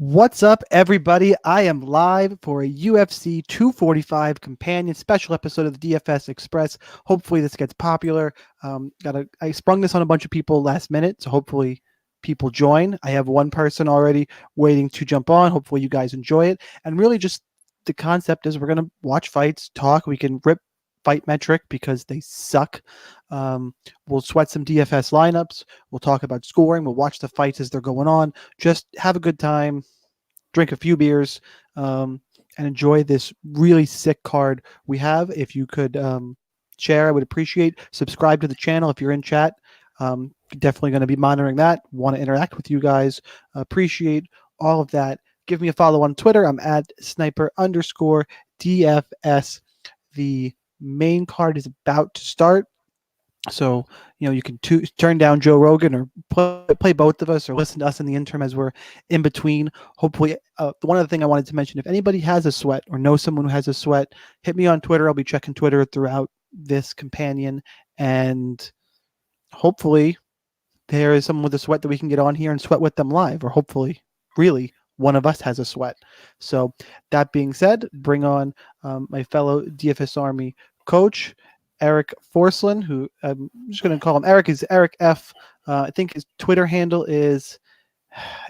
What's up, everybody? I am live for a UFC 245 companion special episode of the DFS Express. Hopefully, this gets popular. I sprung this on a bunch of people last minute, so hopefully, people join. I have one person already waiting to jump on. Hopefully, you guys enjoy it. And really, just the concept is we're gonna watch fights, talk. We can rip fight metric because they suck. We'll sweat some DFS lineups. We'll talk about scoring. We'll watch the fights as they're going on. Just have a good time, drink a few beers, and enjoy this really sick card we have. If you could share, I would appreciate. Subscribe to the channel if you're in chat. Definitely going to be monitoring that. Want to interact with you guys. Appreciate all of that. Give me a follow on Twitter. I'm at sniper_DFS. The main card is about to start. So, you can turn down Joe Rogan or play both of us or listen to us in the interim as we're in between. Hopefully, one other thing I wanted to mention, if anybody has a sweat or knows someone who has a sweat, hit me on Twitter. I'll be checking Twitter throughout this companion. And hopefully there is someone with a sweat that we can get on here and sweat with them live. Or hopefully, really, one of us has a sweat. So that being said, bring on my fellow DFS Army coach, Eric Forslin, who I'm just going to call him Eric. Is Eric F. I think his Twitter handle is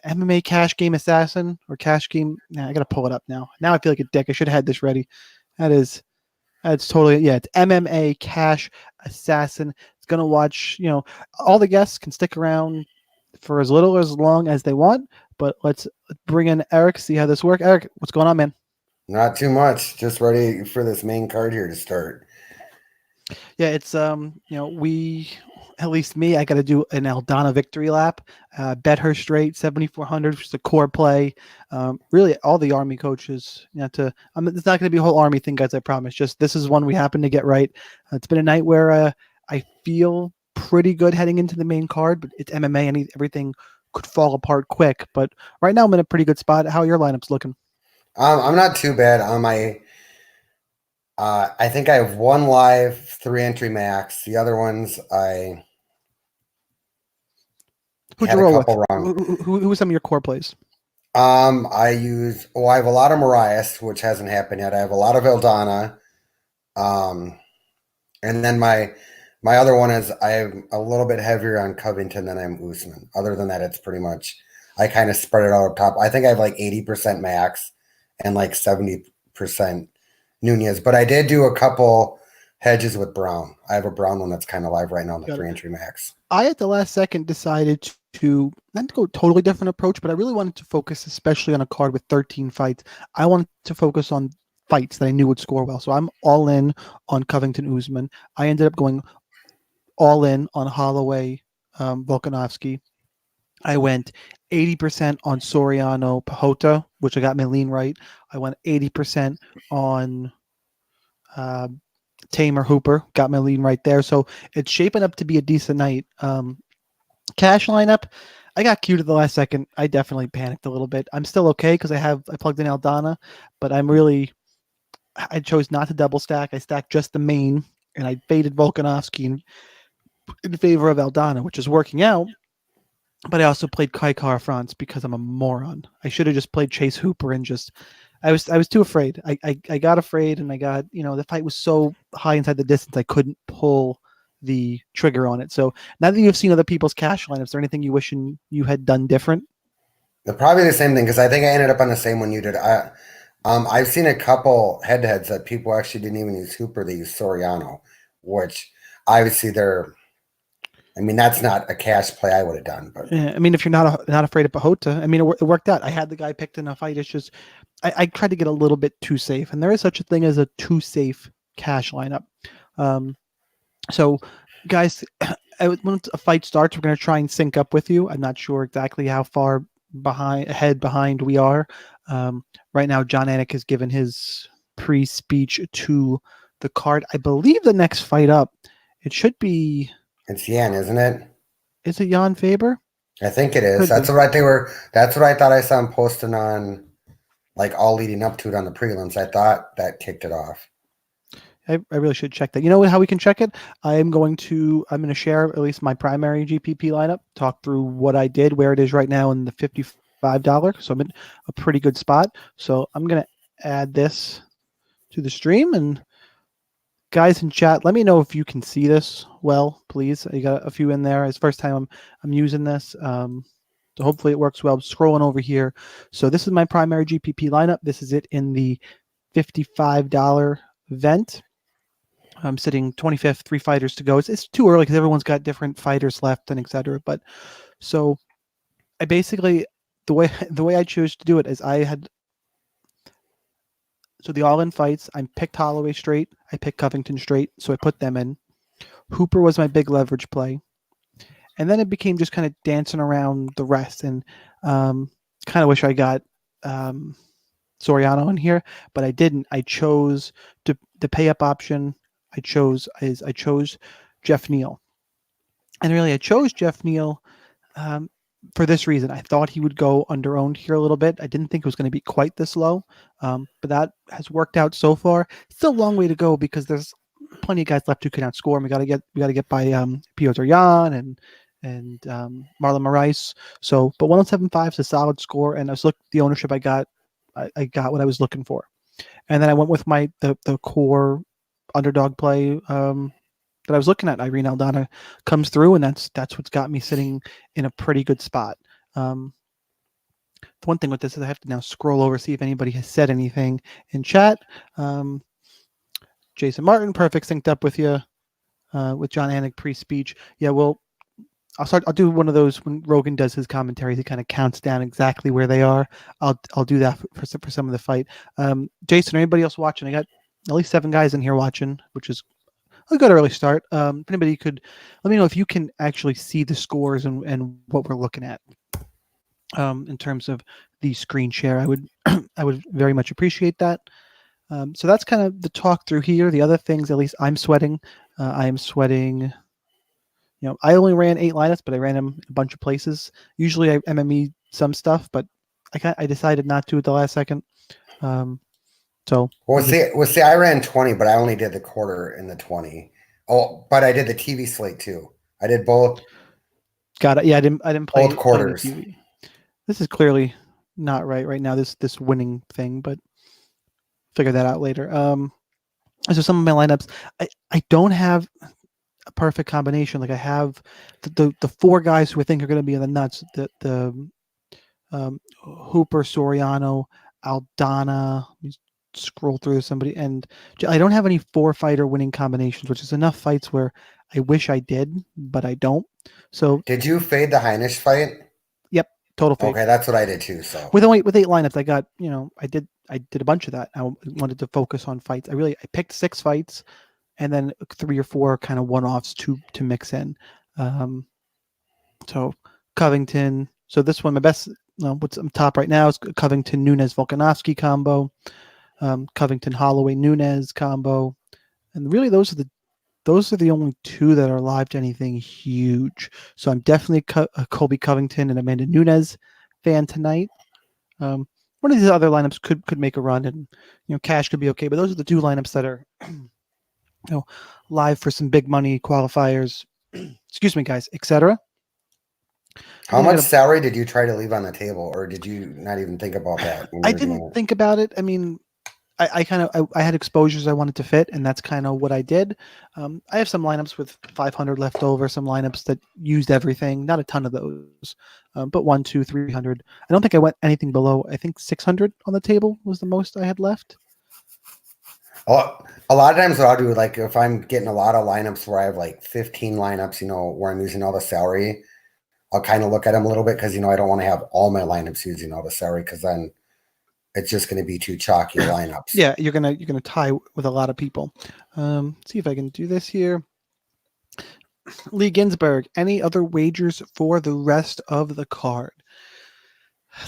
MMA Cash Game Assassin or Cash Game. Nah, I got to pull it up now. Now I feel like a dick. I should have had this ready. That's totally, yeah, it's MMA Cash Assassin. It's going to watch, all the guests can stick around for as little or as long as they want, but let's bring in Eric, see how this works. Eric, what's going on, man? Not too much. Just ready for this main card here to start. Yeah, it's we, at least me, I got to do an Aldana victory lap, bet her straight 7,400, which is a core play. Really, all the Army coaches, it's not going to be a whole Army thing, guys. I promise. Just this is one we happen to get right. It's been a night where I feel pretty good heading into the main card, but it's MMA and everything could fall apart quick. But right now, I'm in a pretty good spot. How are your lineups looking? I'm not too bad on my. I think I have one live, 3 entry max. The other ones Who'd you roll with? Who are some of your core plays? I have a lot of Marias, which hasn't happened yet. I have a lot of Aldana. And then my other one is I'm a little bit heavier on Covington than I'm Usman. Other than that, it's pretty much I kind of spread it out up top. I think I have like 80% max and like 70% Nunez. But I did do a couple hedges with Brown. I have a Brown one that's kind of live right now in the 3 entry max. I at the last second decided to not to go totally different approach, but I really wanted to focus, especially on a card with 13 fights. I wanted to focus on fights that I knew would score well. So I'm all in on Covington Usman. I ended up going all in on Holloway Volkanovski. I went 80% on Soriano Pahota, which I got my lean right. I went 80% on Tamer Hooper, got my lean right there. So it's shaping up to be a decent night. Cash lineup, I got cute at the last second. I definitely panicked a little bit. I'm still okay because I plugged in Aldana, but I chose not to double stack. I stacked just the main, and I faded Volkanovski in favor of Aldana, which is working out. But I also played Kai Kara France because I'm a moron. I should have just played Chase Hooper and I was too afraid. I got afraid, and I got, the fight was so high inside the distance I couldn't pull the trigger on it. So now that you've seen other people's cash lineups, is there anything you wish you had done different? Probably the same thing, because I think I ended up on the same one you did. I've seen a couple head-to-heads that people actually didn't even use Hooper. They used Soriano, which obviously that's not a cash play I would have done. But yeah, if you're not afraid of Pahota, it worked out. I had the guy picked in a fight. It's just I tried to get a little bit too safe, and there is such a thing as a too safe cash lineup. So, guys, when a fight starts, we're going to try and sync up with you. I'm not sure exactly how far behind we are. Right now, John Anik has given his pre-speech to the card. I believe the next fight up, it should be. It's Yan, isn't it? Is it Jan Faber? I think it is. That's what I thought I saw him posting on, like, all leading up to it on the prelims. I thought that kicked it off. I really should check that. You know how we can check it? I'm going to share at least my primary GPP lineup, talk through what I did, where it is right now in the $55. So I'm in a pretty good spot. So I'm going to add this to the stream. And guys in chat, let me know if you can see this well, please. I got a few in there. It's the first time I'm using this. So hopefully it works well. I'm scrolling over here. So this is my primary GPP lineup. This is it in the $55 event. I'm sitting 25th, 3 fighters to go. It's too early because everyone's got different fighters left and etc. But so I basically the way I chose to do it is the all-in fights. I picked Holloway straight. I picked Covington straight. So I put them in. Hooper was my big leverage play. And then it became just kind of dancing around the rest. And kind of wish I got Soriano in here, but I didn't. I chose the pay up option. I chose Jeff Neal. And really I chose Jeff Neal for this reason. I thought he would go under-owned here a little bit. I didn't think it was going to be quite this low, but that has worked out so far. Still a long way to go because there's plenty of guys left who can outscore him. We got to get by Piotr Jan and Marlon Moraes. So, but 107.5 is a solid score, and the ownership I got what I was looking for. And then I went with the core underdog play that I was looking at. Irene Aldana comes through, and that's what's got me sitting in a pretty good spot. The one thing with this is I have to now scroll over, see if anybody has said anything in chat. Jason Martin, perfect, synced up with you, with John Anik pre-speech. Yeah, well, I'll do one of those when Rogan does his commentaries. He kind of counts down exactly where they are. I'll do that for some of the fight. Jason, or anybody else watching? I got at least 7 guys in here watching, which is a good early start. If anybody could let me know if you can actually see the scores and what we're looking at in terms of the screen share. I would I would very much appreciate that. So that's kind of the talk through here. The other things, at least I'm sweating. I am sweating. I only ran 8 lineups, but I ran them a bunch of places. Usually I MME some stuff, but I decided not to at the last second. So see, I ran 20, but I only did the quarter in the 20. Oh, but I did the TV slate too. I did both. Got it. Yeah, I didn't play both quarters. TV. This is clearly not right now. This winning thing, but figure that out later. So some of my lineups, I don't have a perfect combination. Like I have the 4 guys who I think are going to be in the nuts. The Hooper, Soriano, Aldana. Let me scroll through somebody, and I don't have any 4-fighter winning combinations, which is enough fights where I wish I did, but I don't. So did you fade the Heinisch fight? Yep, total fade. Okay, that's what I did too. So with 8 lineups, I got I did a bunch of that. I wanted to focus on fights. I picked 6 fights, and then 3 or 4 kind of one-offs to mix in. So Covington. So this one, my best. What's on top right now is Covington Nunes Volkanovski combo. Covington Holloway Nunes combo, and really those are the only 2 that are live to anything huge. So I'm definitely a Colby Covington and Amanda Nunes fan tonight. One of these other lineups could make a run, and cash could be okay, but those are the 2 lineups that are live for some big money qualifiers. Excuse me, guys, etc. How much salary did you try to leave on the table, or did you not even think about that? I didn't think about it. I mean, I had exposures I wanted to fit, and that's kind of what I did. I have some lineups with 500 left over, some lineups that used everything, not a ton of those, but 100, 200, 300. I don't think I went anything below. I think 600 on the table was the most I had left. A lot of times what I'll do, like if I'm getting a lot of lineups where I have like 15 lineups, where I'm using all the salary, I'll kind of look at them a little bit because, I don't want to have all my lineups using all the salary because then it's just going to be too chalky lineups. Yeah, you're gonna tie with a lot of people. See if I can do this here. Lee Ginsberg, any other wagers for the rest of the card?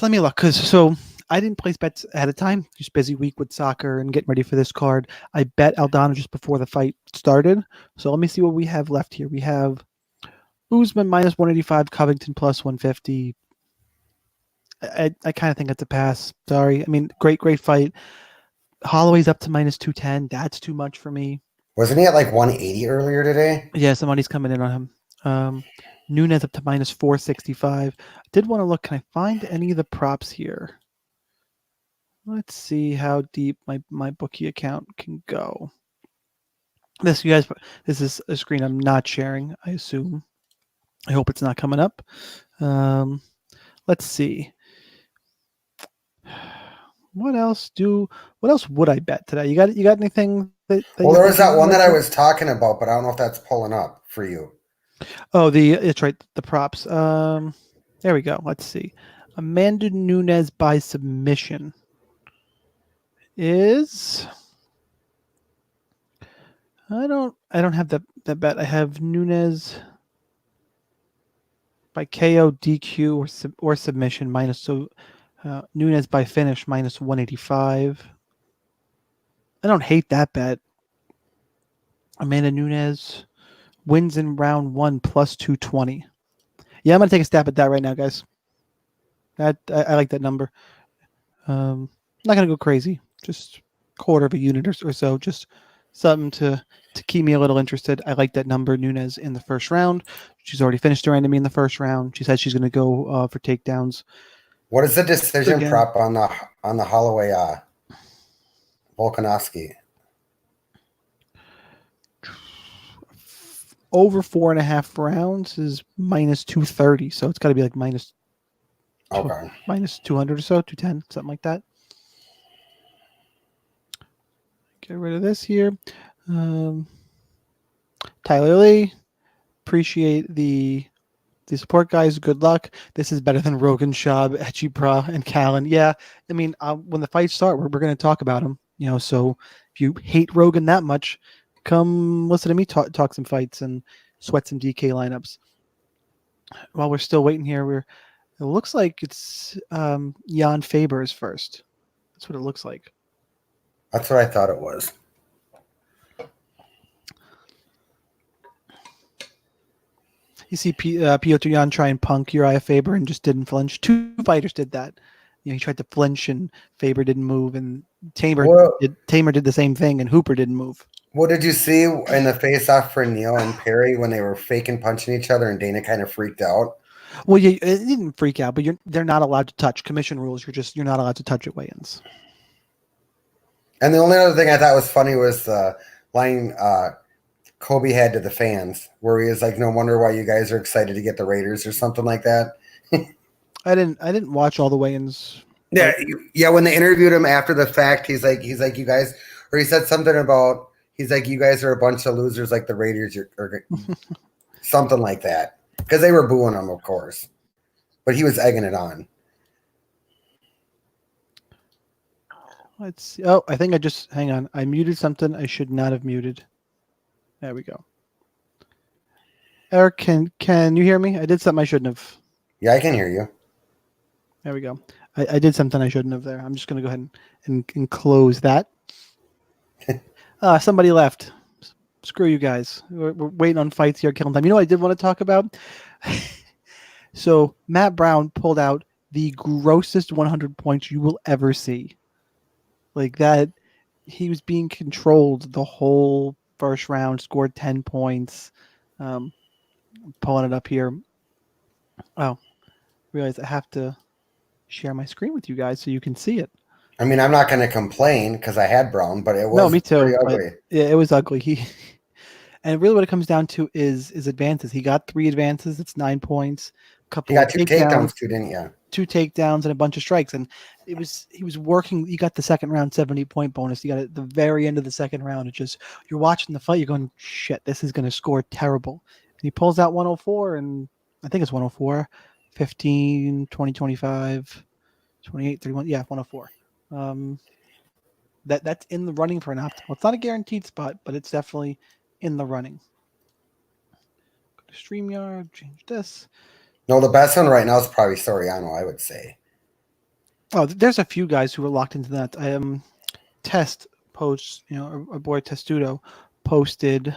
Let me look, so I didn't place bets ahead of time. Just busy week with soccer and getting ready for this card. I bet Aldana just before the fight started. So let me see what we have left here. We have Usman minus 185, Covington plus 150. I kind of think it's a pass. Sorry. I mean, great fight. Holloway's up to minus 210. That's too much for me. Wasn't he at like 180 earlier today? Yeah, some money's coming in on him. Nunez up to minus 465. I did want to look. Can I find any of the props here? Let's see how deep my bookie account can go. This, you guys, this is a screen I'm not sharing, I assume. I hope it's not coming up. Let's see. What else would I bet today? You got anything that Well, you're there was thinking that you one might that I bet? was talking about, but I don't know if that's pulling up for you. Oh, it's right, the props. There we go. Let's see. Amanda Nunes by submission is I don't have that bet. I have Nunes by KO, DQ, or submission minus Nunes by finish minus 185. I don't hate that bet. Amanda Nunes wins in round 1 plus 220. Yeah, I'm gonna take a stab at that right now, guys. I like that number. Not gonna go crazy. Just quarter of a unit or so. Just something to keep me a little interested. I like that number. Nunes in the first round. She's already finished her enemy in the first round. She said she's gonna go for takedowns What is the decision again. prop on the Holloway Volkanovski? Over 4.5 rounds is minus 230. So it's got to be like Okay. minus 200 or so, 210, something like that. Get rid of this here. Tyler Lee, appreciate the support, guys. Good luck. This is better than Rogan, Shab, Echipra, and Callan. Yeah, I mean, when the fights start, we're going to talk about them. So if you hate Rogan that much, come listen to me talk some fights and sweat some DK lineups. While we're still waiting here, it looks like it's Jan Faber is first. That's what it looks like. That's what I thought it was. You see Piotr Jan try and punk Uriah Faber and just didn't flinch. Two fighters did that. He tried to flinch and Faber didn't move, and Tamer did the same thing, and Hooper didn't move. What did you see in the face-off for Neal and Perry when they were faking punching each other and Dana kind of freaked out? Well, it didn't freak out, but they're not allowed to touch. Commission rules. You're not allowed to touch at weigh-ins. And the only other thing I thought was funny was the line Kobe had to the fans, where he was like, "No wonder why you guys are excited to get the Raiders," or something like that. I didn't watch all the weigh-ins. Yeah, yeah. When they interviewed him after the fact, he's like, you guys, or he said something about, he's like, you guys are a bunch of losers, like the Raiders, or something like that, because they were booing him, of course, but he was egging it on. Let's see. Oh, I think hang on. I muted something I should not have muted. There we go. Eric, can you hear me? I did something I shouldn't have. Yeah, I can hear you. There we go. I did something I shouldn't have there. I'm just going to go ahead and close that. Somebody left. Screw you guys. We're waiting on fights here, killing time. You know what I did want to talk about? So Matt Brown pulled out the grossest 100 points you will ever see. Like that, he was being controlled the whole first round, scored 10 points. Pulling it up here. Oh, realize I have to share my screen with you guys so you can see it. I mean, I'm not going to complain because I had Brown, but it was me too, pretty ugly. Yeah, it was ugly. And really what it comes down to is advances. He got 3 advances. It's 9 points. He got 2 takedowns too, didn't you? 2 takedowns and a bunch of strikes. And he was working. You got the second round 70-point bonus. You got it at the very end of the second round. It's just, you're watching the fight. You're going, shit, this is going to score terrible. And he pulls out 104, and I think it's 104, 15, 20, 25, 28, 31. Yeah, 104. That's in the running for an optimal. It's not a guaranteed spot, but it's definitely in the running. Go to StreamYard, change this. No, the best one right now is probably Soriano, I would say. Oh, there's a few guys who are locked into that. Test posts, our boy Testudo posted.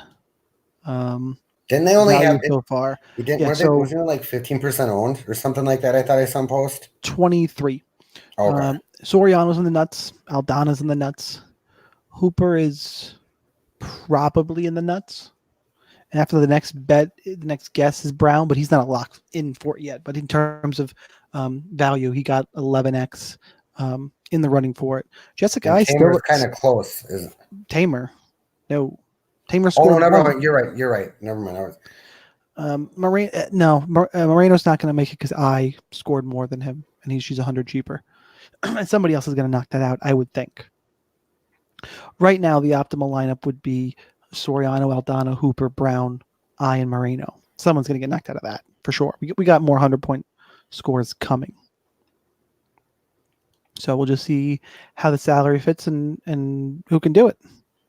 Didn't they only have so far? Wasn't it like 15% owned or something like that? I thought I saw him post 23. Okay. Soriano's in the nuts. Aldana's in the nuts. Hooper is probably in the nuts. And after the next bet, the next guess is Brown, but he's not a lock in for it yet. But in terms of value, he got 11x in the running for it. Jessica, And I still Tamer's kind of close. Tamer. No, Tamer Oh no, scored never one. mind. You're right. You're right. Never mind. Moreno's not going to make it because I scored more than him, and she's 100 cheaper. And somebody else is going to knock that out, I would think. Right now, the optimal lineup would be Soriano, Aldana, Hooper, Brown, I, and Moreno. Someone's going to get knocked out of that for sure. We got more 100-point scores coming. So we'll just see how the salary fits and who can do it.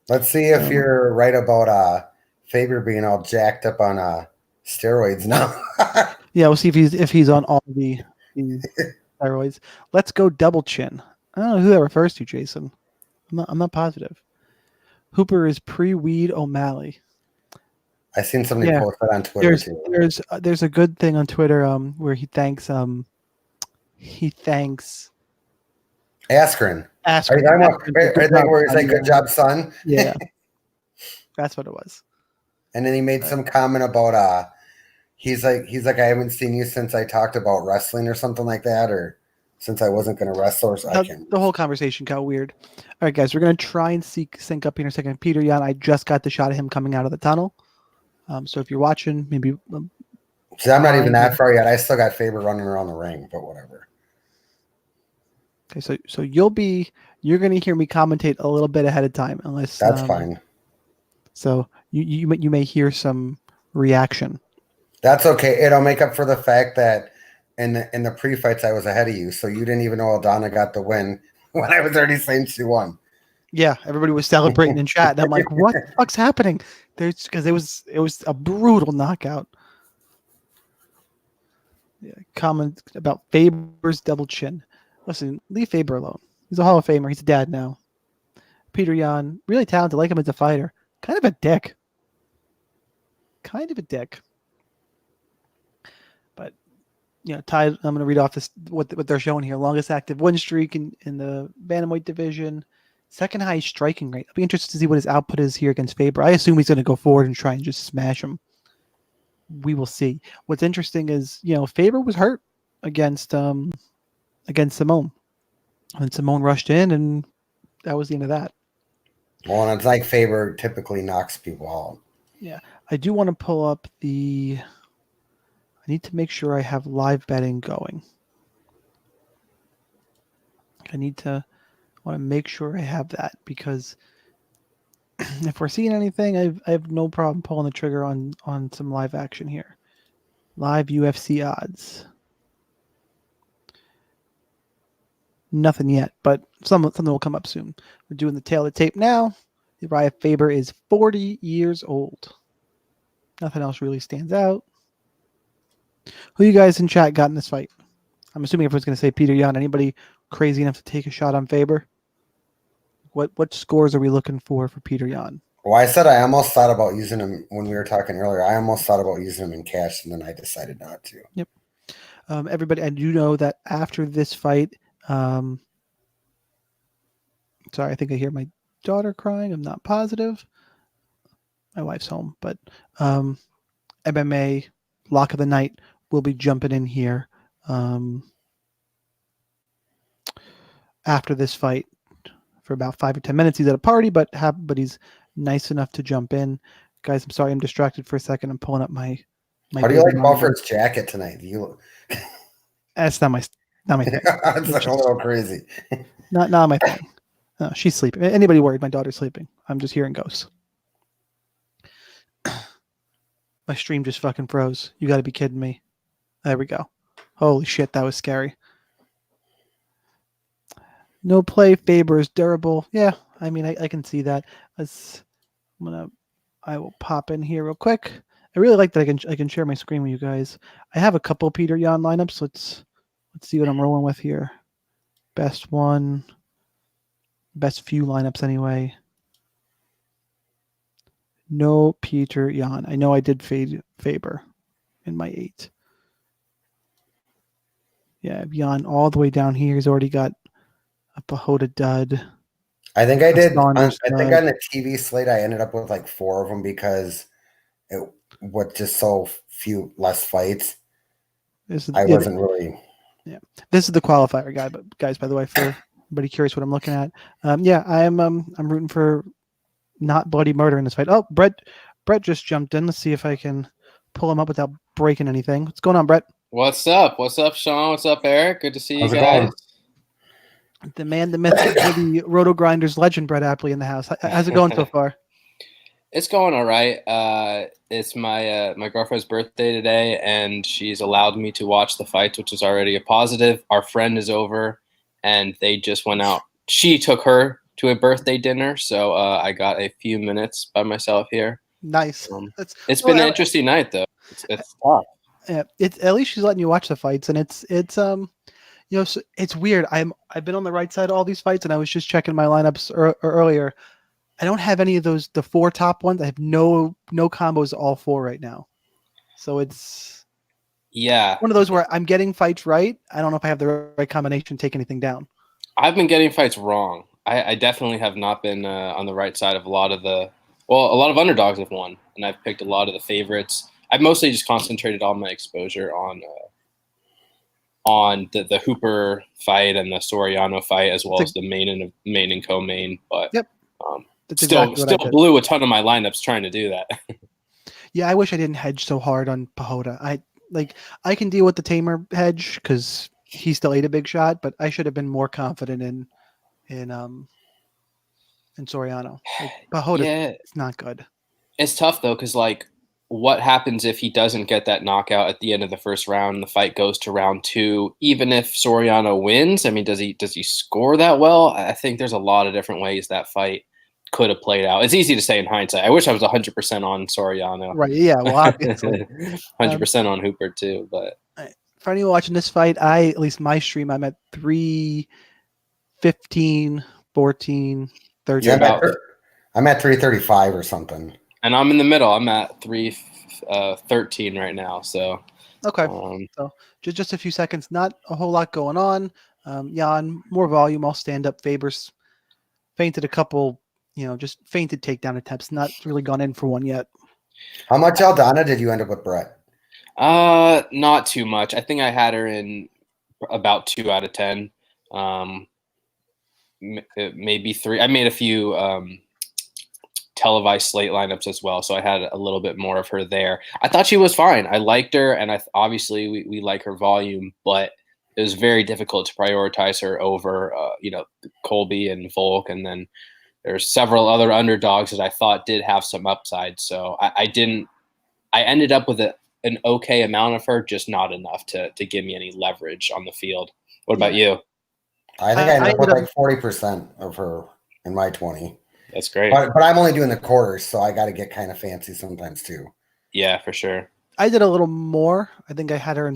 Let's see if you're right about Faber being all jacked up on steroids now. Yeah, we'll see if he's on all the steroids. Let's go double chin. I don't know who that refers to, Jason. I'm not positive. Hooper is pre-weed O'Malley. I seen somebody post that on Twitter too. There's a good thing on Twitter where he thanks Askren. I think where he's like, "Good job, son." Yeah, that's what it was. And then he made some comment about he's like I haven't seen you since I talked about wrestling or something like that, or since I wasn't going to wrestle. Or the whole conversation got weird. All right, guys, we're going to try and sync up here in a second. Peter Yan, I just got the shot of him coming out of the tunnel. So if you're watching, maybe. See, I'm not even that far yet. I still got Faber running around the ring, but whatever. Okay, so you're going to hear me commentate a little bit ahead of time, unless that's fine. So you may hear some reaction. That's okay. It'll make up for the fact that in the pre-fights I was ahead of you, so you didn't even know Aldana got the win when I was already saying she won. Yeah, everybody was celebrating in chat, and I'm like, "What the fuck's happening?" Because it was a brutal knockout. Yeah, comment about Faber's double chin. Listen, leave Faber alone. He's a Hall of Famer. He's a dad now. Peter Yan, really talented. Like him as a fighter. Kind of a dick. But Ty, I'm going to read off this what they're showing here. Longest active win streak in the bantamweight division. Second highest striking rate. I'll be interested to see what his output is here against Faber. I assume he's going to go forward and try and just smash him. We will see. What's interesting is, Faber was hurt against Simone. And Simone rushed in, and that was the end of that. Well, and it's like Faber typically knocks people out. Yeah. I do want to pull up I need to make sure I have live betting going. I want to make sure I have that, because if we're seeing anything, I have no problem pulling the trigger on some live action here. Live UFC odds. Nothing yet, but something will come up soon. We're doing the tail of the tape now. Uriah Faber is 40 years old. Nothing else really stands out. Who you guys in chat got in this fight? I'm assuming everyone's going to say Peter Yan. Anybody crazy enough to take a shot on Faber? What scores are we looking for Peter Yan? Well, I said I almost thought about using him when we were talking earlier. I almost thought about using him in cash, and then I decided not to. Yep. Everybody, I do know that after this fight, sorry, I think I hear my daughter crying. I'm not positive. My wife's home, but MMA lock of the night will be jumping in here after this fight for about 5 or 10 minutes. He's at a party, but he's nice enough to jump in. Guys, I'm sorry, I'm distracted for a second. I'm pulling up my How do you like Buffer's jacket tonight? That's not my thing. That's like a little crazy. Not my thing. No, she's sleeping. Anybody worried? My daughter's sleeping. I'm just hearing ghosts. My stream just fucking froze. You got to be kidding me. There we go. Holy shit, that was scary. No play. Faber is durable. Yeah, I mean, I can see that. I will pop in here real quick. I really like that I can share my screen with you guys. I have a couple Peter Yan lineups. Let's see what I'm rolling with here. Best few lineups anyway. No Peter Yan. I know I did fade Faber in my 8. Yeah, Yan all the way down here. He's already got a Pahota dud. I think I did. I think on the TV slate, I ended up with like 4 of them because with just so few less fights, This is, I yeah, wasn't really. this is the qualifier guy, but guys, by the way, for anybody curious what I'm looking at, yeah, I'm rooting for not bloody murder in this fight. Oh, Brett just jumped in. Let's see if I can pull him up without breaking anything. What's going on, Brett? What's up? What's up, Sean? What's up, Eric? Good to see How's you it guys. going? The man, the myth, the Roto Grinders legend, Brett Apley in the house. How's it going so far? It's going all right. It's my my girlfriend's birthday today, and she's allowed me to watch the fights, which is already a positive. Our friend is over, and they just went out. She took her to a birthday dinner, so I got a few minutes by myself here. Nice. It's been an interesting night, though. It's tough. Yeah, it's at least she's letting you watch the fights, and it's you know, so it's weird. I've been on the right side of all these fights, and I was just checking my lineups earlier. I don't have any of the 4 top ones. I have no combos all 4 right now. So it's one of those where I'm getting fights right. I don't know if I have the right combination to take anything down. I've been getting fights wrong. I definitely have not been on the right side of a lot of underdogs have won, and I've picked a lot of the favorites. I've mostly just concentrated all my exposure on the Hooper fight and the Soriano fight, as well as the main and co-main. But yep. That's still blew a ton of my lineups trying to do that. Yeah, I wish I didn't hedge so hard on Pahota. I can deal with the Tamer hedge because he still ate a big shot, but I should have been more confident in Soriano. Like, Pahota, it's not good. It's tough though, because what happens if he doesn't get that knockout at the end of the first round and the fight goes to round 2? Even if Soriano wins, I mean, does he score that well? I think there's a lot of different ways that fight could have played out. It's easy to say in hindsight. I wish I was 100% on Soriano. Right, yeah, well, obviously. 100% on Hooper too, but for anyone watching this fight, at least my stream, I'm at 315, 14, 13. Yeah, I'm at 335 or something. And I'm in the middle. I'm at 313 right now. So okay. So just a few seconds, not a whole lot going on. Jan, more volume. I'll stand up. Faber's fainted a couple, just fainted takedown attempts. Not really gone in for one yet. How much Aldana did you end up with, Brett? Not too much. I think I had her in about 2 out of 10. Maybe 3. I made a few televised slate lineups as well, so I had a little bit more of her there. I thought she was fine. I liked her, and obviously we like her volume, but it was very difficult to prioritize her over Colby and Volk, and then there's several other underdogs that I thought did have some upside. So I ended up with an okay amount of her, just not enough to give me any leverage on the field. What about you? I think I ended up with like 40% of her in my 20. That's great. But I'm only doing the quarters, so I got to get kind of fancy sometimes too. Yeah, for sure. I did a little more. I think I had her in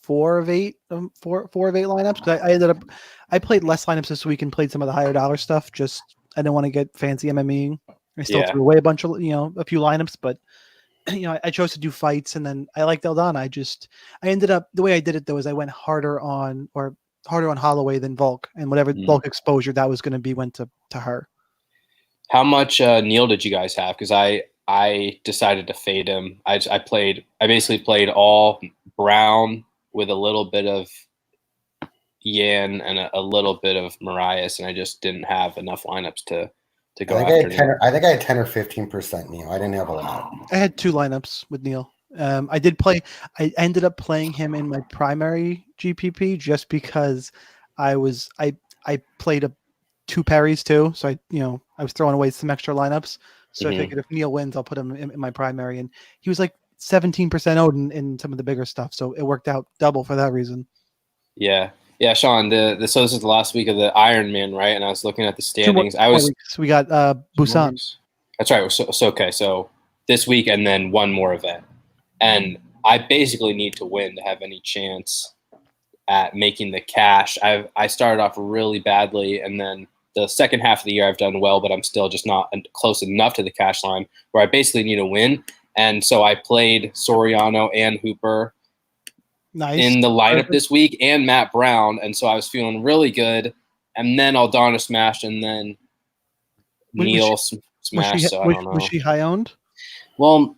4 of 8 lineups because I played less lineups this week and played some of the higher dollar stuff. Just I didn't want to get fancy MMEing. I still threw away a few lineups, but I chose to do fights, and then I liked Aldana. I ended up, the way I did it though is I went harder on Holloway than Volk, and whatever Volk exposure that was going to be went to her. How much Neil did you guys have? Because I decided to fade him. I basically played all Brown with a little bit of Yan and a little bit of Marias, and I just didn't have enough lineups to go after. I think I had 10 or 15% Neil. I didn't have a lot. I had 2 lineups with Neil. I ended up playing him in my primary GPP just because I played 2 parries too. So I was throwing away some extra lineups. So I figured if Neil wins, I'll put him in my primary. And he was like 17% owed in some of the bigger stuff. So it worked out double for that reason. Yeah. Yeah, Sean, so this is the last week of the Ironman, right? And I was looking at the standings. We got Busan. That's right. So this week and then one more event. And I basically need to win to have any chance at making the cash. I started off really badly, and then the second half of the year I've done well, but I'm still just not close enough to the cash line where I basically need to win. And so I played Soriano and Hooper in the lineup this week, and Matt Brown, and so I was feeling really good. And then Aldana smashed, and then Neil smashed. So I don't know. Was she high owned? Well,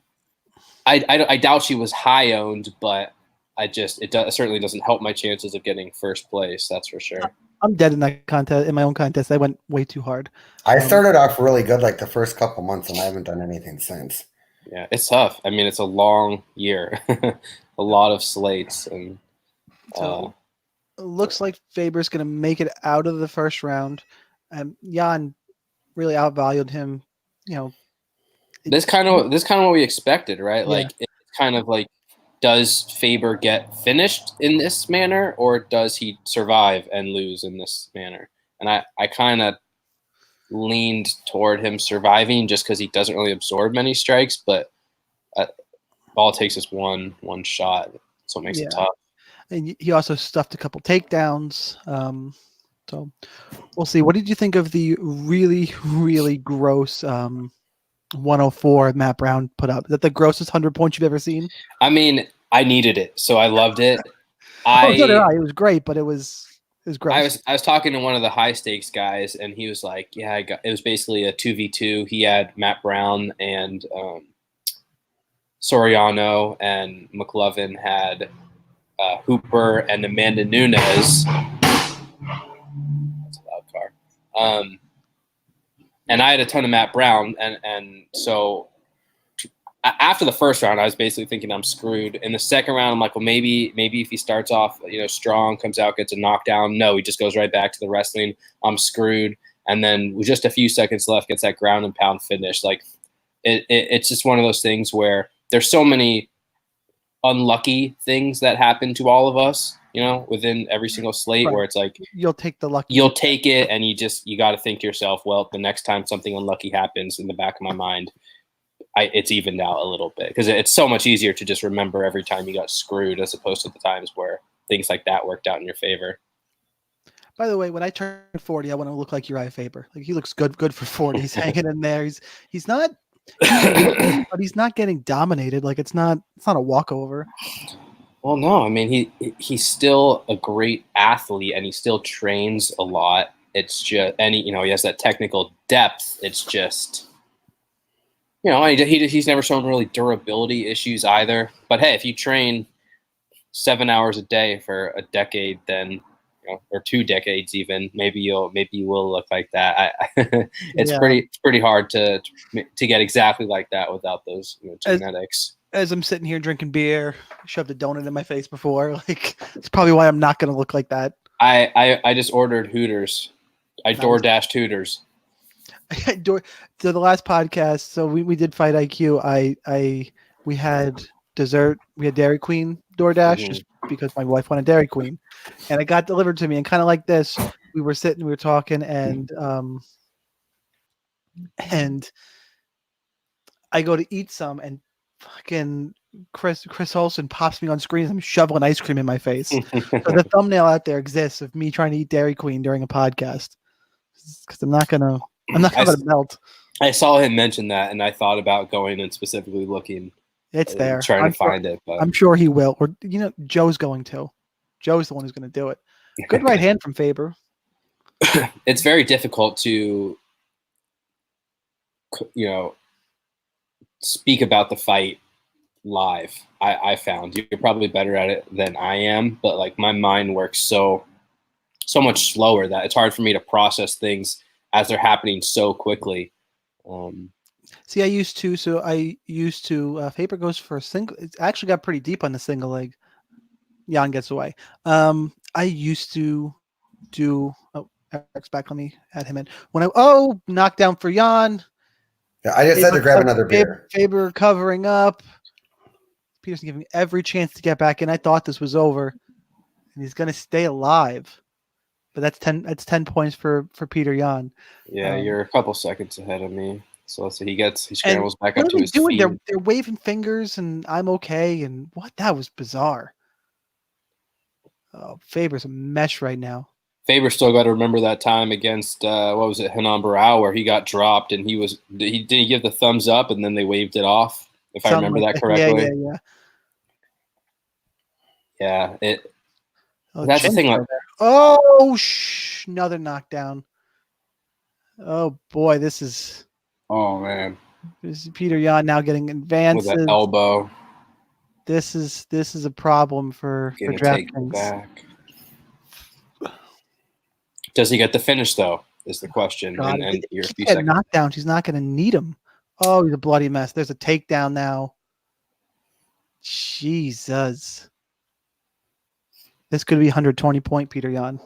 I doubt she was high owned, but it certainly doesn't help my chances of getting first place. That's for sure. I'm dead in that contest. In my own contest, I went way too hard. I started off really good like the first couple months, and I haven't done anything since. Yeah, it's tough. I mean, it's a long year, a lot of slates, and So it looks like Faber's going to make it out of the first round. Jan really outvalued him. You know, this kind of what we expected, right? Yeah. Like it's kind of like, does Faber get finished in this manner, or does he survive and lose in this manner? And I kind of leaned toward him surviving just because he doesn't really absorb many strikes, but all it takes is one shot, so it makes it tough. And he also stuffed a couple takedowns. So we'll see. What did you think of the really, really gross 104 Matt Brown put up? Is that the grossest 100 points you've ever seen? I mean, I needed it, so I loved it. So did I. It was great, but it was gross. I was talking to one of the high stakes guys, and he was like, "Yeah, it was basically a 2v2. He had Matt Brown and Soriano, and McLovin had Hooper and Amanda Nunes." That's a loud car. And I had a ton of Matt Brown, and so after the first round, I was basically thinking I'm screwed. In the second round, I'm like, well, maybe if he starts off, strong, comes out, gets a knockdown. No, he just goes right back to the wrestling. I'm screwed. And then with just a few seconds left, gets that ground and pound finish. Like it's just one of those things where there's so many unlucky things that happen to all of us, within every single slate, Right. where it's like You'll take the lucky. You'll take it, and you got to think to yourself, well, the next time something unlucky happens, in the back of my mind, it's evened out a little bit, because it's so much easier to just remember every time you got screwed as opposed to the times where things like that worked out in your favor. By the way, when I turn 40, I want to look like Uriah Faber. Like, he looks good for 40. He's hanging in there. He's not, but he's not getting dominated. Like, it's not a walkover. Well, no, I mean, he's still a great athlete, and he still trains a lot. It's just, and he has that technical depth. It's just, he's never shown really durability issues either. But hey, if you train 7 hours a day for a decade, then or 2 decades even, maybe you will look like that. It's pretty hard to get exactly like that without those genetics. As I'm sitting here drinking beer, shoved a donut in my face before. Like, it's probably why I'm not going to look like that. I just ordered Hooters. I DoorDashed Hooters. To the last podcast, so we did Fight IQ. We had dessert. We had Dairy Queen DoorDash, just because my wife wanted Dairy Queen, and it got delivered to me. And kind of like this, we were sitting, we were talking, and I go to eat some, and fucking Chris Olsen pops me on screen. I'm shoveling ice cream in my face. So the thumbnail out there exists of me trying to eat Dairy Queen during a podcast, because I'm not gonna melt. I saw him mention that, and I thought about going and specifically looking. It's there. Trying to find it, but I'm sure he will. Or Joe's going to. Joe's the one who's going to do it. Good right hand from Faber. It's very difficult to, speak about the fight live. I found you're probably better at it than I am, but like my mind works so much slower that it's hard for me to process things as they're happening so quickly. See, I used to. Faber goes for a single. It actually got pretty deep on the single leg. Jan gets away. I used to do. Oh, Eric's back. Let me add him in. Knockdown for Jan. Yeah, I just had to grab another beer. Faber covering up. Peterson giving every chance to get back in. I thought this was over, and he's going to stay alive. But that's 10 points for Peter Yan. Yeah, you're a couple seconds ahead of me. So let's see, he scrambles back up to his feet. They're waving fingers, and I'm okay. And what? That was bizarre. Oh, Faber's a mess right now. Faber still got to remember that time against Henan Barao, where he got dropped, and he didn't give the thumbs up, and then they waved it off. If I remember that correctly. Yeah. That's the thing. Another knockdown. Oh boy, this is. Oh man. This is Peter Yan now getting with advances. an elbow. This is a problem for Gonna take it DraftKings. back. Does he get the finish though? Is the question. God, And you're a keep few getting seconds. knocked down. She's not going to need him. Oh, he's a bloody mess. There's a takedown now. Jesus. This could be 120-point Peter Yan.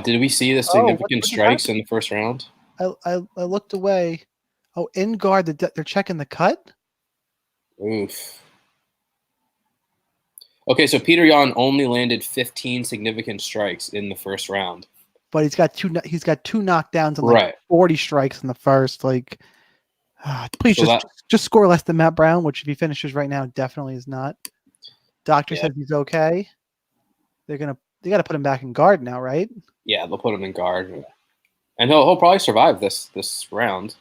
Did we see the significant strikes in the first round? I looked away. Oh, in guard, they're checking the cut? Oof. Okay, so Peter Yan only landed 15 significant strikes in the first round. But he's got two knockdowns and like 40 strikes in the first. Like, please just score less than Matt Brown, which if he finishes right now, definitely is not. Doctor says he's okay. They got to put him back in guard now, right? Yeah, they'll put him in guard, and he'll probably survive this round.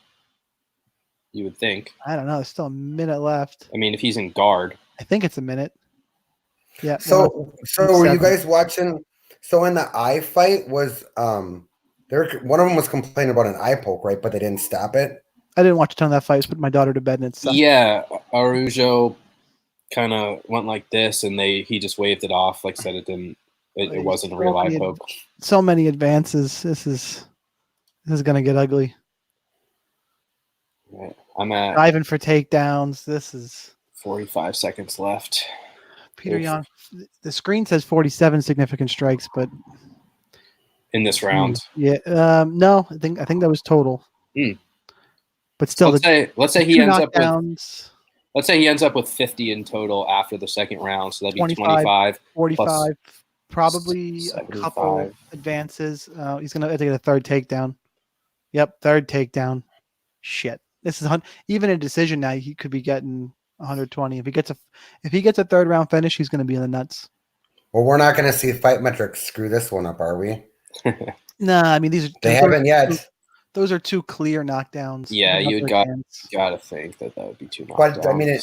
You would think. I don't know. There's still a minute left. I mean, if he's in guard, I think it's a minute. Yeah. So were you guys watching? So in the eye fight was one of them was complaining about an eye poke, right? But they didn't stop it. I didn't watch a ton of that fight. I just put my daughter to bed and it sucked. Yeah, Araujo kind of went like this, and he just waved it off, like said it didn't. It wasn't a real eye poke. So many advances. This is gonna get ugly. Right. I'm at diving for takedowns. This is 45 seconds left. Peter Yan. The screen says 47 significant strikes, but in this round, yeah, no, I think that was total. But still, let's say he ends up with. Let's say he ends up with 50 in total after the second round, so that'd be 25, 45, probably 75. A couple advances. He's gonna get a third takedown. Yep, third takedown. Shit, this is even a decision now. He could be getting 120. If he gets a third round finish, he's gonna be in the nuts. Well, we're not gonna see Fight Metrics screw this one up, are we? Nah, I mean they haven't yet. Those are two clear knockdowns. Yeah, you gotta think that would be two knockdowns. But I mean,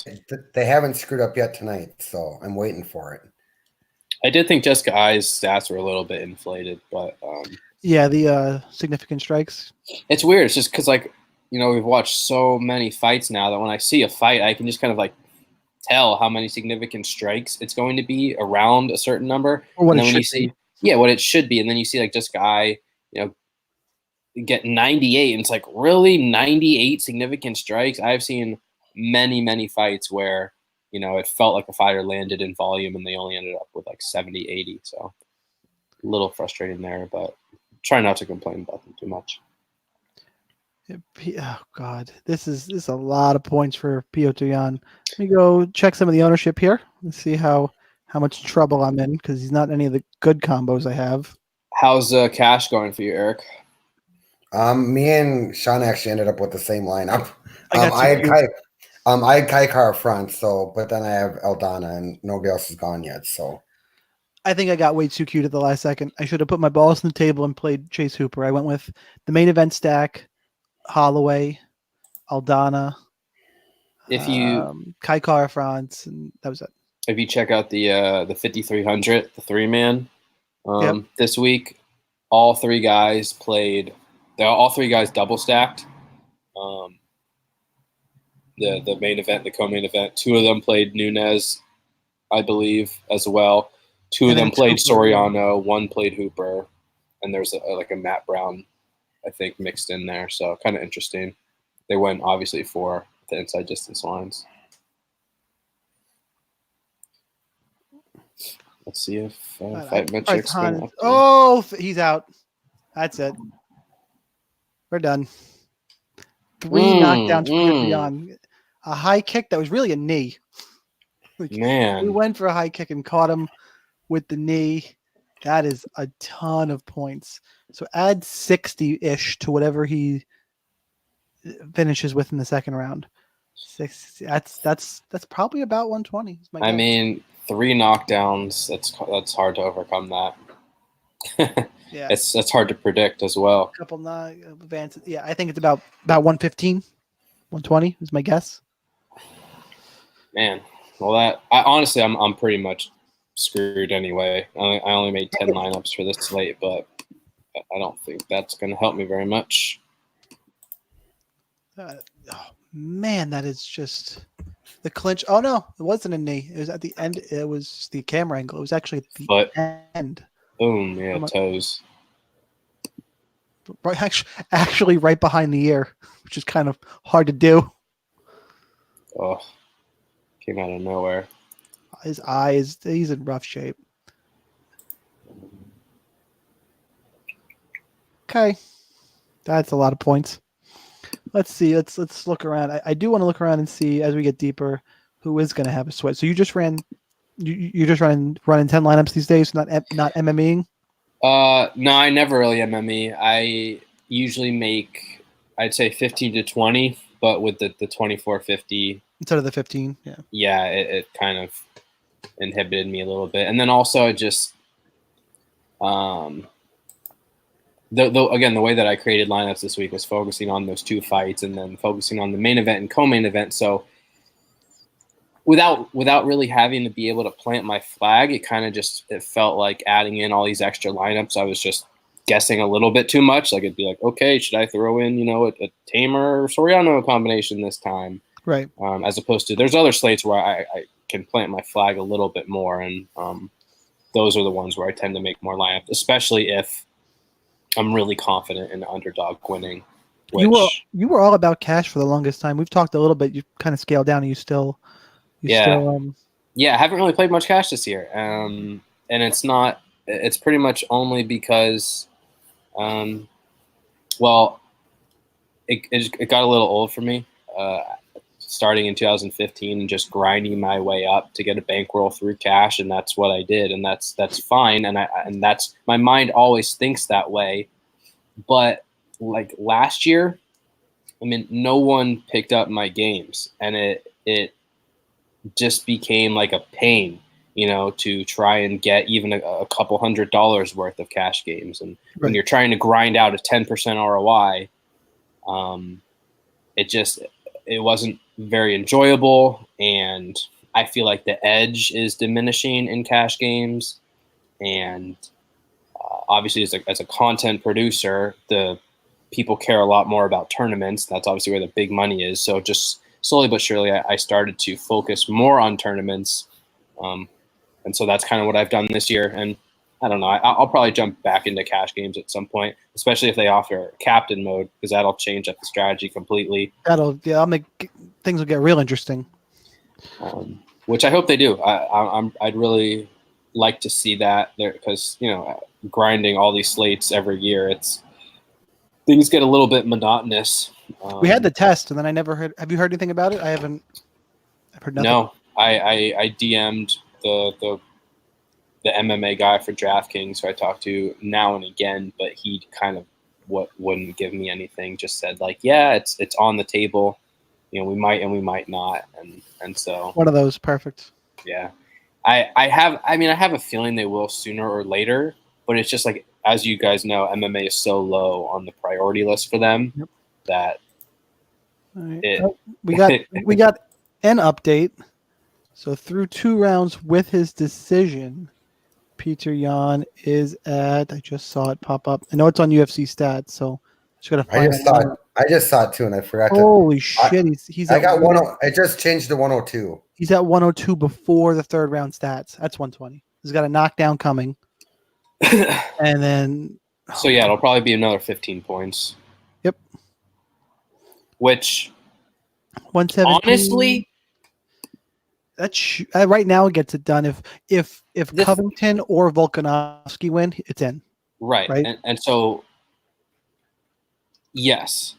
they haven't screwed up yet tonight, so I'm waiting for it. I did think Jessica Ai's stats were a little bit inflated, but yeah, the significant strikes. It's weird. It's just because we've watched so many fights now that when I see a fight, I can just kind of tell how many significant strikes it's going to be around a certain number. Or what and then when you see, what it should be, and then you see Jessica Ai, get 98, and it's like, really 98 significant strikes? I've seen many, many fights where it felt like a fighter landed in volume and they only ended up with 70, 80. So a little frustrating there, but try not to complain about them too much. Oh God, this is a lot of points for Peter Yan. Let me go check some of the ownership here and see how much trouble I'm in, because he's not any of the good combos I have. How's cash going for you, Eric? Me and Sean actually ended up with the same lineup. I had Kai Car front, but then I have Aldana and nobody else is gone yet. So I think I got way too cute at the last second. I should have put my balls on the table and played Chase Hooper. I went with the main event stack, Holloway, Aldana, Kai Car front, and that was it. If you check out the 5300, the 3-man this week, all three guys played. All three guys double stacked. The main event, the co-main event. Two of them played Nunes, I believe, as well. Two of them played Soriano. One played Hooper, and there's a Matt Brown, I think, mixed in there. So kind of interesting. They went obviously for the inside distance lines. Let's see if Fight Metrics. Oh, he's out. That's it. We're done. 3 knockdowns for Yan. A high kick that was really a knee. Man, we went for a high kick and caught him with the knee. That is a ton of points. So add 60-ish to whatever he finishes with in the second round. 60. That's probably about 120. I mean, 3 knockdowns. That's hard to overcome that. Yeah, it's hard to predict as well. A couple advances. Yeah, I think it's about 115, 120 is my guess. Man, well, I'm pretty much screwed anyway. I only made 10 lineups for this slate, but I don't think that's going to help me very much. Oh man, that is just the clinch. Oh no, it wasn't a knee. It was at the end. It was the camera angle. It was actually at the Foot. end. Boom. Yeah, toes. Right, actually, right behind the ear, which is kind of hard to do. Oh, came out of nowhere. His eyes, he's in rough shape. Okay, that's a lot of points. Let's see. Let's look around. I do want to look around and see as we get deeper who is going to have a sweat. So you just ran, you're just running 10 lineups these days, not MMEing. No, I never really MME. I usually make, I'd say 15 to 20, but with the 24-50 instead of the 15. Yeah. Yeah, it kind of inhibited me a little bit, and then also just again, the way that I created lineups this week was focusing on those 2 fights and then focusing on the main event and co-main event. So without really having to be able to plant my flag, it felt like adding in all these extra lineups. I was just guessing a little bit too much. Like it'd be like, okay, should I throw in, a Tamer or Soriano combination this time? Right. As opposed to there's other slates where I can plant my flag a little bit more, and those are the ones where I tend to make more lineups, especially if I'm really confident in the underdog winning. You were all about cash for the longest time. We've talked a little bit. You kind of scaled down, and you still. Yeah, I haven't really played much cash this year, and it's not. It's pretty much only because, well, it got a little old for me. Starting in 2015 and just grinding my way up to get a bankroll through cash, and that's what I did, and that's fine, and that's my mind always thinks that way. But like last year, I mean, no one picked up my games, and it just became like a pain, to try and get even a couple $100 worth of cash games, and when you're trying to grind out a 10% ROI, it wasn't very enjoyable, and I feel like the edge is diminishing in cash games. And obviously, as a content producer, the people care a lot more about tournaments. That's obviously where the big money is. So just slowly but surely, I started to focus more on tournaments, and so that's kind of what I've done this year. And I don't know. I'll probably jump back into cash games at some point, especially if they offer captain mode, because that'll change up the strategy completely. I'll make things will get real interesting. Which I hope they do. I'd really like to see that there, because grinding all these slates every year, things get a little bit monotonous. We had the test, and then I never heard. Have you heard anything about it? I've heard nothing. No, I DM'd the MMA guy for DraftKings who I talk to now and again, but he kind of wouldn't give me anything. Just said like, yeah, it's on the table. We might and we might not, and so one of those. Perfect. Yeah, I have a feeling they will sooner or later, but it's just like, as you guys know, MMA is so low on the priority list for them that we got an update. So through 2 rounds with his decision, Peter Yan is at. I just saw it pop up. I know it's on UFC stats, so I just gotta find it. I just saw it too, and I forgot to. Holy shit! He's. I got 1. I just changed to 102. He's at 102 before the 3rd round stats. That's 120. He's got a knockdown coming, and then. So yeah, it'll probably be another 15 points. Yep. Which, 117. Honestly, that's right now it gets it done. If Covington or Volkanovski win, it's in. Right. And so, yes,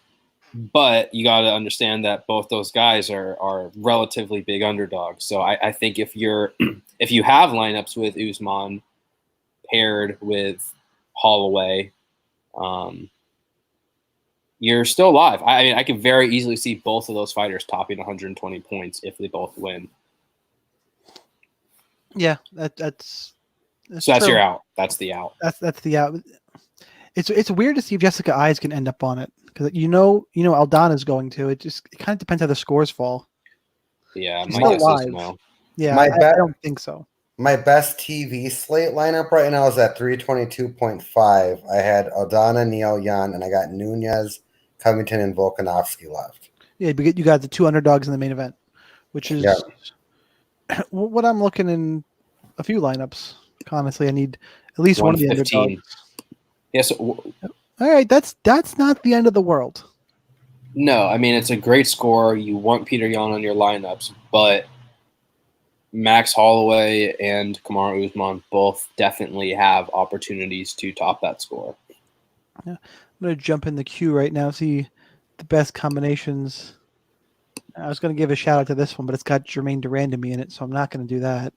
but you got to understand that both those guys are relatively big underdogs. So I think if you have lineups with Usman paired with Holloway, you're still alive. I mean, I can very easily see both of those fighters topping 120 points if they both win. Yeah, that's so that's your out. That's the out. That's the out. It's weird to see if Jessica Eyes can end up on it, because Aldana's going to. It kind of depends how the scores fall. Yeah, my guess is no. Yeah, I don't think so. My best TV slate lineup right now is at 322.5. I had Aldana, Neil, Yan, and I got Nunez, Covington, and Volkanovski left. Yeah, you got the 2 underdogs in the main event, which is what I'm looking in a few lineups. Honestly, I need at least one of the 115. underdogs. Yes. All right, that's not the end of the world. No, I mean, it's a great score. You want Peter Yan on your lineups, but Max Holloway and Kamaru Usman both definitely have opportunities to top that score. Yeah. I'm going to jump in the queue right now, see the best combinations. I was going to give a shout out to this one, but it's got Jermaine Durandamy in it, so I'm not going to do that.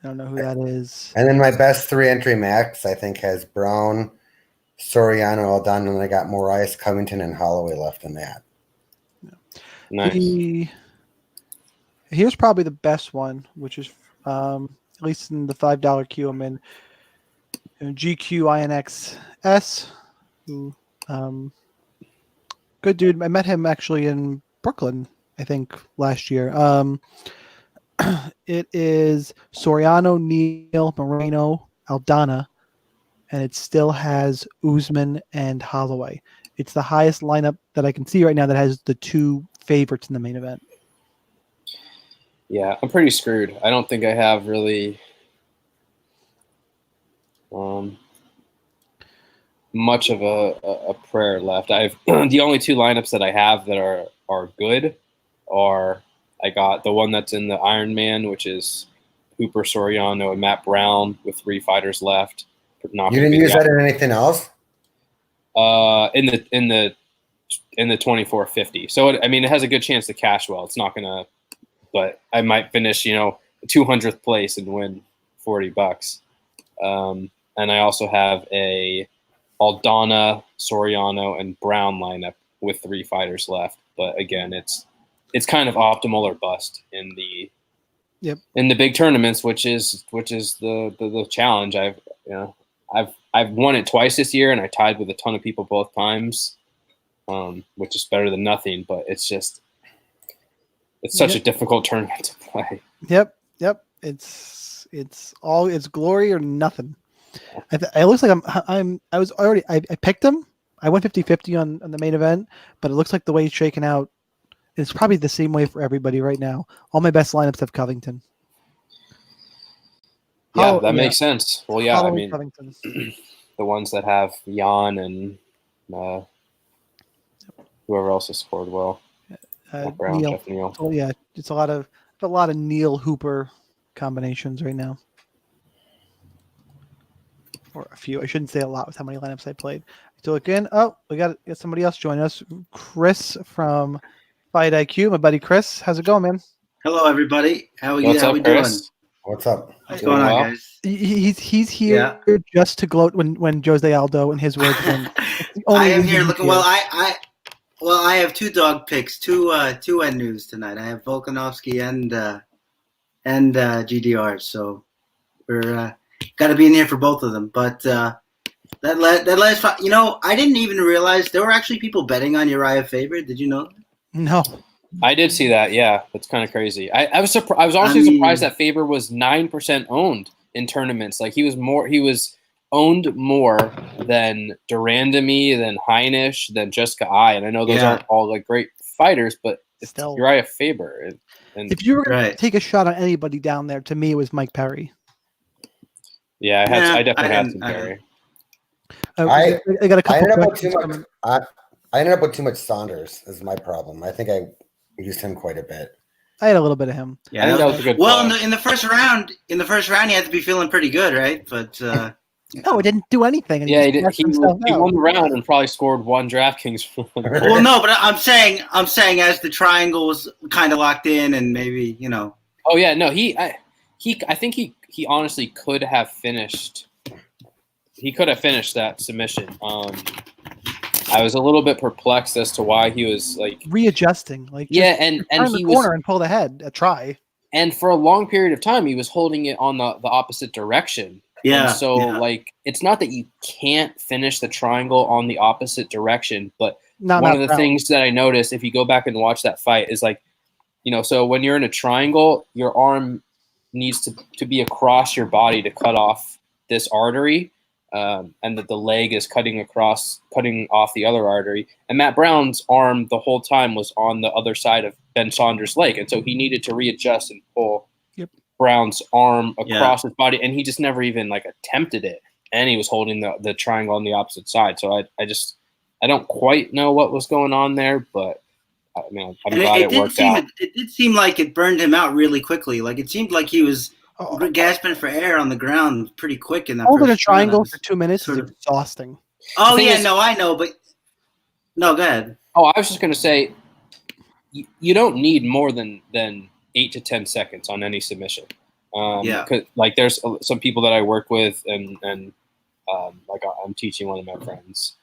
I don't know who that is. And then my best 3-entry max, I think, has Brown, Soriano, Aldana, and I got Moraes, Covington, and Holloway left in that. Nice. Here's probably the best one, which is at least in the $5 queue I'm in. GQINXS, who good dude. I met him actually in Brooklyn, I think, last year. It is Soriano, Neal, Moreno, Aldana, and it still has Usman and Holloway. It's the highest lineup that I can see right now that has the 2 favorites in the main event. Yeah, I'm pretty screwed. I don't think I have really much of a prayer left. I've the only 2 lineups that I have that are good are I got the one that's in the Ironman, which is Hooper, Soriano, and Matt Brown with 3 fighters left. You didn't use that in anything else? In the 2450. So it has a good chance to cash well. It's not gonna, but I might finish 200th place and win $40. And I also have a Aldana, Soriano, and Brown lineup with 3 fighters left. But again, it's kind of optimal or bust in the big tournaments, which is the challenge. I've won it twice this year, and I tied with a ton of people both times, which is better than nothing. But it's such a difficult tournament to play. Yep. It's glory or nothing. It looks like I picked him. I went 50-50 on the main event, but it looks like the way he's shaken out, it's probably the same way for everybody right now. All my best lineups have Covington. Yeah, that makes sense. Well, yeah, Holloway, Covington. The ones that have Jan and whoever else has scored well. Brown, Neal. Jeff Neal. Oh yeah, it's a lot of Neal Hooper combinations right now. Or a few. I shouldn't say a lot with how many lineups I played. To look in. Oh, we got somebody else join us. Chris from Fight IQ. My buddy Chris. How's it going, man? Hello, everybody. How What's up, we Chris? doing? What's up? What's going on, guys? He's here just to gloat when Jose Aldo and his words won. I am here looking well. I have 2 dog picks, two end news tonight. I have Volkanovski and GDR, so we're got to be in here for both of them. But that last fight, I didn't even realize there were actually people betting on Uriah Faber. Did you know that? No. I did see that. Yeah, that's kind of crazy. I was surprised. I was also surprised that Faber was 9% owned in tournaments. Like he was owned more than Durandamy, than Heinisch, than Jessica Ai. And I know those aren't all like great fighters, but it's still Uriah Faber. And if you were going to take a shot on anybody down there, to me it was Mike Perry. Yeah, I definitely had some Perry. I got a couple. I ended up with too much Saunders. Is my problem. I think I used him quite a bit. I had a little bit of him. Yeah, that was a good. Well, in the first round, you had to be feeling pretty good, right? But no, it didn't do anything. Yeah, he won the round and probably scored 1 DraftKings. Well, no, but I'm saying as the triangle was kind of locked in, and maybe Oh yeah, no, I think he honestly could have finished. He could have finished that submission. I was a little bit perplexed as to why he was like readjusting, and turn he the corner and pull the head. A try. And for a long period of time, he was holding it on the opposite direction. Yeah. And so like it's not that you can't finish the triangle on the opposite direction, but one of the things that I noticed if you go back and watch that fight is like, so when you're in a triangle, your arm needs to be across your body to cut off this artery. and that the leg is cutting off the other artery. And Matt Brown's arm the whole time was on the other side of Ben Saunders' leg, and so he needed to readjust and pull Brown's arm across his body, and he just never even like attempted it. And he was holding the triangle on the opposite side. So I don't quite know what was going on there, but I mean, I'm glad it worked out. It did seem like it burned him out really quickly. Like it seemed like he was gasping for air on the ground pretty quick in that. Holding a triangle for 2 minutes is exhausting. Oh yeah, no, I know, but no, go ahead. Oh, I was just gonna say, you don't need more than 8 to 10 seconds on any submission. 'Cause, like there's some people that I work with, and like I'm teaching one of my friends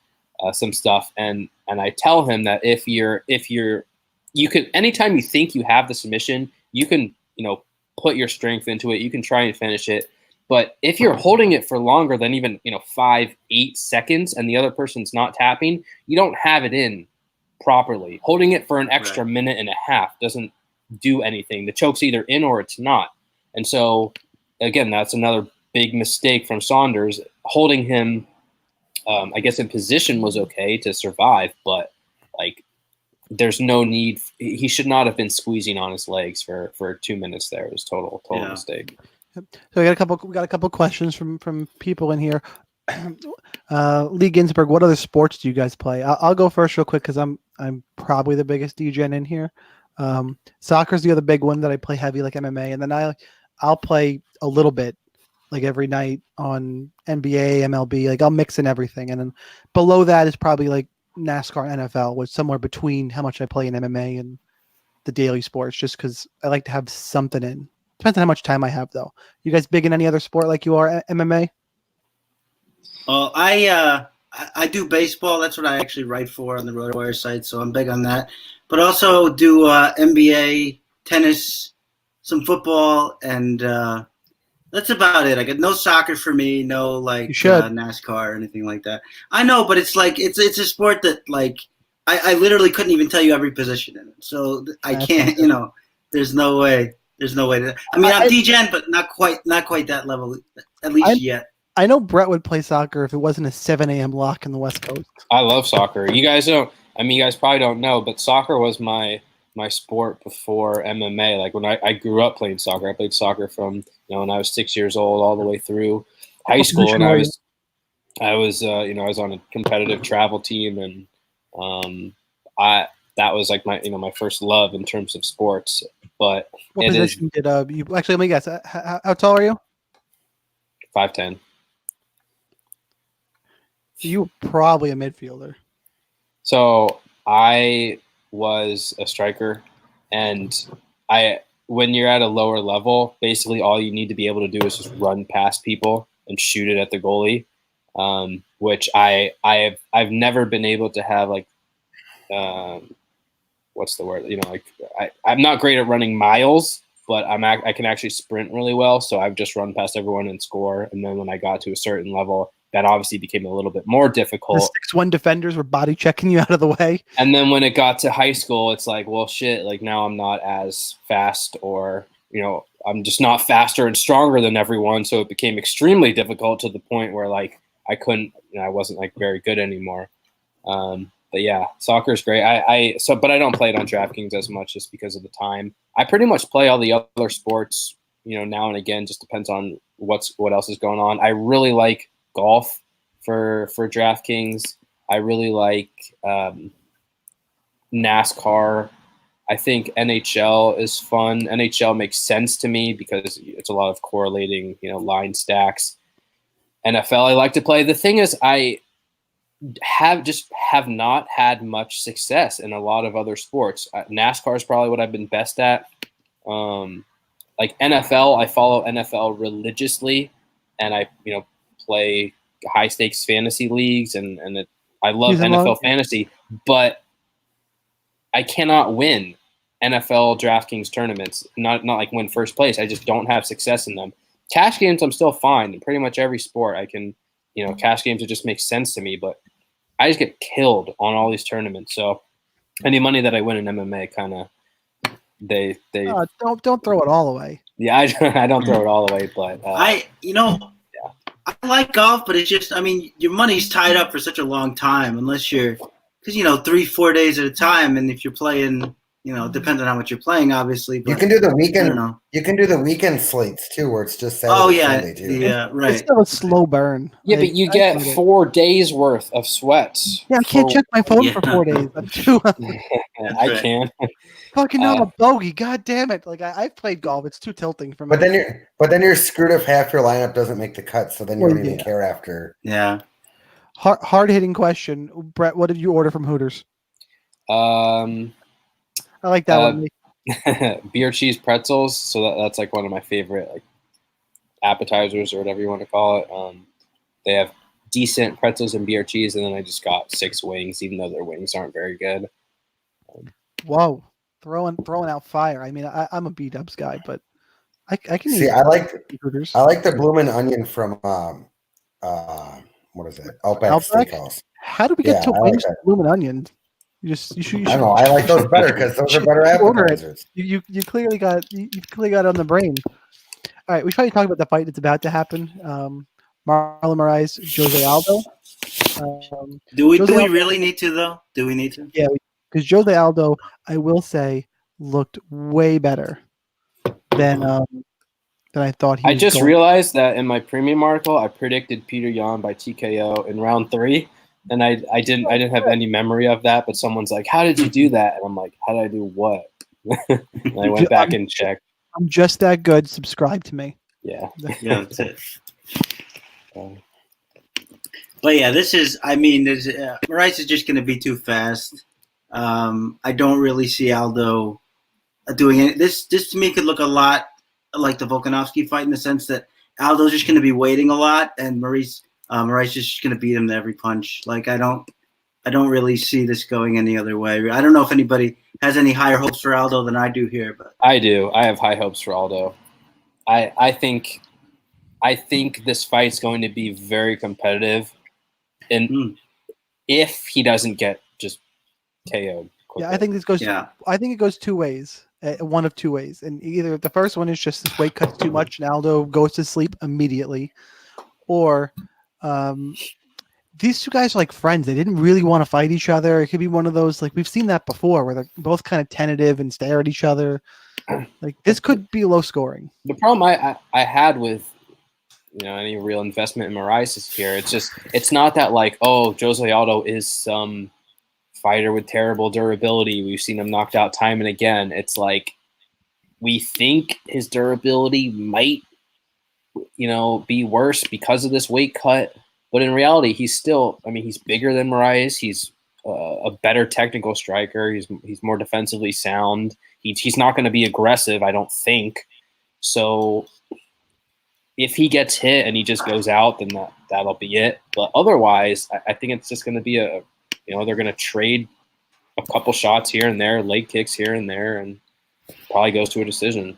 some stuff, and I tell him that if you can, anytime you think you have the submission, you can put your strength into it. You can try and finish it. But if you're holding it for longer than even 5-8 seconds, and the other person's not tapping, you don't have it in properly. Holding it for an extra minute and a half doesn't do anything. The choke's either in or it's not. And so, again, that's another big mistake from Saunders. Holding him, I guess, in position was okay to survive, but like there's no need. He should not have been squeezing on his legs for 2 minutes there. It was total mistake. So we got a couple questions from people in here. Lee Ginsberg, what other sports do you guys play? I'll go first real quick because I'm probably the biggest DGen in here. Soccer's the other big one that I play heavy, like MMA, and then I'll play a little bit like every night on NBA, MLB. Like I'll mix in everything, and then below that is probably like NASCAR, NFL, which somewhere between how much I play in MMA and the daily sports, just because I like to have something in. Depends on how much time I have, though. You guys big in any other sport like you are MMA? I do baseball. That's what I actually write for on the RotoWire site, so I'm big on that. But also do NBA, tennis, some football, and that's about it. I got no soccer for me, no like NASCAR or anything like that. I know, but it's like it's a sport that like I literally couldn't even tell you every position in it. So I can't, there's no way. There's no way to. I mean, I'm DGen, but not quite that level, at least yet. I know Brett would play soccer if it wasn't a 7 a.m. lock in the West Coast. I love soccer. You guys probably don't know, but soccer was my sport before MMA. Like when I grew up playing soccer, I played soccer from when I was 6 years old all the way through high school, and I was on a competitive travel team, and that was like my first love in terms of sports. But what position did you actually? Let me guess. How tall are you? 5'10". You were probably a midfielder. So I was a striker, and when you're at a lower level, basically all you need to be able to do is just run past people and shoot it at the goalie, which I've never been able to have like. What's the word? I'm not great at running miles, but I can actually sprint really well. So I've just run past everyone and score. And then when I got to a certain level, that obviously became a little bit more difficult. The 6'1" defenders were body checking you out of the way. And then when it got to high school, it's like, well, shit, like now I'm not as fast, or, I'm just not faster and stronger than everyone. So it became extremely difficult to the point where like I wasn't like very good anymore. But yeah, soccer is great. But I don't play it on DraftKings as much just because of the time. I pretty much play all the other sports, now and again. Just depends on what else is going on. I really like golf for DraftKings. I really like NASCAR. I think NHL is fun. NHL makes sense to me because it's a lot of correlating, line stacks. NFL I like to play. The thing is, I have not had much success in a lot of other sports. NASCAR is probably what I've been best at. Like NFL, I follow NFL religiously, and I play high stakes fantasy leagues, and I love NFL fantasy, but I cannot win NFL DraftKings tournaments. Not like win first place. I just don't have success in them. Cash games, I'm still fine. In pretty much every sport, I can, cash games, it just makes sense to me, but I just get killed on all these tournaments. So any money that I win in MMA, kind of, they don't throw it all away. Yeah, I don't throw it all away, but I like golf, but it's just, I mean, your money's tied up for such a long time, unless you're, because 3-4 days at a time, and if you're playing, depends on how much you're playing, obviously. But You can do the I don't weekend. know. You can do the weekend slates too, where it's just Oh Saturday, yeah, Sunday too. It's right. still a slow burn. Yeah, but you get 4 days worth of sweats. Yeah, I can't check my phone for Yeah. 4 days. I'm too I right. can. fucking know I'm a bogey. God damn it! Like I've played golf. It's too tilting for me. But then you're screwed if half your lineup doesn't make the cut. So then you don't even care after. Yeah. Hard hitting question, Brett. What did you order from Hooters? I like that one. Beer cheese pretzels. So that's like one of my favorite like appetizers or whatever you want to call it. They have decent pretzels and beer cheese, and then I just got 6 wings, even though their wings aren't very good. Whoa, throwing out fire. I mean, I'm a B-dubs guy, but I can See. eat I like Hooters. the bloomin' onion from what is it? Outback Steakhouse. How do we get to wings with bloomin' onion? You should. I don't know. I like those better because those are better appetizers. You clearly got it on the brain. All right, we should probably talk about the fight that's about to happen. Marlon Moraes, Jose Aldo. Do we really need to though? Do we need to? Yeah, because Jose Aldo, I will say, looked way better than I thought he. I just realized that in my premium article, I predicted Peter Yan by TKO in round 3, and I didn't have any memory of that. But someone's like, "How did you do that?" And I'm like, "How did I do what?" And I went back and checked. I'm just that good. Subscribe to me. Yeah. Yeah, that's it. But yeah, this is. I mean, Moraes is just going to be too fast. I don't really see Aldo doing it. This to me could look a lot like the Volkanovski fight in the sense that Aldo's just going to be waiting a lot, and Moraes is just going to beat him to every punch. Like I don't really see this going any other way. I don't know if anybody has any higher hopes for Aldo than I do here, but I do. I have high hopes for Aldo. I think this fight's going to be very competitive, and if he doesn't get just KO'd quickly. Yeah, I think this goes. Yeah. I think it goes 2 ways. One of 2 ways, and either the first one is just this weight cut's too much, and Aldo goes to sleep immediately, or these 2 guys are like friends. They didn't really want to fight each other. It could be one of those, like we've seen that before, where they're both kind of tentative and stare at each other. Like this could be low scoring. The problem I had with any real investment in Moraes is here. It's not that like, oh, Jose Aldo is some fighter with terrible durability. We've seen him knocked out time and again. It's like we think his durability might be worse because of this weight cut, but in reality he's still, he's bigger than Moraes. He's a better technical striker. He's more defensively sound. He's not going to be aggressive, I don't think. So if he gets hit and he just goes out, then that'll be it. But otherwise, I think it's just going to be they're going to trade a couple shots here and there, leg kicks here and there, and probably goes to a decision.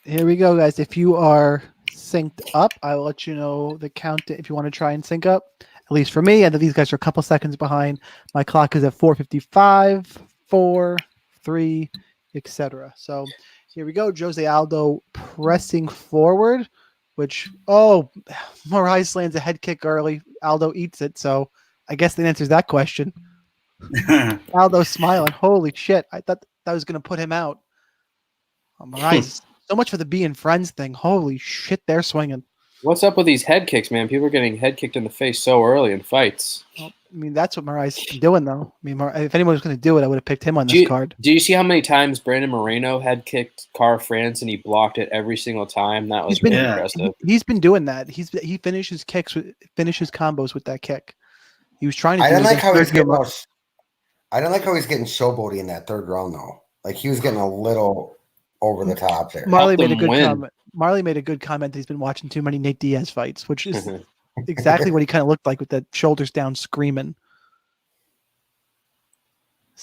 Here we go, guys. If you are synced up, I will let you know the count if you want to try and sync up. At least for me, and these guys are a couple seconds behind. My clock is at 4:55, 4, 3, etc. So here we go. Jose Aldo pressing forward, which Moraes lands a head kick early. Aldo eats it, so I guess that answers that question. Aldo's smiling. Holy shit! I thought that was going to put him out. Moraes, so much for the being friends thing. Holy shit, they're swinging. What's up with these head kicks, man? People are getting head kicked in the face so early in fights. Well, that's what Moraes is doing, though. If anyone was going to do it, I would have picked him on this card. Do you see how many times Brandon Moreno head kicked Car France and he blocked it every single time? That was really impressive. He's been doing that. He finishes combos with that kick. He was trying to. I didn't like how he's getting showboaty in that 3rd round, though. Like he was getting a little over the top there. Marley made a good comment. Marley made a good comment that he's been watching too many Nate Diaz fights, which is exactly what he kind of looked like with the shoulders down screaming.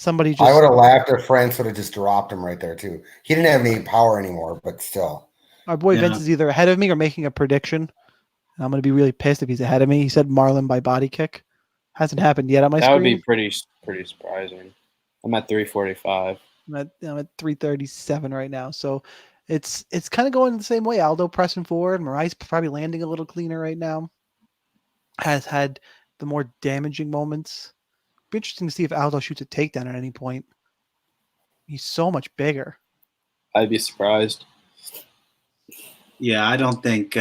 I would have laughed if France would have just dropped him right there, too. He didn't have any power anymore, but still. Our boy Vince is either ahead of me or making a prediction. I'm going to be really pissed if he's ahead of me. He said Marlon by body kick. Hasn't happened yet on my screen. That would be pretty surprising. I'm at 345. I'm at 337 right now. So it's kind of going the same way. Aldo pressing forward. Moraes probably landing a little cleaner right now. has had the more damaging moments. Be interesting to see if Aldo shoots a takedown at any point. He's so much bigger. I'd be surprised. Yeah, I don't think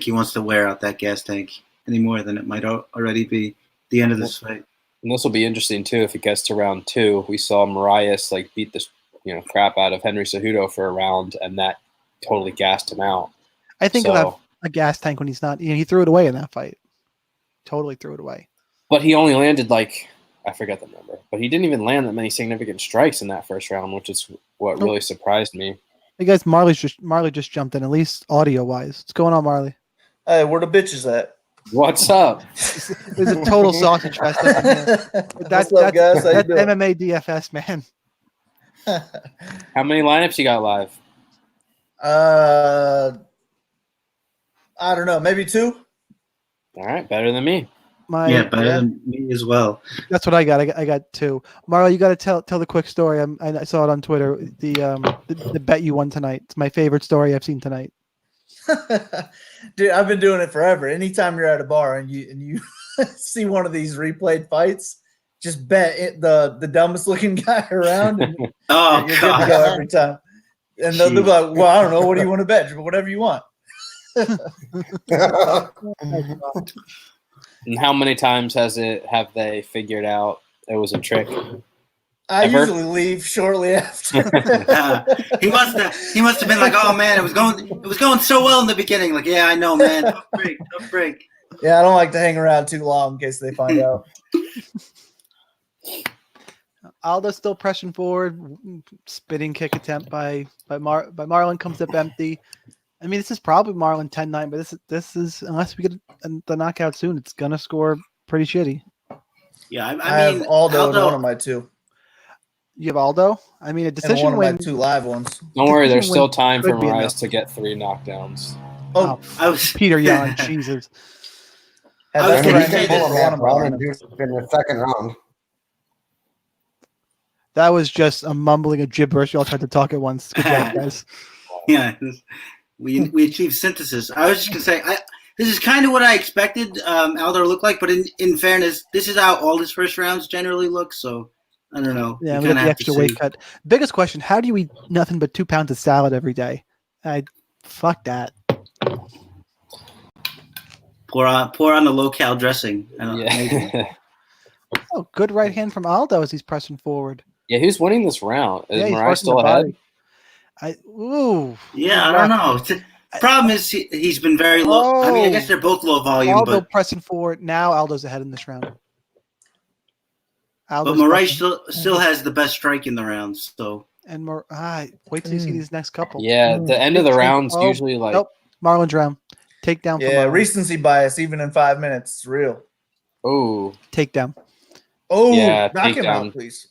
he wants to wear out that gas tank any more than it might already be the end of this fight. And this will be interesting too if it gets to round 2. We saw Marias like beat the crap out of Henry Cejudo for a round, and that totally gassed him out. I think he'll have a gas tank when he's not. He threw it away in that fight. Totally threw it away. But he only landed I forget the number, but he didn't even land that many significant strikes in that first round, which is what really surprised me. Hey guys, Marley just jumped in, at least audio wise. What's going on, Marley? Hey, where the bitches at? What's up? There's a total sausage fest up in here. That's MMA DFS, man. How many lineups you got live? I don't know, maybe 2. All right, better than me. Better than me as well. That's what I got. I got 2. Marlo, you got to tell the quick story. I saw it on Twitter. The bet you won tonight. It's my favorite story I've seen tonight. Dude, I've been doing it forever. Anytime you're at a bar and you see one of these replayed fights, just bet the dumbest looking guy around. And you're God. good to go every time. And they'll be like, well, I don't know. What do you want to bet? Whatever you want. And how many times have they figured out it was a trick? I usually leave shortly after. He must have been like, oh man, it was going so well in the beginning. Like, yeah, I know, man. Tough break. Yeah, I don't like to hang around too long in case they find out. Aldo's still pressing forward. Spinning kick attempt by Marlon comes up empty. I mean, this is probably Marlon 10-9, but this is unless we get the knockout soon, it's gonna score pretty shitty. Yeah, I have mean, Aldo in one of my 2. You have Aldo? I mean, a decision and one win. of my 2 live ones. Don't worry, there's still time for could be Marias enough. to get 3 knockdowns. Oh, I was Peter Yan, Jesus. that's gonna what I say need this for one of my in the second round. That was just a mumbling of gibberish. You all tried to talk at once. Good job, guys. Yeah, we achieved synthesis. I was just gonna say, this is kind of what I expected Aldo to look like, but in fairness, this is how all his first rounds generally look. So I don't know. Yeah, we got the extra weight cut. Biggest question: how do you eat nothing but 2 pounds of salad every day? Fuck that. Pour on the low-cal dressing. Yeah. Oh, good right hand from Aldo as he's pressing forward. Yeah, who's winning this round? Is he's Marias working still the ahead? body. Yeah, I don't know. Problem is he's been very low. I mean, I guess they're both low volume, Aldo but pressing forward. Now Aldo's ahead in this round. but Marias still has the best strike in the rounds. So wait till you see these next couple. Yeah, the end of the round's usually like. Nope. Marlon's round. Takedown. Yeah, from recency bias, even in 5 minutes. It's real. Oh. Takedown. Oh, Yeah, knock him takedown. out, please.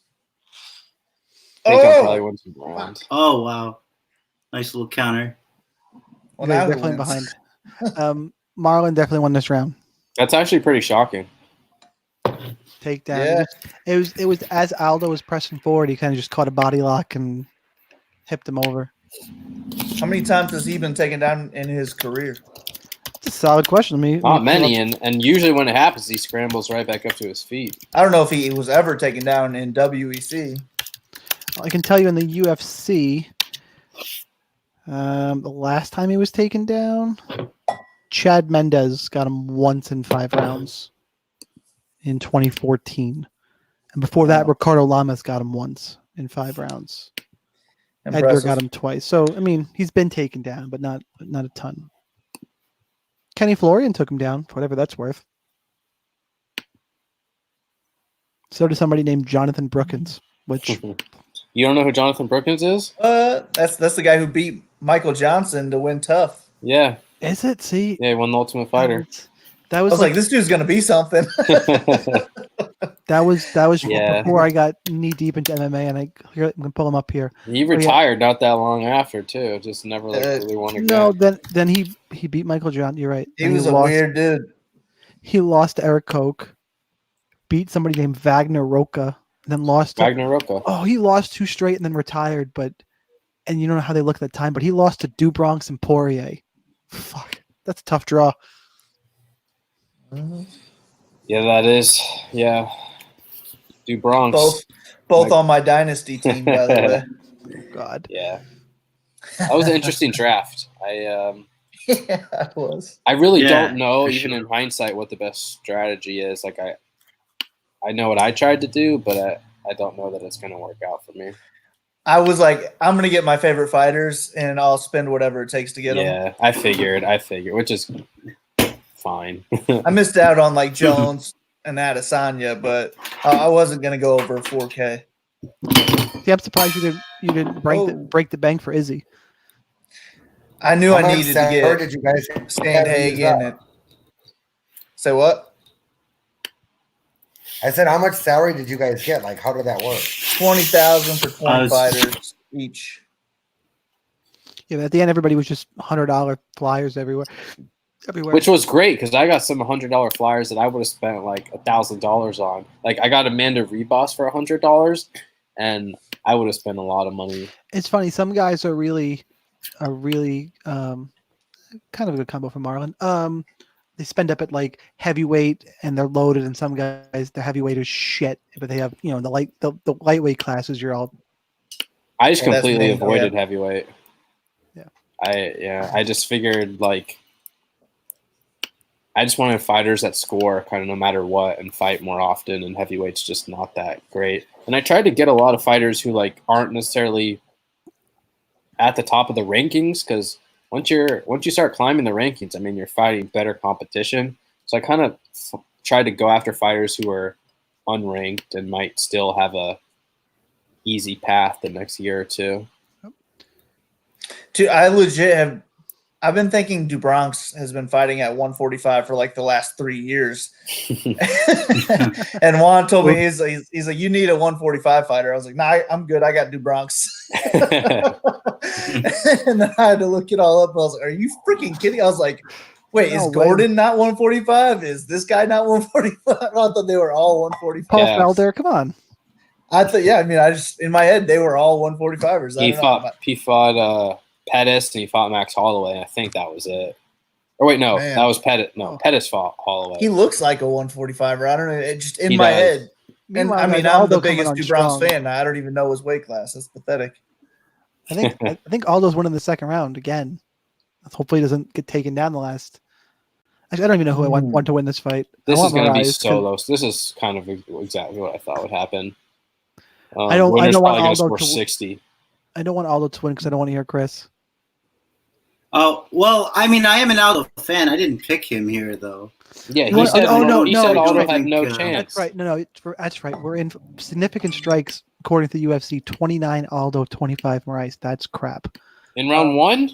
Takedown probably wins the round. oh wow, nice little counter. Well, Yeah, now he's who definitely wins? behind. Marlon definitely won this round. That's actually pretty shocking. Takedown. Yeah. It was as Aldo was pressing forward, he kind of just caught a body lock and hipped him over. How many times has he been taken down in his career? It's a solid question. Not many, and usually when it happens, he scrambles right back up to his feet. I don't know if he was ever taken down in WEC. I can tell you in the UFC, the last time he was taken down, Chad Mendez got him once in 5 rounds in 2014. And before that, Ricardo Lamas got him once in 5 rounds. Impressive. Edgar got him twice. So, I mean, he's been taken down, but not a ton. Kenny Florian took him down, for whatever that's worth. So did somebody named Jonathan Brookins, which... You don't know who Jonathan Brookins is? That's the guy who beat Michael Johnson to win tough. Yeah. Is it? See? Yeah, he won the Ultimate Fighter. That I was was like, this dude's gonna be something. That was Yeah. before I got knee deep into MMA, and I can pull him up here. He retired not that long after too. Just never really won again. No, then he beat Michael Johnson. You're right. He And was a lost, weird dude. He lost to Eric Koch, beat somebody named Wagner Roca, and then lost to, Wagner Roca. Oh, he lost 2 straight and then retired. And you don't know how they look at that time, but he lost to Dubronx and Poirier. Fuck, that's a tough draw. Yeah, that is. Yeah. Do Bronx. Both on my dynasty team, by the way. Oh, God. Yeah. That was an interesting draft. Yeah, it was. I really Yeah, don't know, for even sure. in hindsight, what the best strategy is. Like I know what I tried to do, but I don't know that it's going to work out for me. I was like, I'm gonna get my favorite fighters, and I'll spend whatever it takes to get them. Yeah, I figured, which is fine. I missed out on like Jones and Adesanya, but I wasn't gonna go over 4K. See, I'm surprised you didn't break the bank for Izzy. I knew How I much needed to salary get did you guys Sandhagen. And say what? I said, how much salary did you guys get? Like, how did that work? 20,000 for 20 fighters each. Yeah, but at the end, everybody was just $100 flyers everywhere. Which was great because I got some $100 flyers that I would have spent like $1,000 on. Like I got Amanda Rebus for $100, and I would have spent a lot of money. It's funny. Some guys are really kind of a good combo for Marlon. They spend up at like heavyweight and they're loaded, and some guys the heavyweight is shit, but they have the lightweight classes. You're all. I just Yeah, that's completely me, avoided yeah. heavyweight. Yeah. I just figured like I just wanted fighters that score kind of no matter what and fight more often, and heavyweight's just not that great. And I tried to get a lot of fighters who like aren't necessarily at the top of the rankings, because once you start climbing the rankings, I mean, you're fighting better competition. So I kind of tried to go after fighters who are unranked and might still have a easy path the next year or two. Dude, I legit have. I've been thinking DuBronx has been fighting at 145 for like the last 3 years. And Juan told me he's like, you need a 145 fighter. I was like, nah, I'm good. I got DuBronx. And then I had to look it all up. I was like, are you freaking kidding? I was like, wait, No is Gordon not 145? Is this guy not 145? I thought they were all 145. Paul Yeah. Felder, come on. I thought, yeah, I mean, I just, in my head, they were all 145ers. He fought Pettis and he fought Max Holloway. I think that was it. Or wait, no, Man. that was Pettis. No, Pettis fought Holloway. He looks like a 145er. I don't know. It just in He my does. head. And Meanwhile, I mean, guys, I'm Aldo the coming biggest on DuBronx strong. fan. I don't even know his weight class. That's pathetic. I think Aldo's won in the second round again. Hopefully, he doesn't get taken down the last. Actually, I don't even know who I want to win this fight. This I is want going to be Moraes, 'cause solo. So this is kind of exactly what I thought would happen. I don't Winner's want probably going to Aldo score to- 60. I don't want Aldo to win because I don't want to hear Chris. Oh, well, I mean, I am an Aldo fan. I didn't pick him here, though. Yeah, You want- he said no, Aldo I had no think, chance. That's right. No, that's right. We're in significant strikes according to the UFC. 29 Aldo, 25 Moraes. That's crap. In round one?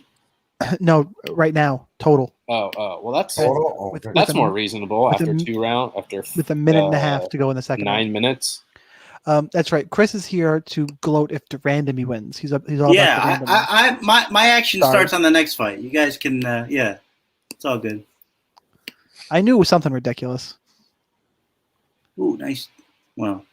No, right now total Oh, well, that's Total? Oh, With- good. that's a- more reasonable with a- after 2 rounds, after with a minute and a half to go in the second. 9 minutes. Round. That's right. Chris is here to gloat if the random he wins. He's all about the Yeah, random. my action Sorry. starts on the next fight. You guys can, yeah, it's all good. I knew it was something ridiculous. Ooh, nice. Well,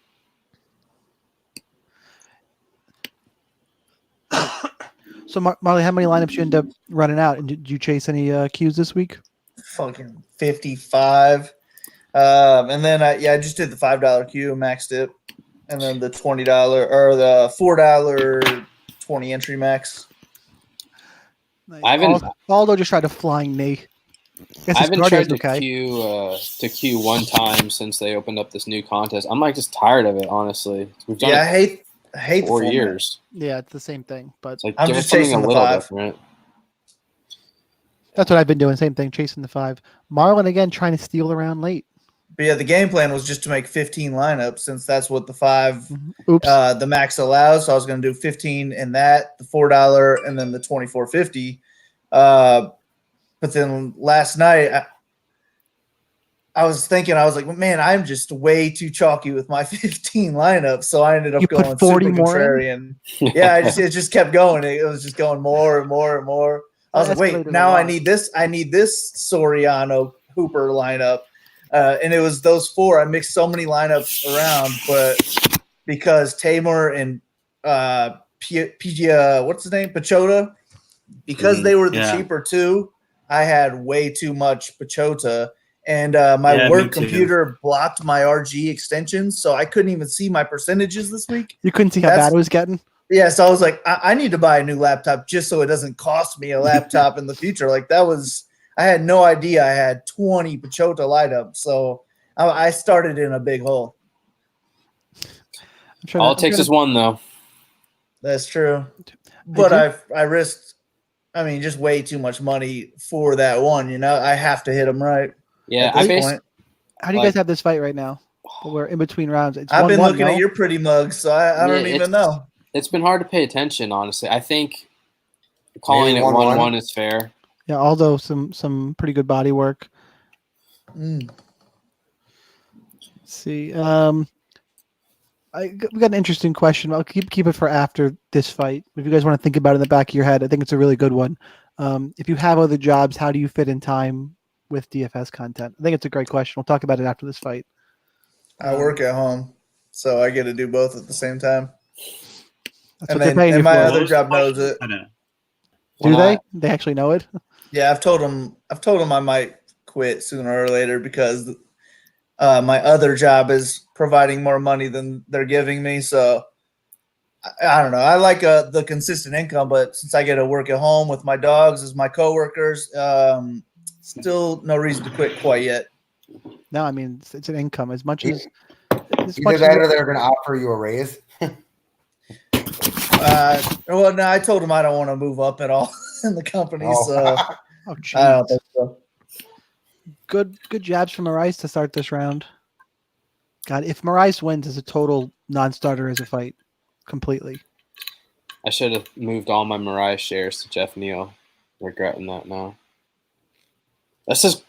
So Marley, how many lineups you end up running out, and did you chase any Qs this week? Fucking 55. And then I just did the $5 Q, maxed it. And then the $20 or the $4 20 entry max. Nice. I haven't- Aldo just tried a flying knee. Guess I his haven't guard tried is okay. to queue one time since they opened up this new contest. I'm like just tired of it, honestly. We've done Yeah, I it hate the 4 format. years. Yeah, it's the same thing, but It's like I'm give us just something a chasing the little 5. different. that's what I've been doing. Same thing, chasing the 5. Marlon again trying to steal around late. But yeah, the game plan was just to make 15 lineups since that's what the 5 Oops. the max allows. So I was going to do 15 in that, the $4, and then the $24.50. But then last night, I was thinking, I was like, man, I'm just way too chalky with my 15 lineups. So I ended up You put going 40 super more in? contrarian. Yeah, it just kept going. It was just going more and more and more. I was like, Escalated wait, a now I lot. need this. I need this Soriano Hooper lineup. And it was those 4. I mixed so many lineups around, but because Tamor and what's his name? Pachota, because they were the Yeah. cheaper 2, I had way too much Pachota. and my Yeah, me work too. computer blocked my RG extensions, so I couldn't even see my percentages this week. You couldn't see how bad it was getting? Yeah, so I was like, I need to buy a new laptop just so it doesn't cost me a laptop in the future. Like I had no idea I had 20 Pachota light up, so I started in a big hole. All it takes is one, though. That's true. But I risked, just way too much money for that one. I have to hit them right. Yeah, How do you guys have this fight right now? We're in between rounds. I've been looking at your pretty mugs, so I don't even know. It's been hard to pay attention, honestly. I think calling it 1-1 is fair. Yeah, although some pretty good body work. Mm. Let's see. We got an interesting question. I'll keep it for after this fight. If you guys want to think about it in the back of your head, I think it's a really good one. If you have other jobs, how do you fit in time with DFS content? I think it's a great question. We'll talk about it after this fight. I work at home, so I get to do both at the same time. That's what they're paying you for. My other job knows it. Do they? They actually know it? Yeah, I've told them I might quit sooner or later because my other job is providing more money than they're giving me. So I don't know. I like the consistent income, but since I get to work at home with my dogs as my coworkers, still no reason to quit quite yet. No, it's an income as much as. Either that or they're going to offer you a raise. Well, no, I told them I don't want to move up at all in the company, so I don't think so. Good jabs from Marais to start this round. God, if Marais wins, is a total non-starter as a fight, completely. I should have moved all my Marais shares to Jeff Neal. Regretting that now. This is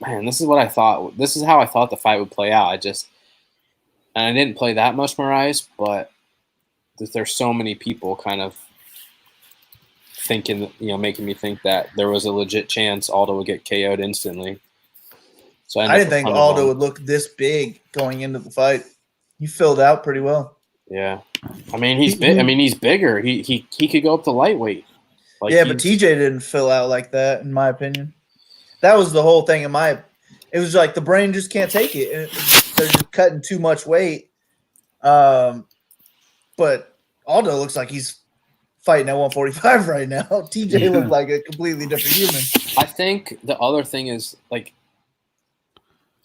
what I thought. This is how I thought the fight would play out. And I didn't play that much Marais, but there's so many people kind of thinking, making me think that there was a legit chance Aldo would get KO'd instantly. So I didn't think Aldo would look this big going into the fight. He filled out pretty well. Yeah, he's big. He's bigger. He could go up to lightweight. But TJ didn't fill out like that, in my opinion. That was the whole thing. It was like the brain just can't take it. They're just cutting too much weight. But Aldo looks like he's fighting at 145 right now. TJ looked like a completely different human. I think the other thing is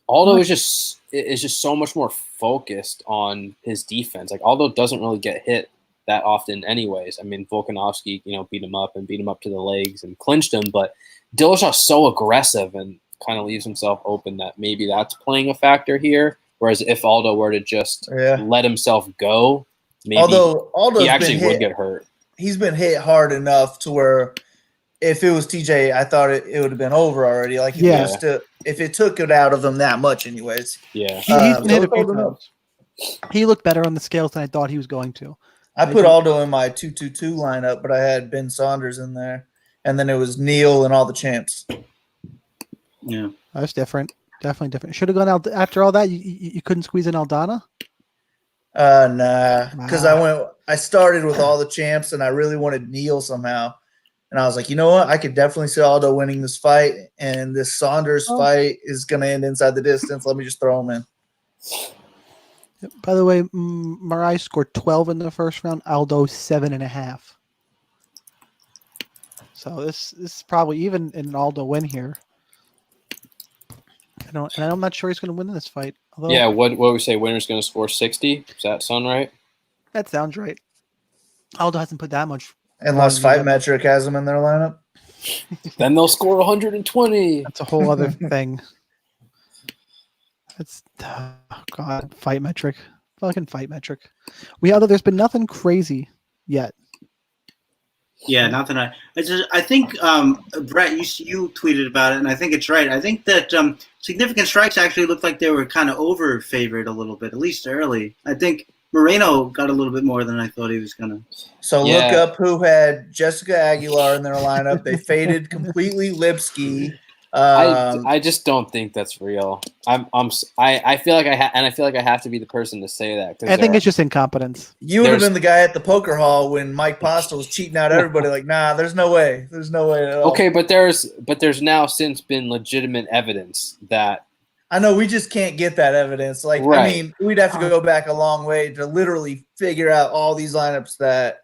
Aldo is just so much more focused on his defense. Aldo doesn't really get hit that often anyways. Volkanovski, beat him up to the legs and clinched him, but Dillashaw's so aggressive and kind of leaves himself open that maybe that's playing a factor here. Whereas if Aldo were to just let himself go, maybe he actually would get hurt. He's been hit hard enough to where if it was TJ, I thought it would have been over already. If it took it out of him that much anyways. Yeah. He's been hit a few times. He looked better on the scales than I thought he was going to. I put Aldo in my 2-2-2 lineup, but I had Ben Saunders in there. And then it was Neal and all the champs. Yeah. That's different. Definitely different. Should have gone out after all that. You couldn't squeeze in Aldana? Nah. Because I started with all the champs and I really wanted Neal somehow. And I was like, you know what? I could definitely see Aldo winning this fight. And this Saunders fight is going to end inside the distance. Let me just throw him in. By the way, Marais scored 12 in the first round. Aldo 7.5. So this is probably even an Aldo win here. I'm not sure he's going to win this fight. Although, what we say? Winner's going to score 60. Does that sound right? That sounds right. Aldo hasn't put that much. Unless Fight Metric has him in their lineup. Then they'll score 120. That's a whole other thing. That's God, Fight Metric. Fucking Fight Metric. There's been nothing crazy yet. Yeah, nothing. I think Brett, you tweeted about it, and I think it's right. I think that significant strikes actually looked like they were kind of over favored a little bit, at least early. I think Moreno got a little bit more than I thought he was gonna. So look up who had Jessica Aguilar in their lineup. They faded completely Lipsky. I just don't think that's real. I feel like I feel like I have to be the person to say that. I think it's just incompetence. You would have been the guy at the poker hall when Mike Pasta was cheating out everybody. Like, nah, there's no way. There's no way at all. Okay, but there's now since been legitimate evidence that I know we just can't get that evidence. Like, Right. I mean, we'd have to go back a long way to literally figure out all these lineups that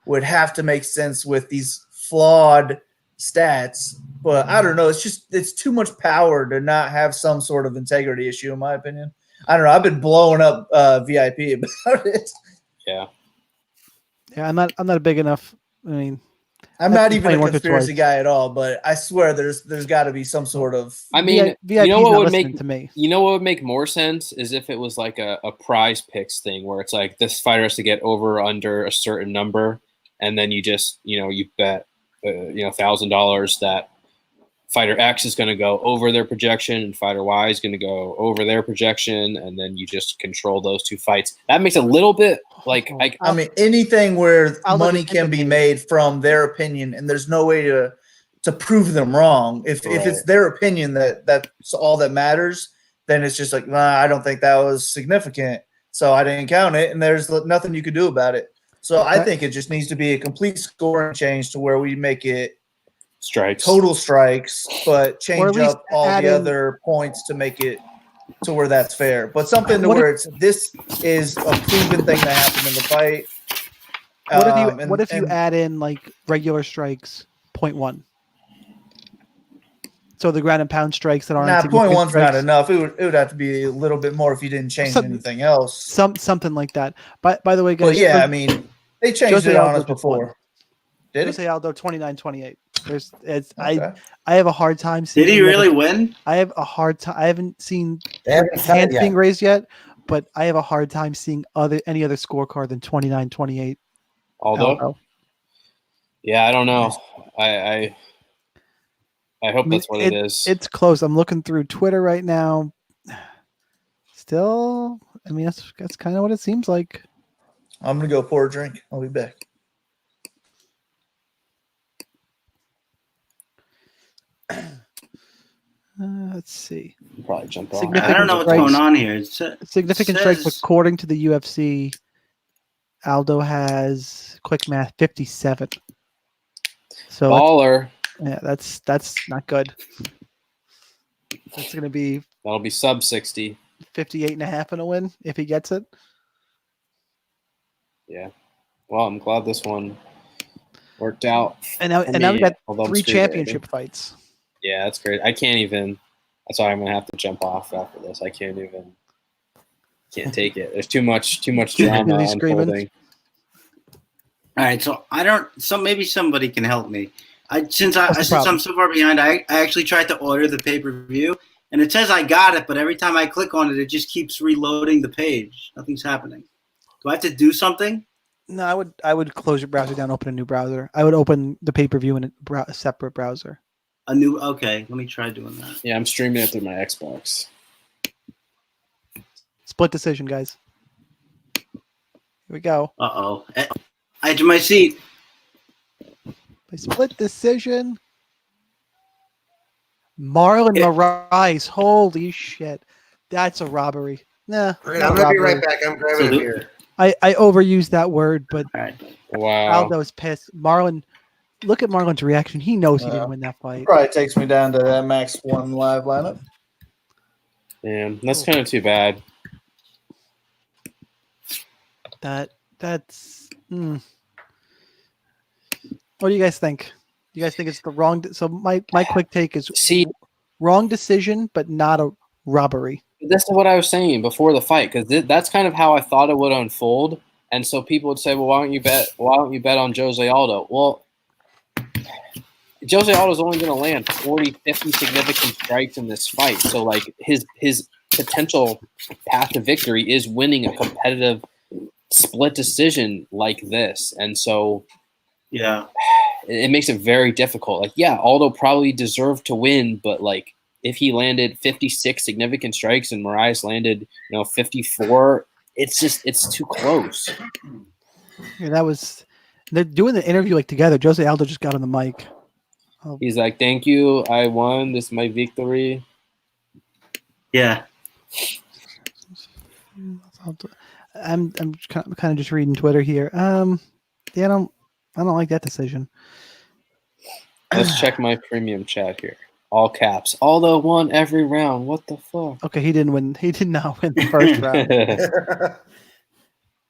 would have to make sense with these flawed stats. But I don't know. It's too much power to not have some sort of integrity issue, in my opinion. I don't know. I've been blowing up VIP about it. Yeah. Yeah, I'm not a big enough. I mean, I'm that's not even a once or conspiracy twice. guy at all, but I swear there's got to be some sort of. I mean, VIP's you know not what would listening make to me. you know what would make more sense is if it was like a prize picks thing where it's like this fighter has to get over or under a certain number, and then you just you bet $1,000 that fighter X is going to go over their projection and fighter Y is going to go over their projection, and then you just control those two fights. That makes a little bit like I mean, anything where I'll money just can be indicate- made from their opinion, and there's no way to prove them wrong. If it's their opinion that's all that matters, then it's just like, nah, I don't think that was significant, so I didn't count it, and there's nothing you could do about it. So I think it just needs to be a complete scoring change to where we make it strikes. total strikes, but change least up all add the in- other points to make it to where that's fair. But something to What where this is a proven thing that happened in the fight. What if you add in like regular strikes 0.1? So the ground and pound strikes that aren't Nah, significant 0.1's not strikes, enough. It would have to be a little bit more if you didn't change anything else. something like that. By the way, guys, But yeah, I mean, they changed Jose it on Aldo us just won. before. Did Jose it? Aldo 29-28. Okay. I have a hard time seeing. Did he really win? I have a hard time. I haven't seen They haven't said hands it being yet. raised yet, but I have a hard time seeing any other scorecard than 29-28. Aldo? Yeah, I don't know. I hope that's what it is. It's close. I'm looking through Twitter right now. Still, I mean, that's kind of what it seems like. I'm gonna go pour a drink. I'll be back. Let's see. Probably jump off. Significant I don't know what's strikes. going on here. Significant strikes according to the UFC. Aldo has quick math 57. So Baller. yeah, that's not good. That's gonna be That'll be sub 60. 58.5 in a win if he gets it. Yeah. Well, I'm glad this one worked out. And now for we me, got although I'm 3 screwed already. championship fights. Yeah, that's great. I can't even. That's why I'm gonna have to jump off after this. I can't take it. There's too much drama He's screaming. unfolding. All right, so maybe somebody can help me. Since I'm problem? so far behind, I actually tried to order the pay-per-view, and it says I got it, but every time I click on it, it just keeps reloading the page. Nothing's happening. Do I have to do something? No, I would close your browser down, open a new browser. I would open the pay-per-view in a separate browser. Okay, let me try doing that. Yeah, I'm streaming it through my Xbox. Split decision, guys. Here we go. Uh-oh. I to my seat. By split decision. Marlon Moraes. Holy shit. That's a robbery. Nah. I'm not gonna be robbery. right back. I'm grabbing a beer. I overused that word, but All right. Wow. Aldo's pissed. Marlon, look at Marlon's reaction. He knows he didn't win that fight. Probably takes me down to that max 1 live lineup. Damn, that's kind of too bad. That's. What do you guys think? You guys think it's the wrong? So my quick take is wrong decision, but not a robbery. This is what I was saying before the fight because that's kind of how I thought it would unfold. And so people would say, "Well, why don't you bet? Why don't you bet on Jose Aldo?" Well, Jose Aldo is only going to land 40, 50 significant strikes in this fight. So, like his potential path to victory is winning a competitive split decision like this. And so, Yeah. it makes it very difficult. Like, yeah, Aldo probably deserved to win, but like if he landed 56 significant strikes and Moraes landed, 54, it's too close. Yeah, they're doing the interview like together. Jose Aldo just got on the mic. He's like, "Thank you, I won. This is my victory." Yeah. I'm kind of just reading Twitter here. Yeah, I don't like that decision. Let's check my premium chat here. All caps. Aldo won every round. What the fuck? Okay, he didn't win. He did not win the first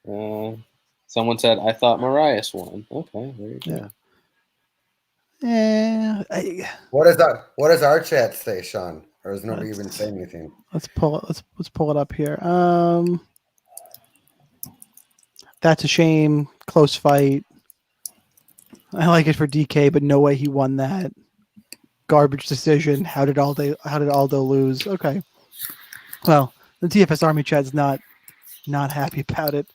round. Someone said, I thought Marias won. Okay, there you go. Yeah. What does our chat say, Sean? Or is nobody even saying anything? Let's pull it. Let's pull it up here. That's a shame. Close fight. I like it for DK, but no way he won that. Garbage decision. How did Aldo lose? Okay. Well, the TFS Army chat's not happy about it.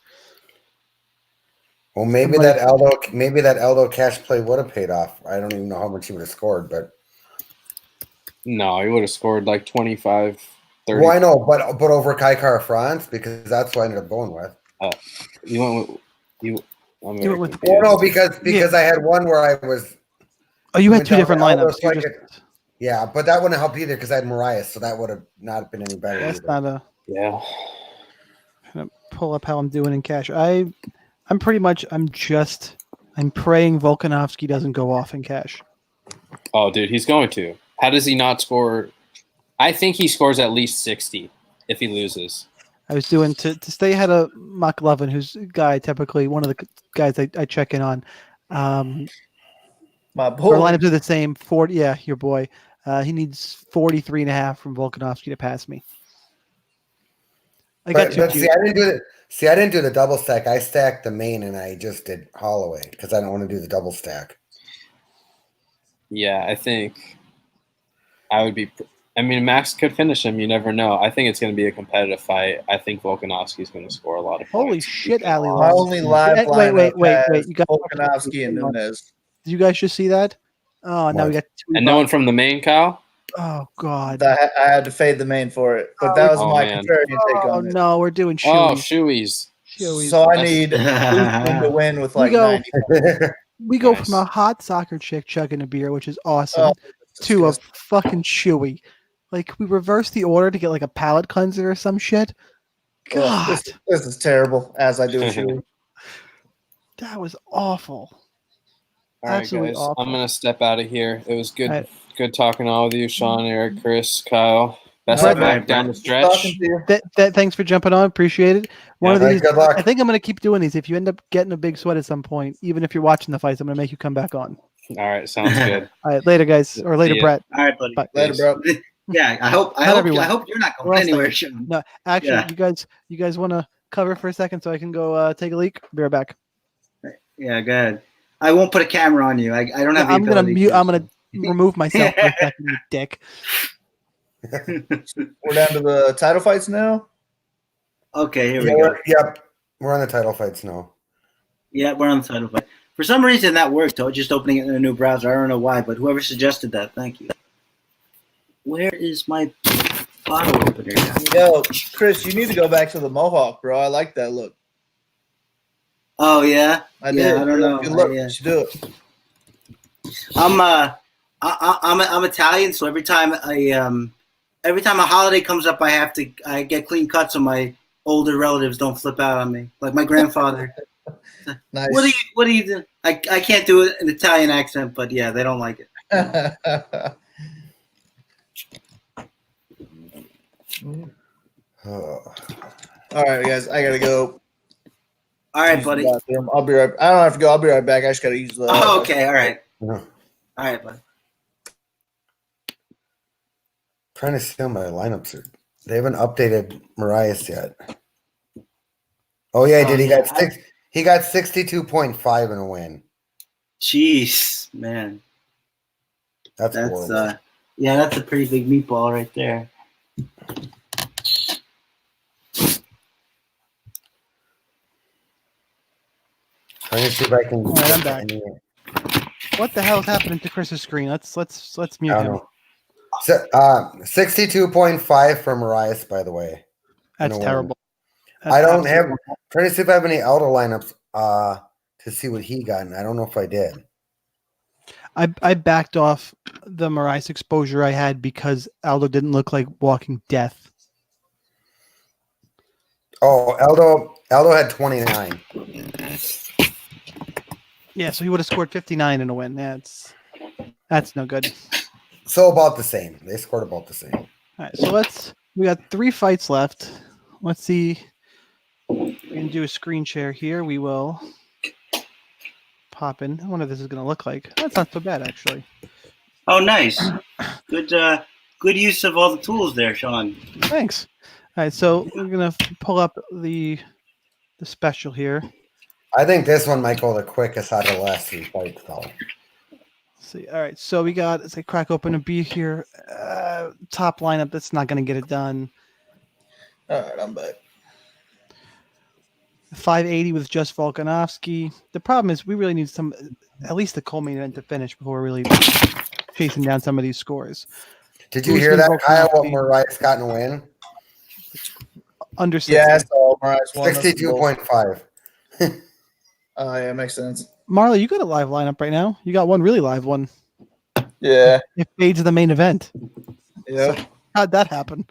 Well, maybe that Aldo cash play would have paid off. I don't even know how much he would have scored, but No, he would have scored like 25, 30. well, I know, but over Kaikara France because that's what I ended up going with. You went with you. I'm You went with- Well, no, because I had one where I was. Oh, you had two down different to Aldo, lineups. so I could- yeah, but that wouldn't help either because I had Mariah, so that would have not been any better. That's either. not a. Yeah. I'm gonna pull up how I'm doing in cash. I'm pretty much. I'm praying Volkanovski doesn't go off in cash. Oh, dude, he's going to. How does he not score? I think he scores at least 60 if he loses. I was doing to stay ahead of McLovin, who's a guy typically one of the guys I check in on. My Our boy. lineups are the same. 40. Yeah, your boy. He needs 43.5 from Volkanovski to pass me. I got But, two. but see, I didn't do the double stack. I stacked the main, and I just did Holloway because I don't want to do the double stack. Yeah, I think I would be. I mean, Max could finish him. You never know. I think it's going to be a competitive fight. I think Volkanovski is going to score a lot of points. Holy shit, Ali My Long. only live Wait, lineup has You got Volkanovski and Nunes. Did you guys just see that? Oh, now we got two. And no one from the main, Kyle? Oh God. I had to fade the main for it, but that was Oh, my man. contrarian take Oh on it. no, we're doing Oh, shoeies. shoeies. So I That's- need Usman to win with like We go- 90. We go Nice. from a hot soccer chick chugging a beer, which is awesome, Oh, to a disgusting. fucking shoey. Like we reversed the order to get like a palate cleanser or some shit. Ugh, God, this is terrible. As I do with you. that was awful. All right, Absolutely guys. awful. I'm going to step out of here. It was good All right. good talking all with you, Sean, Eric, Chris, Kyle. Best Brett, of luck down the stretch. Talking to you. Thanks for jumping on. Appreciate it. One of All right, these. good luck. I think I'm gonna keep doing these. If you end up getting a big sweat at some point, even if you're watching the fights, I'm gonna make you come back on. All right, sounds good. All right, later, guys, or later, See ya. Brett. All right, buddy. Bye. Later, bro. Yeah, I hope everyone. you're not We're going all anywhere, staying. Sean. No, actually, Yeah. you guys want to cover for a second so I can go take a leak? Be right back. Yeah, go ahead. I won't put a camera on you. I don't have the I'm gonna ability mute. to, I'm gonna remove myself for a second, you dick. We're down to the title fights now. Okay, here we Yeah, go. yep, we're on the title fights now. Yeah, we're on the title fight. For some reason that worked, though, just opening it in a new browser. I don't know why, but whoever suggested that, thank you. Where is my bottle opener? Yo, Chris, you need to go back to the Mohawk, bro. I like that look. Oh yeah, I Yeah, did. I don't know. Good look. Yeah. You should do it. I'm Italian, so every time a holiday comes up, I get clean cut so my older relatives don't flip out on me, like my grandfather. Nice. What do you do? I can't do an Italian accent, but yeah, they don't like it. Oh. All right, guys, I gotta go. All right, use the buddy. bathroom. I'll be right. I don't have to go. I'll be right back. I just gotta use the. Oh, okay, all right, Yeah. all right, buddy. Trying to see how my lineups are. They haven't updated Marias yet. Oh yeah, he did. He got 62.5 in a win. Jeez, man, That's that's horrible. yeah, that's a pretty big meatball right there. Trying to see if I can. All right, I'm back. What the hell is happening to Chris's screen? Let's mute I him. don't know. So, 62.5 for Marias, by the way. That's No terrible. I don't That's have. Trying to see if I have any Aldo lineups to see what he got, and I don't know if I did. I backed off the Moraes exposure I had because Aldo didn't look like walking death. Oh, Aldo had 29. Yeah, so he would have scored 59 in a win. That's no good. So about the same. They scored about the same. All right, so we got 3 fights left. Let's see. We can do a screen share here. We will pop in. I wonder what this is going to look like. That's not so bad, actually. Oh, nice. Good use of all the tools there, Sean. Thanks. All right, so we're going to pull up the special here. I think this one might go the quickest out of the last 3 fights, though. See, all right, so we got, let's say, crack open a beer here. Top lineup, that's not going to get it done. All right, I'm back. 580 with just Volkanovski. The problem is we really need at least the co-main event to finish before we're really chasing down some of these scores. Did you hear that, Kyle, what Mariah's gotten a win? Under 60. Yeah, so Mariah's won. 62.5. Oh, yeah, makes sense. Marley, you got a live lineup right now. You got one really live one. Yeah. It fades the main event. Yeah. So how'd that happen?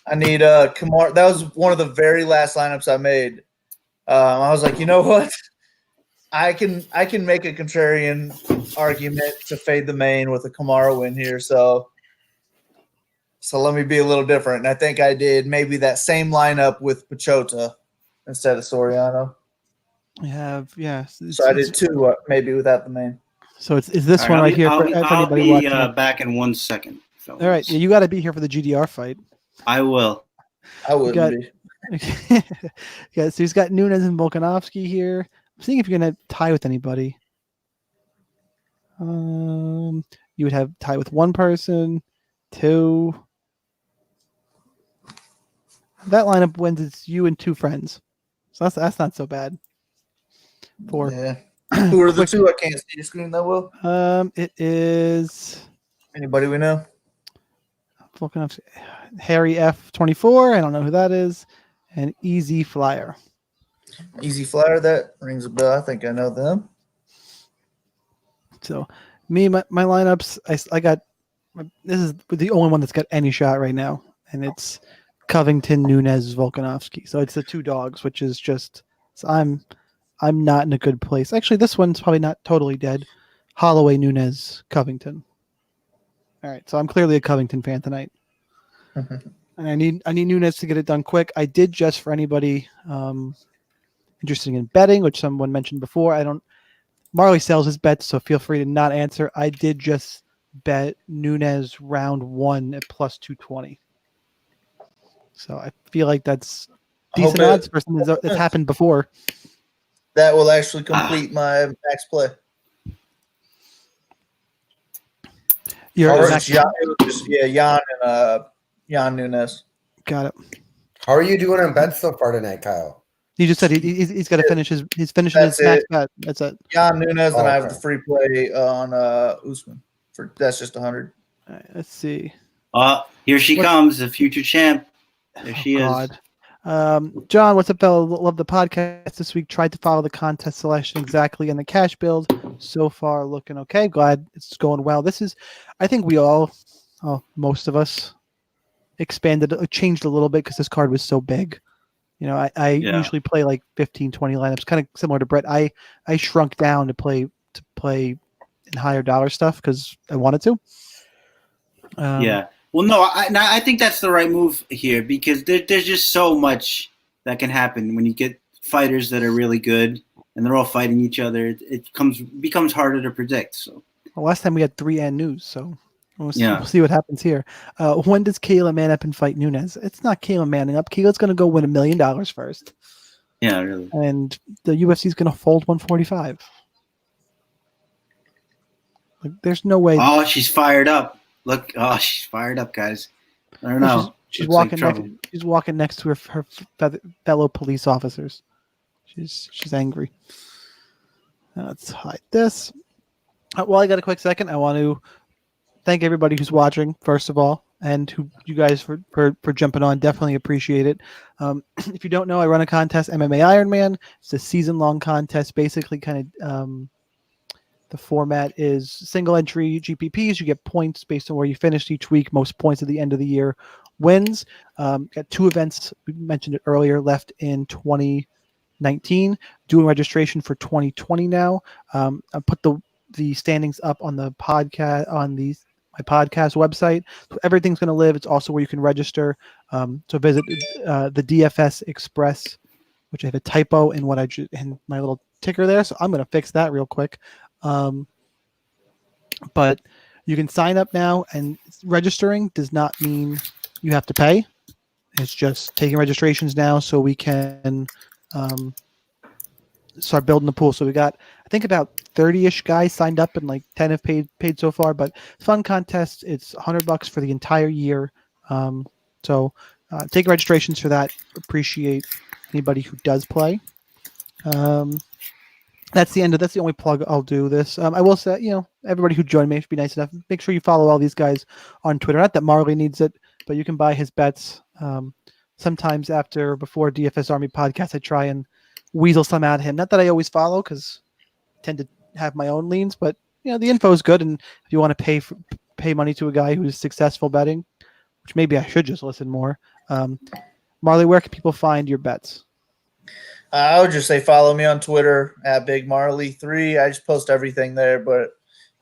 I need Kamar. That was one of the very last lineups I made. I was like, you know what? I can make a contrarian argument to fade the main with a Kamara win here. So let me be a little different. And I think I did maybe that same lineup with Pachota instead of Soriano. We have, yeah. So I did 2 maybe without the main. So is this one right here for I'll anybody be watching? back in 1 second. All right, yeah, you got to be here for the GDR fight. I will. I wouldn't be. Yeah, so he's got Nunes and Volkanovski here. I'm seeing if you're gonna tie with anybody. You would have tie with one person, 2. That lineup wins. It's you and 2 friends, so that's not so bad. 4. Yeah. Who are the 2? I can't see your screen that well. It is Anybody we know? Volkanovski, Harry F24. I don't know who that is, and Easy Flyer. Easy Flyer, that rings a bell. I think I know them. So my lineups, I got, this is the only one that's got any shot right now, and it's Covington, Nunes, Volkanovski. So it's the 2 dogs, which is just, so I'm not in a good place. Actually, this one's probably not totally dead. Holloway, Nunes, Covington. All right, so I'm clearly a Covington fan tonight. And I need Nunes to get it done quick. I did just for anybody interested in betting, which someone mentioned before. Marley sells his bets, so feel free to not answer. I did just bet Nunes round 1 at plus 220. So I feel like that's decent odds for something that's happened before. That will actually complete my max play. Jan and Jan Nunes. Got it. How are you doing on bets so far tonight, Kyle? He just said he's got to finish he's finishing his max bet. That's it. Jan Nunes, and I have the free play on Usman. That's just 100. All right, let's see. Here she comes, the future champ. There she is. John, what's up, fella? Love the podcast this week. Tried to follow the contest selection exactly and the cash build. So far, looking okay. Glad it's going well. This is, I think we all, most of us, changed a little bit because this card was so big. You know, I usually play like 15, 20 lineups, kind of similar to Brett. I shrunk down to play in higher dollar stuff because I wanted to. Yeah. Well, no, I think that's the right move here because there's just so much that can happen when you get fighters that are really good and they're all fighting each other. It becomes harder to predict. So last time we had 3 and news, so we'll see what happens here. When does Kayla man up and fight Nunes? It's not Kayla manning up. Kayla's going to go win $1 million first. Yeah, really. And the UFC is going to fold 145. Like, there's no way. Oh, she's fired up. Look, she's fired up, guys. I don't know. She's walking next. She's walking next to her fellow police officers. She's angry. Let's hide this. Well, I got a quick second. I want to thank everybody who's watching, first of all, and you guys for jumping on. Definitely appreciate it. If you don't know, I run a contest, MMA Ironman. It's a season-long contest. Basically, kind of. The format is single entry GPPs. You get points based on where you finished each week. Most points at the end of the year wins. Got 2 events, we mentioned it earlier, left in 2019. Doing registration for 2020 now. I put the standings up on the podcast on my my podcast website. So everything's going to live. It's also where you can register. So visit the DFS Express, which I have a typo in what in my little ticker there. So I'm going to fix that real quick. But you can sign up now, and registering does not mean you have to pay. It's just taking registrations now so we can start building the pool. So we got, I think, about 30-ish guys signed up, and like 10 have paid so far. But fun contest. It's $100 for the entire year. So take registrations for that. Appreciate anybody who does play. That's the only plug I'll do this. I will say, everybody who joined me should be nice enough. Make sure you follow all these guys on Twitter. Not that Marley needs it, but you can buy his bets. Sometimes before DFS Army podcast, I try and weasel some out of him. Not that I always follow, because I tend to have my own leans, but the info is good. And if you want to pay money to a guy who's successful betting, which maybe I should just listen more. Marley, where can people find your bets? I would just say follow me on Twitter at BigMarley3. I just post everything there, but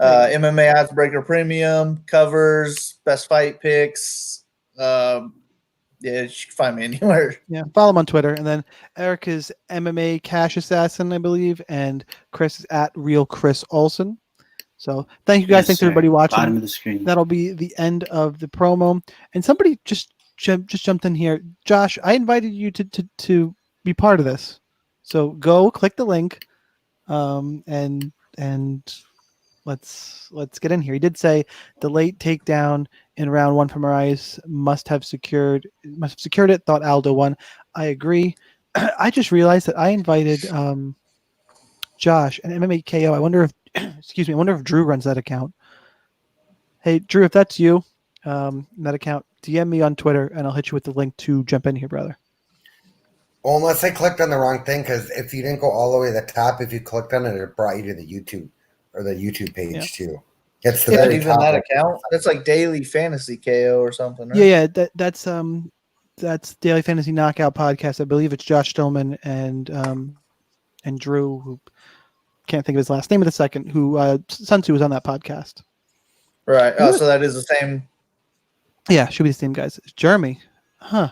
MMA Oddsbreaker Premium, covers, best fight picks. Yeah, you can find me anywhere. Yeah, follow him on Twitter. And then Eric is MMA Cash Assassin, I believe, and Chris is at Real Chris Olson. So thank you guys. Yes, Thanks sir. everybody watching. Bottom of the screen. That'll be the end of the promo. And somebody just jumped in here. Josh, I invited you to be part of this. So go click the link, and let's get in here. He did say the late takedown in round 1 from Marias must have secured it. Thought Aldo won. I agree. I just realized that I invited Josh and MMA KO. I wonder if I wonder if Drew runs that account. Hey Drew, if that's you, that account, DM me on Twitter and I'll hit you with the link to jump in here, brother. Well, unless I clicked on the wrong thing, because if you didn't go all the way to the top, if you clicked on it, it brought you to the YouTube page too. It's the very Even top that one. account. That's like Daily Fantasy KO or something, right? Yeah, that's Daily Fantasy Knockout Podcast. I believe it's Josh Stillman and Drew, who can't think of his last name in a second, who Sun Tzu was on that podcast. Right. Oh, so that is the same. Yeah, should be the same guys. Jeremy. Huh.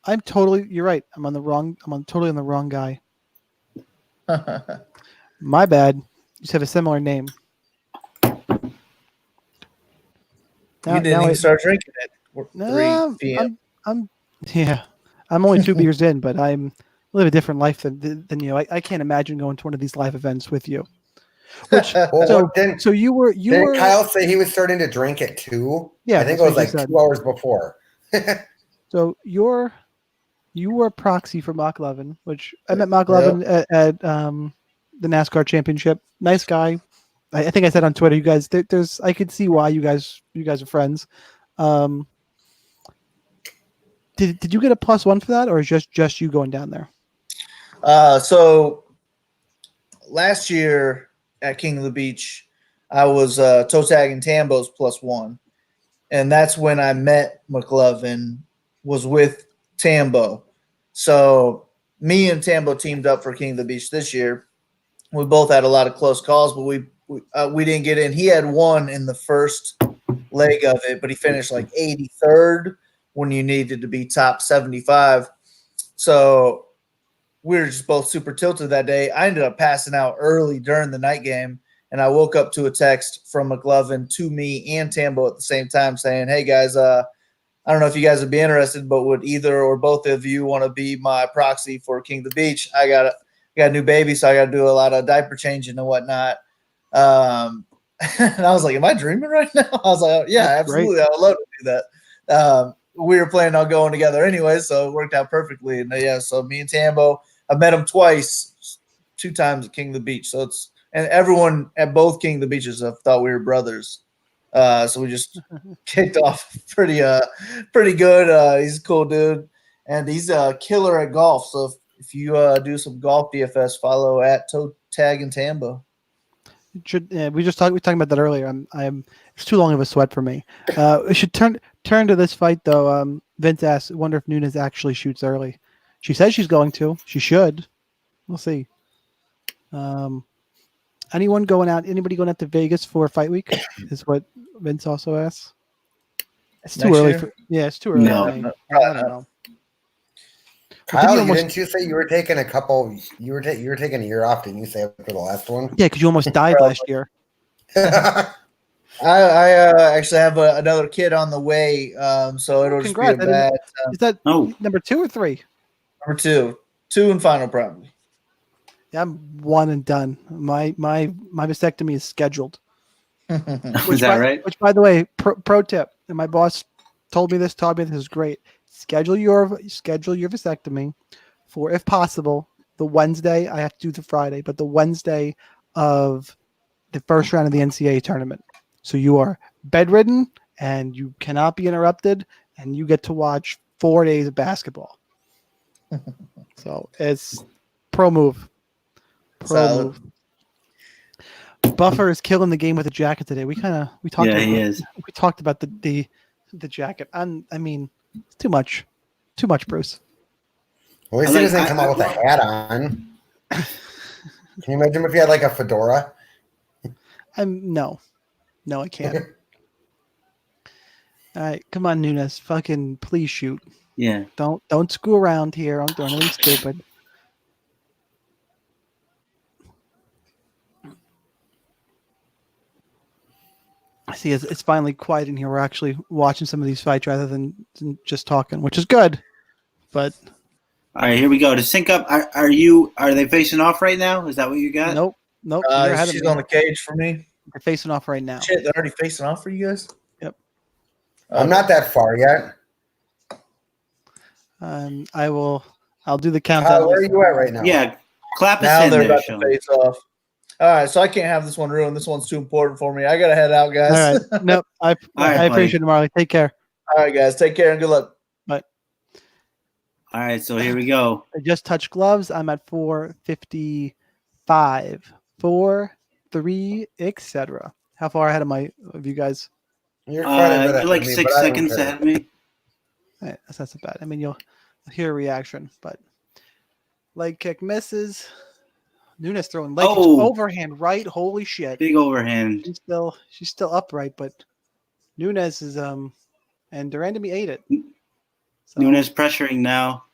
You're right. I'm totally on the wrong guy. My bad. You just have a similar name. You didn't even start drinking it. 3 p.m. I'm only 2 beers in, but I live a different life than you. I can't imagine going to one of these live events with you. Which so you were Kyle say he was starting to drink it too? Yeah, I think it was like 2 hours before. So you were a proxy for McLovin, which I met McLovin at the NASCAR championship. Nice guy. I think I said on Twitter, you guys, I could see why you guys are friends. Did you get a +1 for that, or is just you going down there? So last year at King of the Beach, I was toe tagging Tambo's +1, and that's when I met McLovin. Was with Tambo. So me and Tambo teamed up for King of the Beach this year. We both had a lot of close calls, but we didn't get in. He had won in the first leg of it, but he finished like 83rd when you needed to be top 75. So we were just both super tilted that day. I ended up passing out early during the night game, and I woke up to a text from McLovin to me and Tambo at the same time saying, "Hey guys, I don't know if you guys would be interested, but would either or both of you want to be my proxy for King of the Beach? I got a new baby, so I got to do a lot of diaper changing and whatnot." And I was like, "Am I dreaming right now?" I was like, "Yeah, That's absolutely. great. I would love to do that." We were planning on going together anyway, so it worked out perfectly. And so me and Tambo, I met him twice, 2 times at King of the Beach. So and everyone at both King of the Beaches have thought we were brothers. So we just kicked off pretty good. He's a cool dude, and he's a killer at golf. So if you do some golf DFS, follow at Toe Tag and Tambo. We were talking about that earlier. It's too long of a sweat for me. We should turn to this fight though. Vince asks, "Wonder if Nunes actually shoots early." She says she's going to. She should. We'll see. Anyone going out? Anybody going out to Vegas for fight week? Is what Vince also asks. It's too Next early. year? Yeah, it's too early. No. for me. Probably I don't not. know. Kyle, almost- didn't you say you were taking a couple? You were taking a year off, didn't you say for the last one? Yeah, because you almost died last year. I actually have another kid on the way, so it'll just be a Congrats. I didn't- bad Is that Oh. number 2 or 3? number two and final probably. Yeah, I'm one and done. My vasectomy is scheduled. Is that right? Which, by the way, pro tip, and my boss told me this is great. Schedule your vasectomy for, if possible, the Wednesday. I have to do the Friday, but the Wednesday of the first round of the NCAA tournament. So you are bedridden and you cannot be interrupted, and you get to watch 4 days of basketball. So it's pro move. Solid. Buffer is killing the game with the jacket today. We talked. Yeah, about, he is. We talked about the jacket. I mean, it's too much, Bruce. At least he doesn't come out with a hat on. Can you imagine if he had like a fedora? No, I can't. All right, come on, Nunes. Fucking please shoot. Yeah. Don't screw around here. I'm doing anything stupid. I see it's finally quiet in here. We're actually watching some of these fights rather than just talking, which is good. But All right, here we go. To sync up, are they facing off right now? Is that what you got? nope. You're ahead of She's me. on the cage for me. They're facing off right now. Shit, they're already facing off for you guys? Yep. I'm not that far yet. I'll do the countdown. Kyle, where are you at right now? Yeah. Clap us Now in they're there, about Sean. to face off. All right, so I can't have this one ruined. This one's too important for me. I gotta head out, guys. All right. Nope. I buddy. appreciate it, Marley. Take care. All right, guys. Take care and good luck. All right, so here we go. I just touched gloves. I'm at 4:55, 4, 3, etc. How far ahead of you guys? You're quite a bit You're ahead like of me, 6 but I don't seconds care. ahead of me. All right, that's not so bad. I mean, you'll hear a reaction, but leg kick misses. Nunes throwing leg kicks, overhand right. Holy shit! Big overhand. She's still upright, but Nunes is and Durandamy ate it. So, Nunes pressuring now.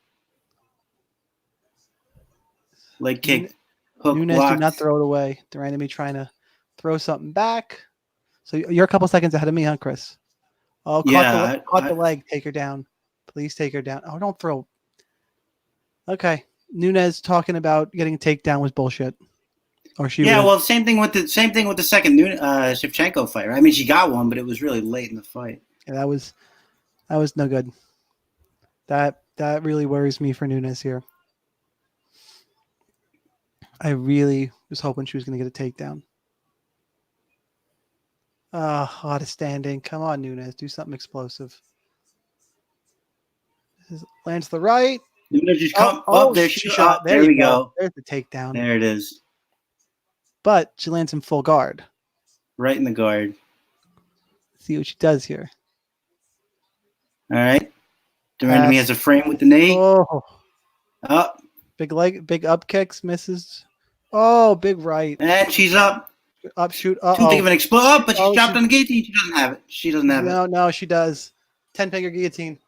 Leg kick. Hook Nunes blocked. do not throw it away. Durandamy trying to throw something back. So you're a couple seconds ahead of me, huh, Chris? Oh, caught the leg. Take her down. Please take her down. Oh, don't throw. Okay. Nunes talking about getting a takedown was bullshit. Or she well, same thing with the second Shevchenko fight. Right? I mean, she got one, but it was really late in the fight. Yeah, that was no good. That really worries me for Nunes here. I really was hoping she was going to get a takedown. Out of standing. Come on, Nunes. Do something explosive. Lands the right. Nunes just come up there. She shot. There we go. There's the takedown. There it is. But she lands in full guard. Right in the guard. Let's see what she does here. All right. Durandamy has a frame with the knee. Oh. Up. Big up kicks, misses. Oh, big right. And she's up. Up, shoot. Too big of an explosion. But she's dropped she- on the guillotine. She doesn't have it. She doesn't have it. No, she does. 10-finger guillotine.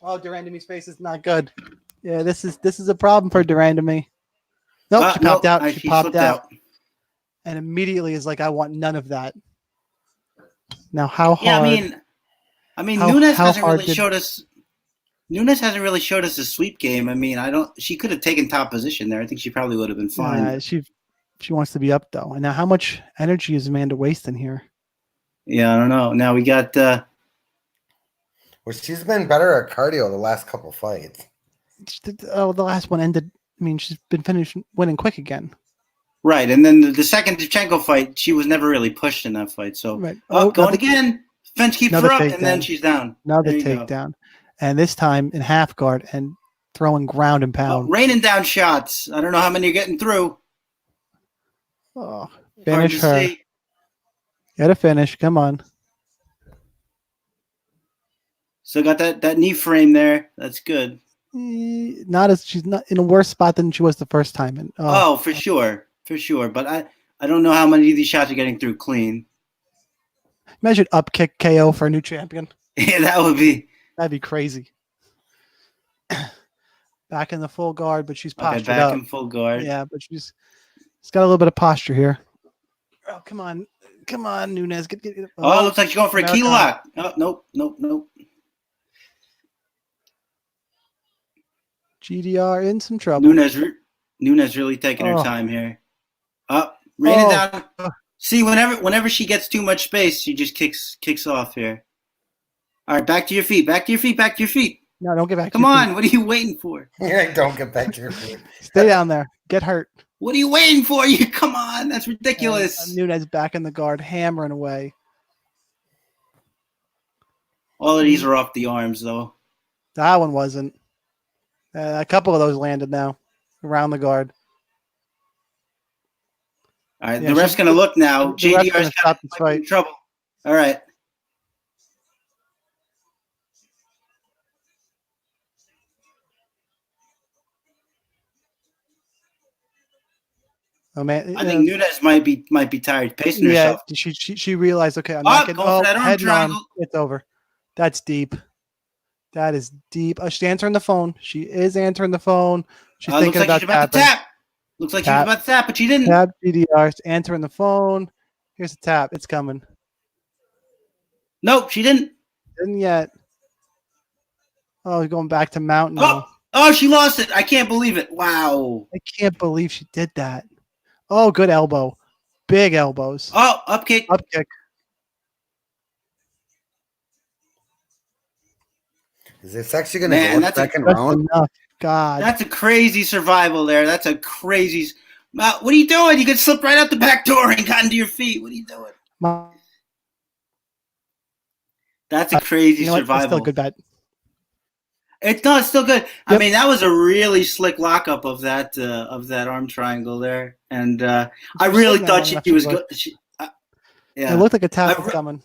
Oh, Durandamy's face is not good. Yeah, this is a problem for Durandamy. Nope, she popped out. She popped out. And immediately is like, I want none of that. Now, how hard? Yeah, I mean, Nunes hasn't really showed us. Nunes hasn't really showed us a sweep game. I mean, she could have taken top position there. I think she probably would have been fine. She wants to be up though. And now, how much energy is Amanda wasting here? Yeah, I don't know. Now we got. Well, she's been better at cardio the last couple fights. Oh, the last one ended. I mean, she's been winning quick again. Right, and then the second Shevchenko fight, she was never really pushed in that fight. So, right. Going again. Fence keeps her up, and then she's down. Another takedown. And this time in half guard and throwing ground and pound. Raining down shots. I don't know how many you're getting through. Oh, finish her. See. Get a finish. Come on. Still got that knee frame there. That's good. She's not in a worse spot than she was the first time. And for sure. For sure. But I don't know how many of these shots are getting through clean. Imagine up kick KO for a new champion. Yeah, that'd be crazy. Back in the full guard, but she's okay. postured Back up. in full guard. Yeah, but she's got a little bit of posture here. Oh, come on, Nunes. Get, Oh, looks like she's going for a key Americana. lock. Oh, nope. GDR in some trouble. Nunes really taking her time here. Rain it down. See, whenever she gets too much space, she just kicks off here. All right, back to your feet. Back to your feet. No, don't get back. Come on, what are you waiting for? Yeah, don't get back to your feet. Stay down there. Get hurt. What are you waiting for? Come on, that's ridiculous. And Nunes back in the guard, hammering away. All of these are off the arms, though. That one wasn't. A couple of those landed now around the guard. All right, the ref's going to look now. JDR's got in trouble. All right. Oh man, I think Nunes might be tired pacing herself. Yeah, she realized. Okay, I'm not getting. Oh, head and arm. It's over. That's deep. That is deep. She's answering the phone. She is answering the phone. She's thinking about to tap. Looks like she was about to tap, but she didn't. Tap GDR. Answering the phone. Here's a tap. It's coming. Nope, she didn't. Didn't yet. Oh, going back to mount now. Oh, she lost it. I can't believe it. Wow. I can't believe she did that. Oh, good elbow. Big elbows. Oh, up kick. Up kick. Is this actually going to go second round? God. That's a crazy survival there. That's a crazy. What are you doing? You could slip right out the back door and got into your feet. What are you doing? That's a crazy survival. That's still a good bet. It's still good. Yep. I mean, that was a really slick lockup of that arm triangle there, and I really thought she was good. Yeah, it looked like a tap was coming.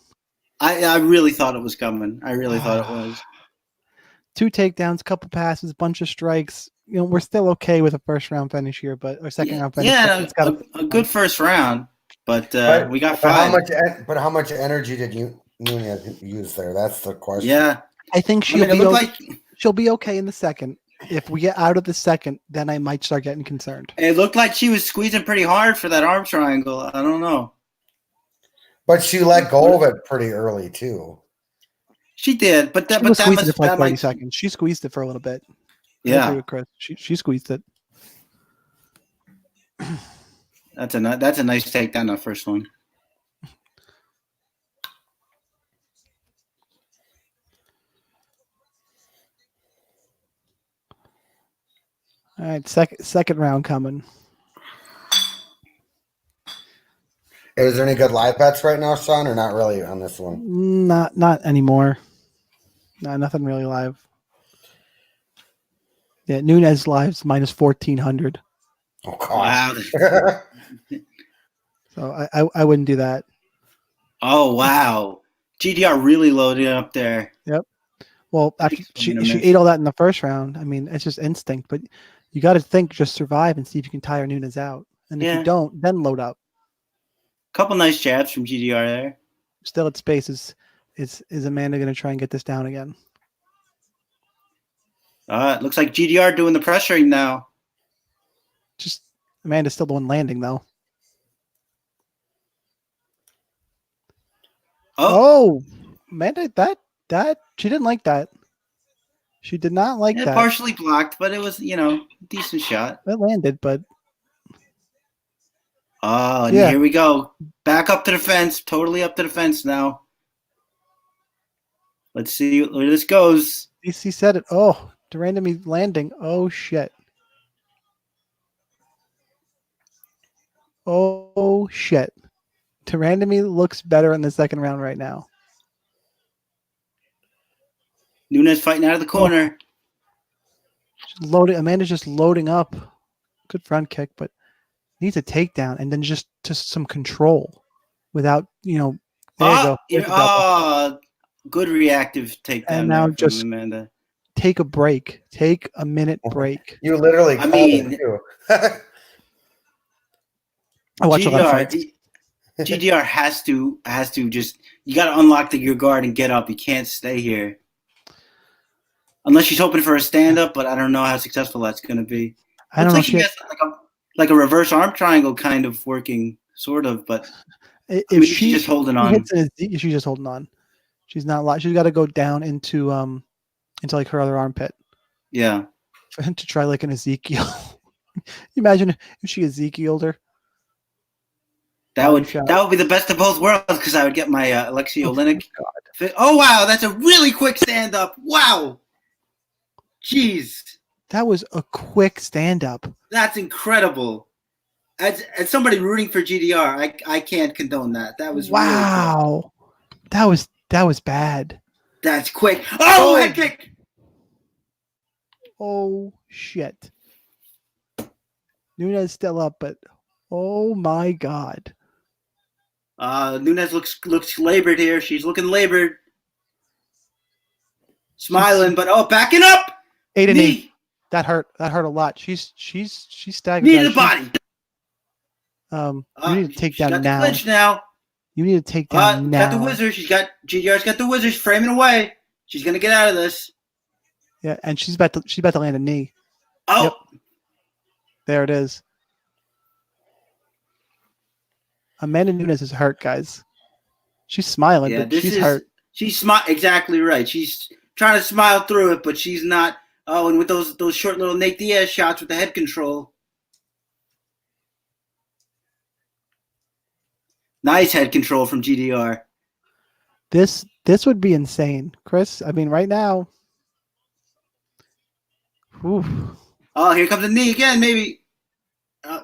I really thought it was coming. I really thought it was. 2 takedowns, couple passes, bunch of strikes. You know, we're still okay with a first round finish here, or second round finish. Yeah, a good first round, but we got 5. How much energy did Nunes use there? That's the question. Yeah, I think she'll be okay in the second. If we get out of the second, then I might start getting concerned. It looked like she was squeezing pretty hard for that arm triangle. I don't know. But she let go of it pretty early too. She did, but that squeezed it for like 30 seconds. She squeezed it for a little bit. Yeah, I agree with Chris. She squeezed it. That's a nice takedown, that first one. All right, second round coming. Is there any good live bets right now, Sean, or not really on this one? Not anymore. No, nothing really live. Yeah, Nunes live's minus 1,400. Oh God! Wow. So I wouldn't do that. Oh wow! GDR really loaded up there. Yep. Well, after she ate all that in the first round. I mean, it's just instinct, but you got to think, just survive and see if you can tire Nunes out. And if you don't, then load up. Couple nice jabs from GDR there. Still at space. Is Amanda going to try and get this down again? It looks like GDR doing the pressuring now. Just Amanda's still the one landing though. Oh, Amanda, that she didn't like that. She did not like that. Partially blocked, but it was decent shot. It landed, but here we go. Back up to the fence. Totally up to the fence now. Let's see where this goes. DC said it. Oh, Durandamy landing. Oh shit. Oh shit. Durandamy looks better in the second round right now. Nunes fighting out of the corner. Amanda's just loading up. Good front kick, but needs a takedown and then just some control without, there you go. Good reactive takedown. And now just Amanda. Take a break. Take a minute break. You literally I mean, I watch a lot of fights. GDR has to just, you got to unlock your guard and get up. You can't stay here. Unless she's hoping for a stand-up, but I don't know how successful that's going to be. I don't know. She has like a reverse arm triangle kind of working, sort of, but if she's just holding on. She's just holding on. She's not. She's got to go down into like her other armpit. Yeah. For him to try like an Ezekiel. Imagine if she Ezekiel'd her. That would be the best of both worlds because I would get my Alexei Oleinik. Oh wow, that's a really quick stand up. Wow. Jeez. That was a quick stand up. That's incredible. As somebody rooting for GDR, I can't condone that. That was wow. Really that was bad. That's quick. Oh, head kick. Oh shit. Nunes still up, but oh my god. Nunes looks labored here. She's looking labored. Smiling, but backing up. 8 and 8. That hurt a lot. She's staggered. Knee to the body. You need to take down got now. The clinch now. You need to take down now. Got the wizard. GDR's got the wizard. She's framing away. She's gonna get out of this. Yeah, and she's about to land a knee. Oh, yep. There it is. Amanda Nunes is hurt, guys. She's smiling, but she's hurt. She's exactly right. She's trying to smile through it, but she's not. Oh, and with those short little Nate Diaz shots with the head control. Nice head control from GDR. This would be insane, Chris. I mean, right now. Oof. Oh, here comes the knee again, maybe.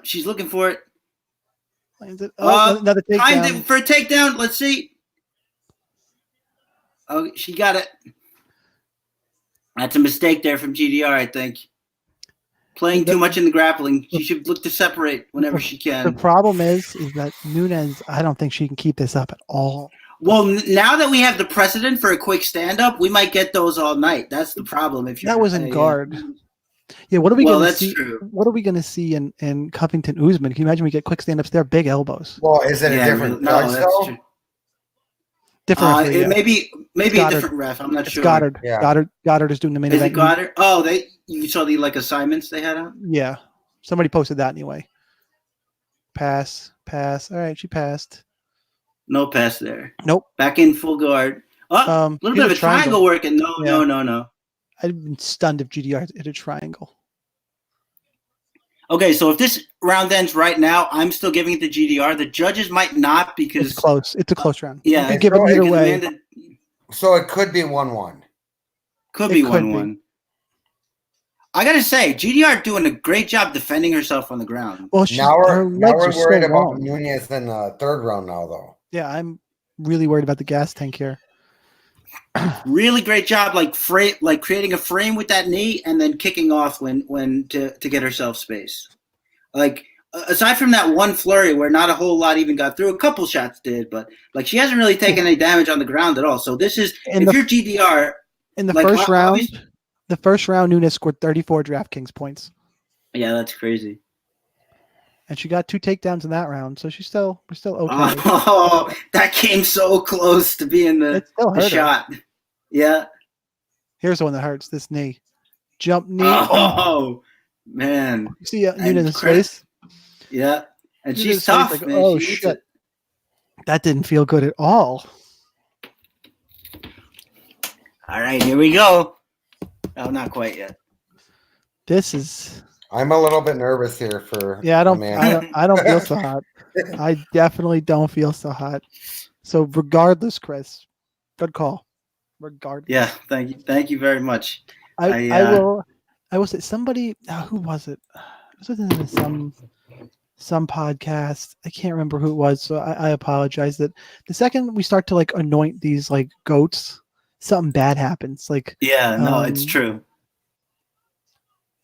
She's looking for it. Another takedown. Timed for a takedown. Let's see. Oh, she got it. That's a mistake there from GDR, I think. Playing too much in the grappling. She should look to separate whenever she can. The problem is that Nunes, I don't think she can keep this up at all. Well, now that we have the precedent for a quick stand-up, we might get those all night. That's the problem. That was in guard. Yeah, what are we going to see? True. What are we going to see in Covington Usman? Can you imagine we get quick stand-ups? They're big elbows. Well, is it a different judge, though? True. Different referee, yeah. Maybe a different ref. I'm not sure. Goddard. Yeah. Goddard is doing the main event. Is it Goddard? Oh, you saw the assignments they had out? Yeah. Somebody posted that anyway. Pass. All right, she passed. No pass there. Nope. Back in full guard. A little bit of a triangle working. No. I'd been stunned if GDR hit a triangle. Okay, so if this round ends right now, I'm still giving it to GDR. The judges might not because it's close. It's a close round. Yeah, you give it either way. So it could be 1-1. Could be 1-1. I gotta say, GDR doing a great job defending herself on the ground. Well, now we're worried about Nunes in the third round now, though. Yeah, I'm really worried about the gas tank here. Really great job, like creating a frame with that knee and then kicking off when to get herself space. Like aside from that one flurry where not a whole lot even got through, a couple shots did, but like she hasn't really taken any damage on the ground at all. So this is if you're GDR in the first round. The first round, Nunes scored 34 DraftKings points. Yeah, that's crazy. And she got 2 takedowns in that round, so we're still okay. Oh, that came so close to being the shot. Yeah. Here's the one that hurts. This knee, jump knee. Oh man! You see Nunes' face? Yeah, and she's tough. Like, man. Oh shit! That didn't feel good at all. All right, here we go. Oh, not quite yet. This is. I'm a little bit nervous here for. Yeah, I don't feel so hot. I definitely don't feel so hot. So regardless, Chris, good call. Regardless. Yeah, thank you very much. I will say somebody. Who was it? It was in some podcast. I can't remember who it was, so I apologize. That the second we start to like anoint these like goats, something bad happens. Like it's true.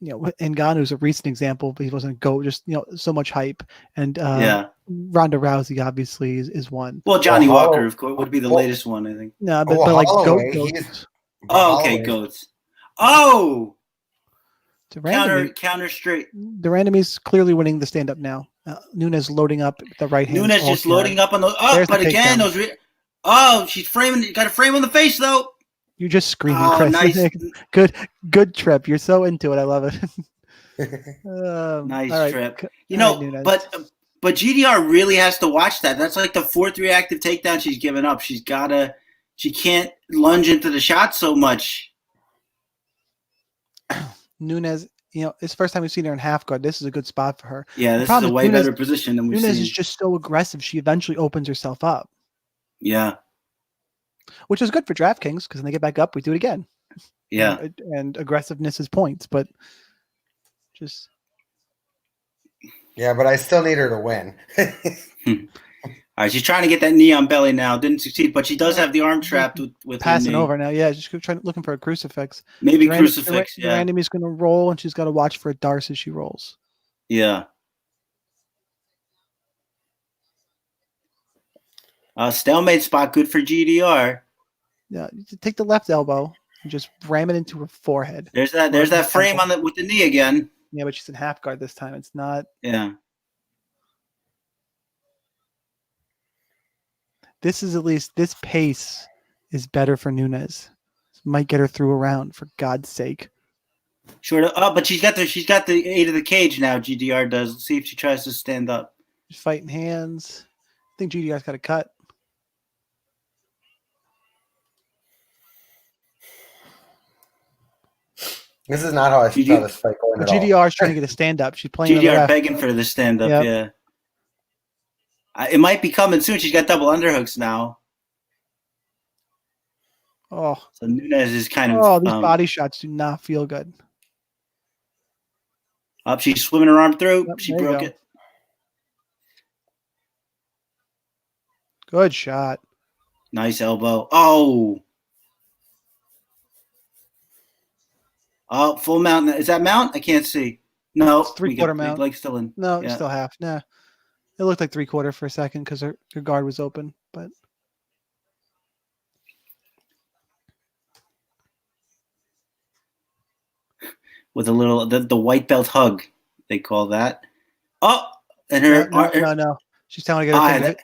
You know, Ngannou's a recent example, but he wasn't a GOAT, just, so much hype. And Ronda Rousey obviously is one. Well, Johnny Walker, of course, would be the latest one, I think. No, but like GOATs. Oh, okay, GOATs. Oh! Counter straight. Durandamy's clearly winning the stand-up now. Nunes loading up the right hand. Nunes just loading up on those. Oh, but again, those. She's framing. Got a frame on the face though. You're just screaming, Oh, Chris. nice. Good trip. You're so into it. I love it. Nice trip. But GDR really has to watch that. That's like the fourth reactive takedown she's given up. She can't lunge into the shot so much. Nunes, it's the first time we've seen her in half guard. This is a good spot for her. Yeah, this is a way better position than we've seen. Nunes is just so aggressive. She eventually opens herself up. Yeah. Which is good for DraftKings because when they get back up, we do it again. Yeah. And aggressiveness is points, but just. Yeah, but I still need her to win. All right, she's trying to get that knee on belly now. Didn't succeed, but she does have the arm trapped with passing her knee. over now. Yeah, she's looking for a crucifix. Maybe crucifix. Yeah. Randomy's going to roll, and she's got to watch for a Darce as she rolls. Yeah. Stalemate spot, good for GDR. Yeah, take the left elbow and just ram it into her forehead. There's that frame with the knee again. Yeah, but she's in half guard this time. It's not. Yeah. This pace is better for Nunes. Might get her through a round, for God's sake. Sure. Oh, but she's got the 8 of the cage now. GDR does. Let's see if she tries to stand up. She's fighting hands. I think GDR's got a cut. This is not how I saw this fight going at all. GDR's trying to get a stand up. She's playing. GDR begging for the stand up. Yep. Yeah. It might be coming soon. She's got double underhooks now. Oh. So Nunes is kind of. Oh, these body shots do not feel good. Up, she's swimming her arm through. Yep, she broke it. Good shot. Nice elbow. Oh. Oh, full mount. Is that mount? I can't see. No. It's 3/4 mount. Like still in. No, it's still half. Nah. It looked like 3/4 for a second because her guard was open, but. With a little the white belt hug, they call that. Oh, and her no. She's telling her to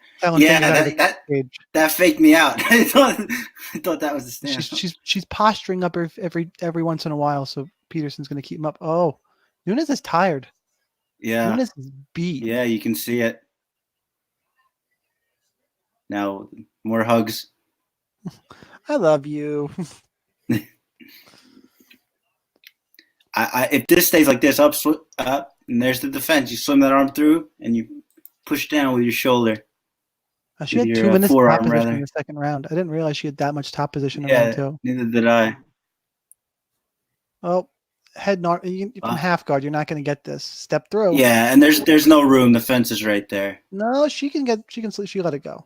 get that faked me out. I thought that was the stand. She's posturing up every once in a while, so Peterson's going to keep him up. Oh, Nunes is tired. Yeah, Nunes is beat. Yeah, you can see it. Now more hugs. I love you. If this stays like this, up, and there's the defense. You swim that arm through, and you push down with your shoulder. She had 2 minutes top position in the second round. I didn't realize she had that much top position in round 2. Neither did I. Oh, head from half guard. You're not going to get this. Step through. Yeah, and there's no room. The fence is right there. No, she let it go.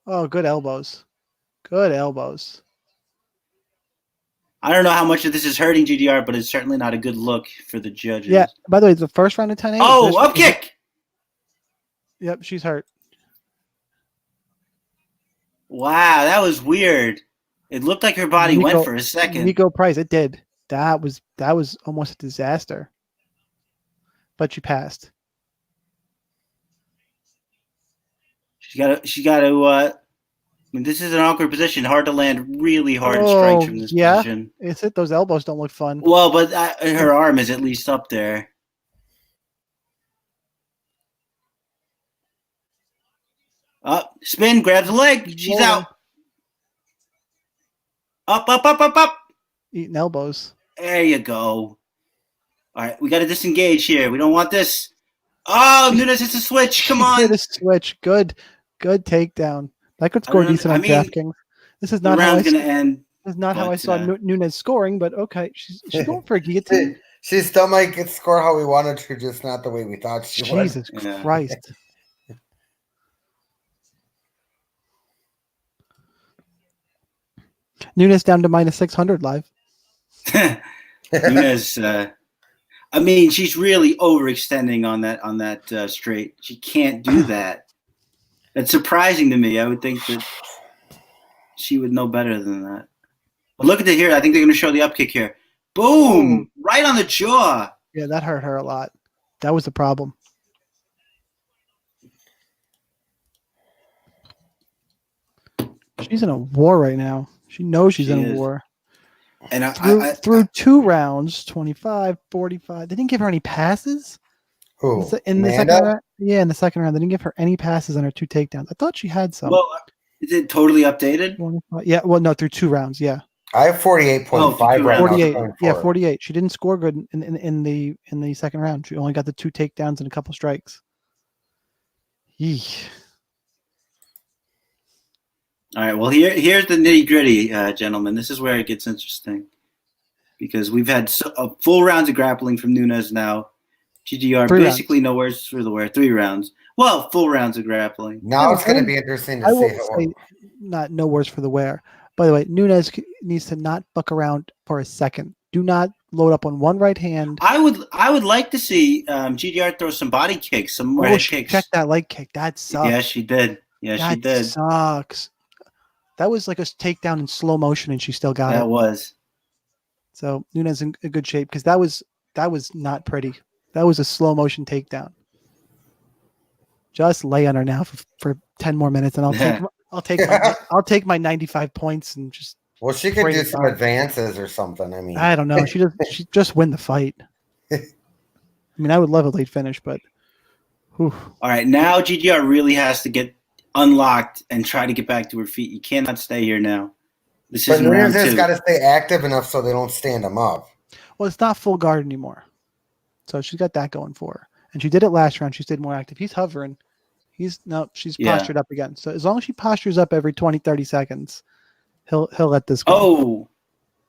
Oh, good elbows. Good elbows. I don't know how much of this is hurting GDR, but it's certainly not a good look for the judges. Yeah. By the way, it's the first round of 10-8. Oh, up kick. Yep, she's hurt. Wow, that was weird. It looked like her body went for a second. Nico Price, it did. That was almost a disaster. But she passed. She got to this is an awkward position. Hard to land really hard strikes from this position. It's it. Those elbows don't look fun. Well, but her arm is at least up there. Up, spin, grabs the leg. She's out. Up. Eating elbows. There you go. All right, we got to disengage here. We don't want this. Oh, Nunes hits a switch. Come on. Hit a switch. Good takedown. That could score decent on DraftKings. This is not how I saw Nunes scoring, but okay. She's going for a guillotine. She still might score how we wanted to, just not the way we thought she would. Jesus Christ. Nunes down to -600 live. Nunes, she's really overextending on that straight. She can't do that. That's surprising to me. I would think that she would know better than that. But look at it here. I think they're going to show the up kick here. Boom! Right on the jaw. Yeah, that hurt her a lot. That was the problem. She's in a war right now. She knows she's She in a is. war. And Through 2 rounds, 25, 45. They didn't give her any passes. Who? In the second Amanda? round? Yeah, in the second round. They didn't give her any passes on her 2 takedowns. I thought she had some. well, is it totally updated? 25. Yeah, well, no, through 2 rounds, yeah. I have 48.5 Oh, right now. 48. going Yeah, forward. 48. She didn't score good in the second round. She only got the 2 takedowns and a couple strikes. Yeesh. All right. Well, here's the nitty gritty, gentlemen. This is where it gets interesting because we've had full rounds of grappling from Nunes now. GDR 3 basically rounds. no words for the wear. 3 rounds. Well, full rounds of grappling. Now Yeah, it's going to be interesting to I see will how. say, no worse for the wear. By the way, Nunes needs to not fuck around for a second. Do not load up on one right hand. I would like to see GDR throw some body kicks, some more head She kicks. checked that leg kick. That sucks. Yeah, she did. Yeah, she That did. sucks. That was like a takedown in slow motion, and she still got That it. was. So Nunes in a good shape because that was not pretty. That was a slow motion takedown. Just lay on her now for 10 more minutes, and I'll take my 95 points and just. Well, she could Pray do to some God. advances or something. I mean, I don't know. She just win the fight. I mean, I would love a late finish, but. Whew. All right, now GDR really has to get unlocked and try to get back to her feet. You cannot stay here now. This but is round Nunes has 2. got to stay active enough so they don't stand him up. Well, it's not full guard anymore, so she's got that going for her. And she did it last round. She stayed more active. He's hovering. She's Yeah. postured up again. So as long as she postures up every 20, 30 seconds, he'll let this go. Oh,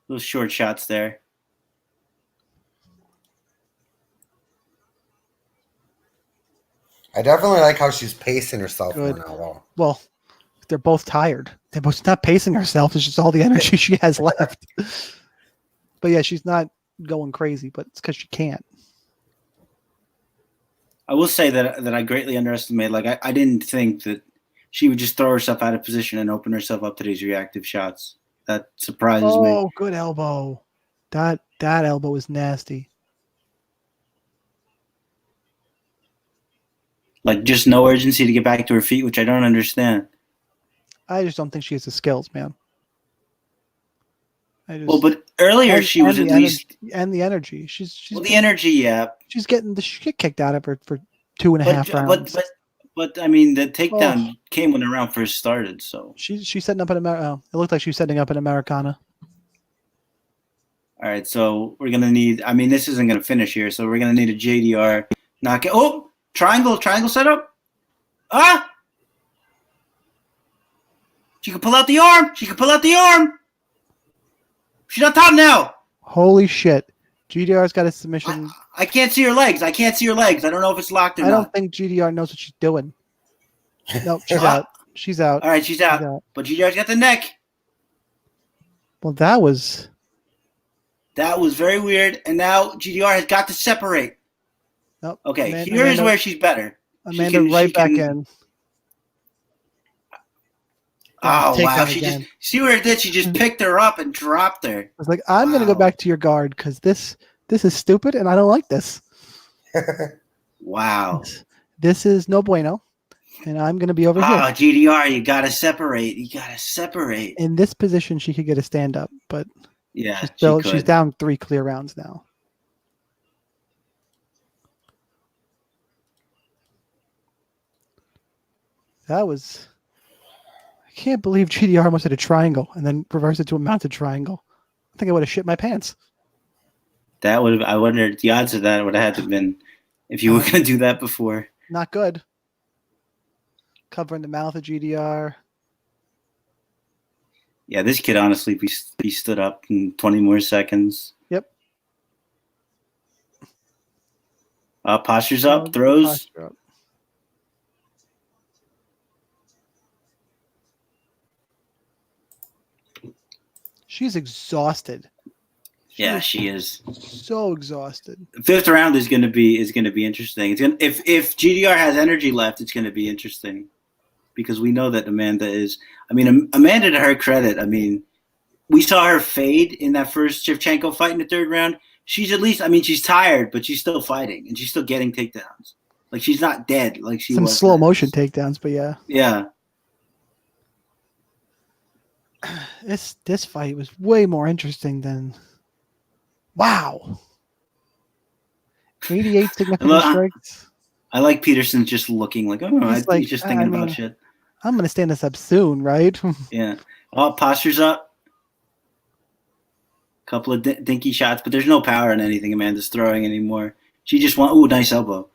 those short shots there. I definitely like how she's pacing herself Good. more now, though. Well, they're both tired. They're both not pacing herself. It's just all the energy she has left. But yeah, she's not going crazy, but it's because she can't. I will say that I greatly underestimated. Like I didn't think that she would just throw herself out of position and open herself up to these reactive shots. That surprises me. Oh, good elbow. That elbow is nasty. Like just no urgency to get back to her feet, which I don't understand. I just don't think she has the skills, man. Well, but earlier she was at least and the energy. She's the energy, yeah. She's getting the shit kicked out of her for 2.5 rounds. But I mean, the takedown came when the round first started. So she's setting up an Americana. It looked like she was setting up an Americana. All right, so we're gonna need. I mean, this isn't gonna finish here, so we're gonna need a JDR knockout. Oh, triangle setup. Ah, she can pull out the arm. She's on top now. Holy shit! GDR's got a submission. I can't see her legs. I don't know if it's locked or not. I don't think GDR knows what she's doing. No, she's out. She's out. All right, she's out. But GDR's got the neck. Well, that was very weird. And now GDR has got to separate. Nope. Okay, here's where she's better. Amanda back in. Oh wow! She just see where it did. She just picked her up and dropped her. I was like, I'm gonna go back to your guard because this is stupid and I don't like this. Wow. This is no bueno, and I'm gonna be over here. Oh, GDR, you gotta separate. In this position, she could get a stand up, but yeah, she's down 3 clear rounds now. That was. I can't believe GDR almost hit a triangle and then reversed it to a mounted triangle. I think I would have shit my pants. That would have. I wonder the odds of that would have had to have been if you were going to do that before. Not good. Covering the mouth of GDR. Yeah, this kid honestly, he stood up in 20 more seconds. Yep. Postures up, throws. Posture up. She's exhausted. Yeah, she is so exhausted. Fifth round is going to be interesting. If GDR has energy left, it's going to be interesting because we know that Amanda is. I mean, Amanda, to her credit, I mean, we saw her fade in that first Shevchenko fight in the third round. She's at least. I mean, she's tired, but she's still fighting and she's still getting takedowns. Like she's not dead. Like she some was slow motion takedowns, but yeah. Yeah. this fight was way more interesting than. Wow. 88 significant strikes. I like Peterson just looking like, oh, he's just thinking about shit. I'm going to stand this up soon, right? Yeah. Oh, posture's up. Couple of dinky shots, but there's no power in anything Amanda's throwing anymore. She just wants, nice elbow.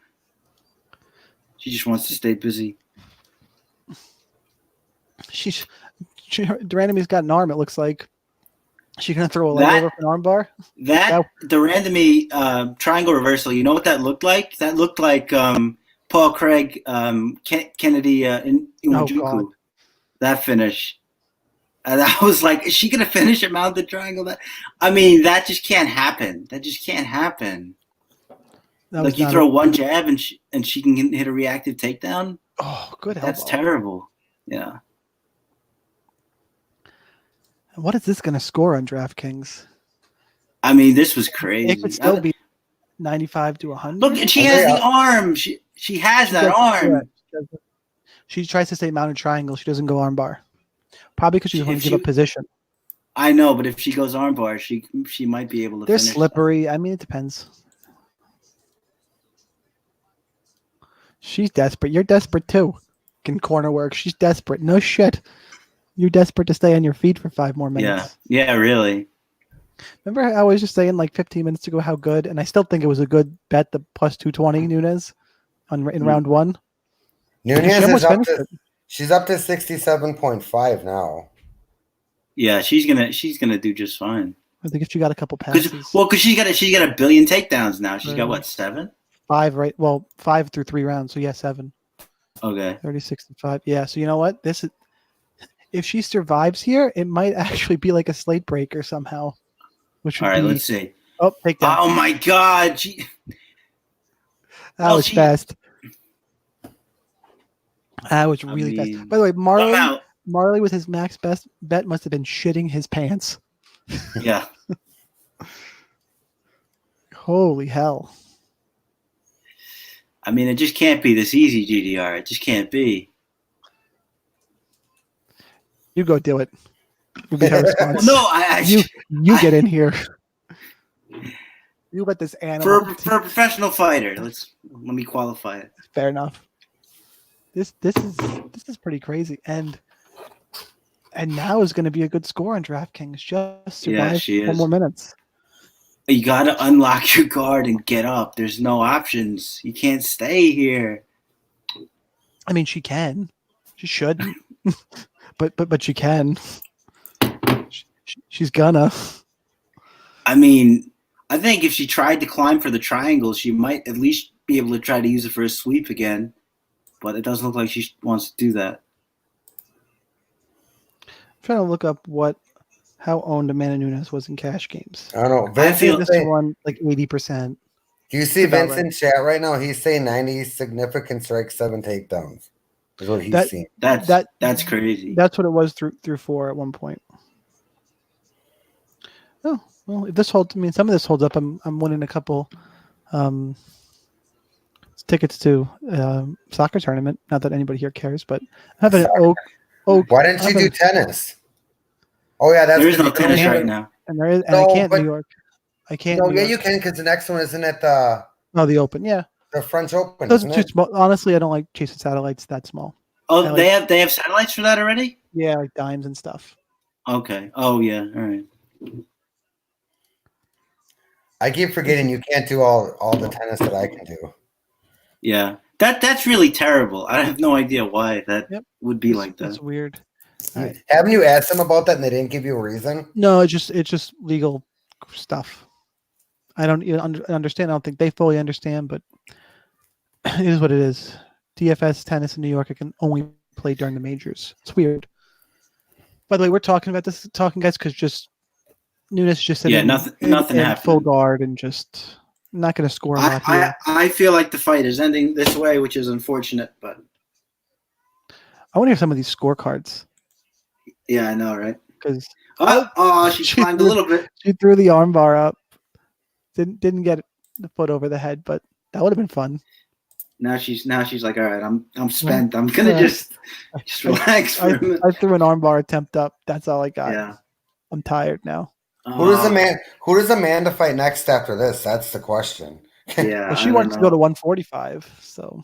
She just wants to stay busy. Durandamy's got an arm, it looks like. She going to throw a leg over for an arm bar? The Durandamy triangle reversal, you know what that looked like? That looked like Paul Craig, Kennedy in Umajuku. That finish. And I was like, is she going to finish a mounted triangle? That just can't happen. That just can't happen. Like you throw one jab and she can hit a reactive takedown. Oh, good. That's terrible. Yeah. What is this going to score on DraftKings? This was crazy. It could still be 95 to 100. Look, she has the arm. She has that arm. She tries to stay mounted triangle. She doesn't go arm bar. Probably because she wants to give up position. I know, but if she goes arm bar, she might be able to. They're slippery. It depends. She's desperate. You're desperate too. Can corner work. She's desperate. No shit. You're desperate to stay on your feet for 5 more minutes. Yeah, really. Remember I was just saying like 15 minutes ago how good, and I still think it was a good bet, the plus 220 Nunes in round 1. Nunes is she's up to 67.5 now. Yeah, she's gonna do just fine. I think if she got a couple passes. Because she's got a billion takedowns now. She's got what, 7? 5, right? Well, 5 through 3 rounds, so yeah, 7. Okay. 30-65. Yeah, so you know what? This is, if she survives here, it might actually be like a slate breaker somehow. All right, let's see. Oh, takedown. Oh my God. That was fast. That was really fast. By the way, Marley with his max best bet must have been shitting his pants. Yeah. Holy hell. It just can't be this easy, GDR. It just can't be. You go do it. You'll be her response. No, you get in here. You let this animal for a professional fighter. Let me qualify it. Fair enough. This is pretty crazy, and now is going to be a good score on DraftKings. Just survive 4 more minutes. You got to unlock your guard and get up. There's no options. You can't stay here. She can. She should. but she can. She's gonna. I think if she tried to climb for the triangle, she might at least be able to try to use it for a sweep again. But it doesn't look like she wants to do that. I'm trying to look up how owned Amanda Nunes was in cash games. I don't know. I feel this one like 80%. Do you see Vince in chat right now? He's saying 90 significant strikes, 7 takedowns. Is what he's seeing. That's crazy. That's what it was through 4 at one point. Oh well, if this holds, some of this holds up. I'm winning a couple tickets to soccer tournament. Not that anybody here cares, but I have an Oak. Why didn't you do tennis? Oh yeah, there is no tennis right now, and there is. And I can't New York. I can't. No, yeah, you can because the next one isn't at the. No, the Open. Yeah, the French Open. Those are too small. Honestly, I don't like chasing satellites that small. Oh, they have satellites for that already? Yeah, like dimes and stuff. Okay. Oh yeah. All right. I keep forgetting you can't do all the tennis that I can do. Yeah, that's really terrible. I have no idea why that would be like that. That's weird. Right. Haven't you asked them about that and they didn't give you a reason? No, it's just legal stuff. I don't even understand. I don't think they fully understand, but it is what it is. DFS tennis in New York, I can only play during the majors. It's weird. By the way, we're talking guys, because just Nunes just said nothing happened. Full guard and just not going to score a lot here. I feel like the fight is ending this way, which is unfortunate, but I want to hear some of these scorecards. Yeah, I know, right? Because she climbed a little bit. She threw the arm bar up. Didn't get the foot over the head, but that would have been fun. Now she's like, all right, I'm spent. I'm gonna just relax for a minute. I threw an armbar attempt up. That's all I got. Yeah. I'm tired now. Who does Amanda fight next after this? That's the question. Yeah. Well, she wants to go to 145, so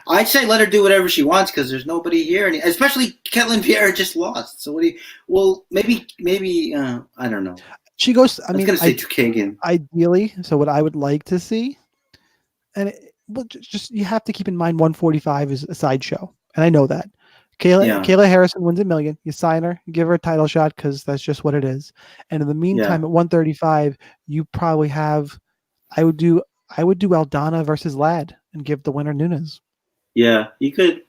I'd say let her do whatever she wants because there's nobody here, especially Ketlin Vieira just lost. So what do you? Well, maybe I don't know. she goes. I was gonna say Kagan. Ideally, so what I would like to see, and just you have to keep in mind 145 is a sideshow, and I know that. Kayla Harrison wins $1 million. You sign her, you give her a title shot because that's just what it is. And in the meantime, at 135, you probably have. I would do Aldana versus Ladd and give the winner Nunes. Yeah, you could.